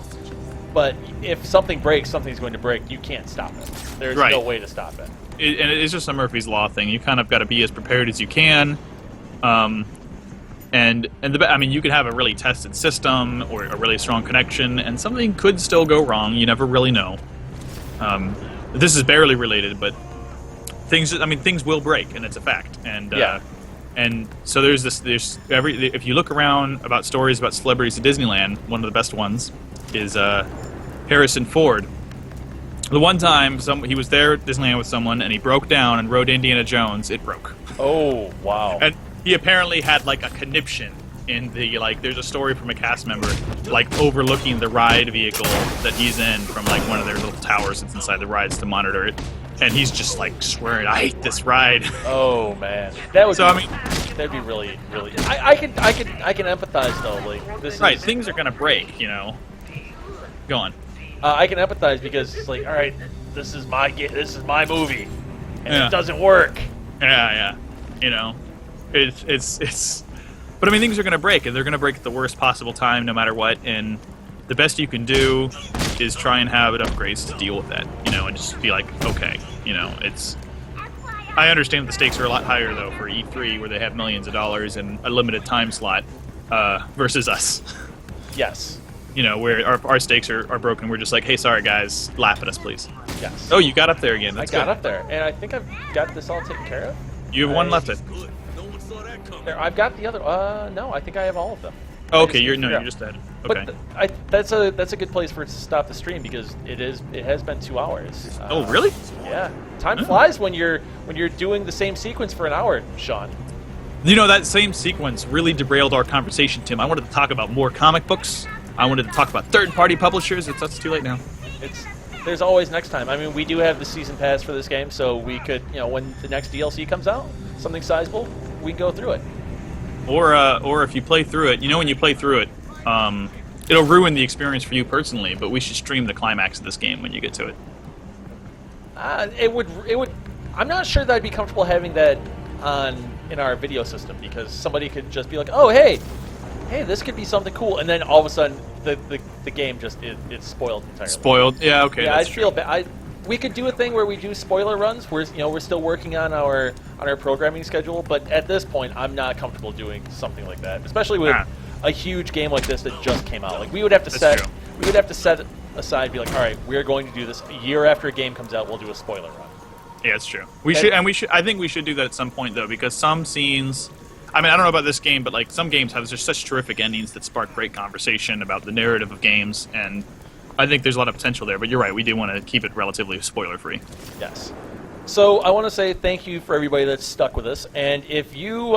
Speaker 5: but if something breaks, something's going to break. You can't stop it. There's
Speaker 2: Right.
Speaker 5: no way to stop it.
Speaker 2: And it's just a Murphy's Law thing. You kind of got to be as prepared as you can. I mean, you could have a really tested system or a really strong connection, and something could still go wrong. You never really know. This is barely related, but things will break, and it's a fact. And
Speaker 5: Yeah.
Speaker 2: and so if you look around about stories about celebrities at Disneyland, one of the best ones is Harrison Ford. The one time he was there at Disneyland with someone, and he broke down and rode Indiana Jones. It broke.
Speaker 5: Oh, wow.
Speaker 2: And he apparently had like a conniption in the there's a story from a cast member overlooking the ride vehicle that he's in from one of their little towers that's inside the rides to monitor it, and he's just swearing, I hate this ride.
Speaker 5: Oh, man. That was
Speaker 2: So I mean,
Speaker 5: that'd be really, really. I can empathize though. Like this.
Speaker 2: Right,
Speaker 5: Is,
Speaker 2: things are gonna break, you know. Go on.
Speaker 5: I can empathize because it's like, all right, this is my movie, and
Speaker 2: Yeah.
Speaker 5: it doesn't work.
Speaker 2: Yeah. You know, it's. But I mean, things are gonna break, and they're gonna break at the worst possible time, no matter what. And the best you can do is try and have enough grace to deal with that, you know, and just be like, okay, you know, it's. I understand the stakes are a lot higher though for E3, where they have millions of dollars and a limited time slot, versus us.
Speaker 5: Yes.
Speaker 2: You know, where our stakes are broken. We're just like, hey, sorry guys, laugh at us, please.
Speaker 5: Yes.
Speaker 2: Oh, you got up there again. That's
Speaker 5: I got
Speaker 2: good.
Speaker 5: up there, and I think I've got this all taken care of.
Speaker 2: You have one left.
Speaker 5: There, I've got the other. No, I think I have all of them.
Speaker 2: Oh,
Speaker 5: I
Speaker 2: okay,
Speaker 5: just
Speaker 2: you're
Speaker 5: need to figure
Speaker 2: just dead.
Speaker 5: But
Speaker 2: Okay.
Speaker 5: that's a good place for it to stop the stream because it has been 2 hours.
Speaker 2: Oh, really?
Speaker 5: Yeah. Time flies when you're doing the same sequence for an hour, Sean.
Speaker 2: You know, that same sequence really derailed our conversation, Tim. I wanted to talk about more comic books. I wanted to talk about third-party publishers. It's too late now.
Speaker 5: There's always next time. I mean, we do have the season pass for this game, so we could, you know, when the next DLC comes out, something sizable, we can go through it.
Speaker 2: Or if you play through it, you know, when you play through it, it'll ruin the experience for you personally. But we should stream the climax of this game when you get to it.
Speaker 5: It would. I'm not sure that I'd be comfortable having that in our video system because somebody could just be like, oh hey, this could be something cool, and then all of a sudden the game just it's spoiled entirely.
Speaker 2: Spoiled? Yeah. Okay.
Speaker 5: Yeah,
Speaker 2: that's
Speaker 5: I
Speaker 2: true.
Speaker 5: feel bad. We could do a thing where we do spoiler runs. We're still working on our programming schedule, but at this point, I'm not comfortable doing something like that, especially with a huge game like this that just came out. Like we would have to
Speaker 2: That's true.
Speaker 5: set aside, be like, all right, we're going to do this a year after a game comes out. We'll do a spoiler run.
Speaker 2: Yeah, it's true. We should. I think we should do that at some point though, because some scenes. I mean, I don't know about this game, but like some games have just such terrific endings that spark great conversation about the narrative of games, and I think there's a lot of potential there. But you're right, we do want to keep it relatively spoiler-free.
Speaker 5: Yes. So I want to say thank you for everybody that's stuck with us, and if you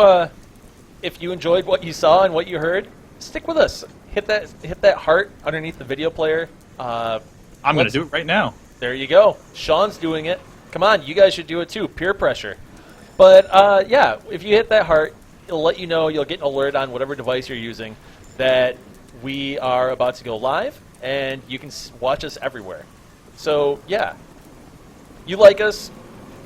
Speaker 5: enjoyed what you saw and what you heard, stick with us. Hit that heart underneath the video player.
Speaker 2: I'm going to do it right now.
Speaker 5: There you go. Sean's doing it. Come on, you guys should do it too. Peer pressure. But yeah, if you hit that heart, it'll let you know. You'll get an alert on whatever device you're using that we are about to go live, and you can watch us everywhere. So yeah, you like us,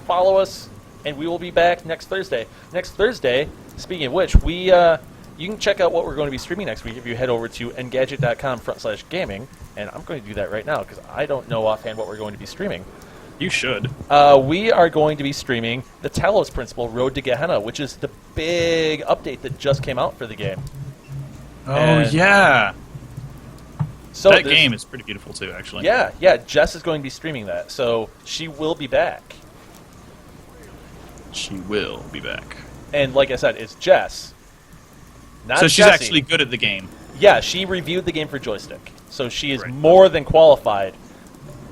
Speaker 5: follow us, and we will be back next Thursday. Next Thursday, speaking of which, you can check out what we're going to be streaming next week if you head over to engadget.com/gaming, and I'm going to do that right now because I don't know offhand what we're going to be streaming.
Speaker 2: You should.
Speaker 5: We are going to be streaming the Talos Principle Road to Gehenna, which is the big update that just came out for the game.
Speaker 2: Oh,
Speaker 5: And
Speaker 2: yeah.
Speaker 5: So
Speaker 2: That game is pretty beautiful, too, actually.
Speaker 5: Yeah, Jess is going to be streaming that, so she will be back.
Speaker 2: She will be back.
Speaker 5: And like I said, it's Jess, not
Speaker 2: So she's
Speaker 5: Jessie.
Speaker 2: actually good at the game.
Speaker 5: Yeah, she reviewed the game for Joystick, so she is
Speaker 2: Right.
Speaker 5: more than qualified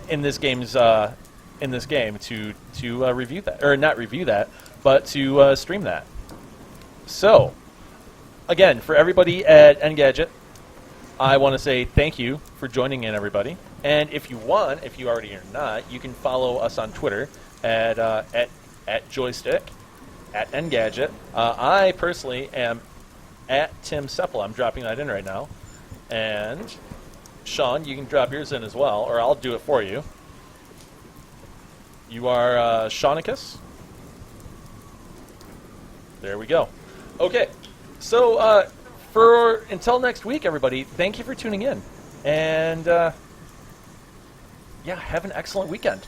Speaker 5: in this game to review that, or not review that, but to stream that. So, again, for everybody at Engadget, I want to say thank you for joining in, everybody. And if you want, if you already are not, you can follow us on Twitter at Joystick, at Engadget. I personally am at Tim Seppel. I'm dropping that in right now. And Sean, you can drop yours in as well, or I'll do it for you. You are Shaunicus. There we go. Okay, so until next week, everybody, thank you for tuning in, and yeah, have an excellent weekend.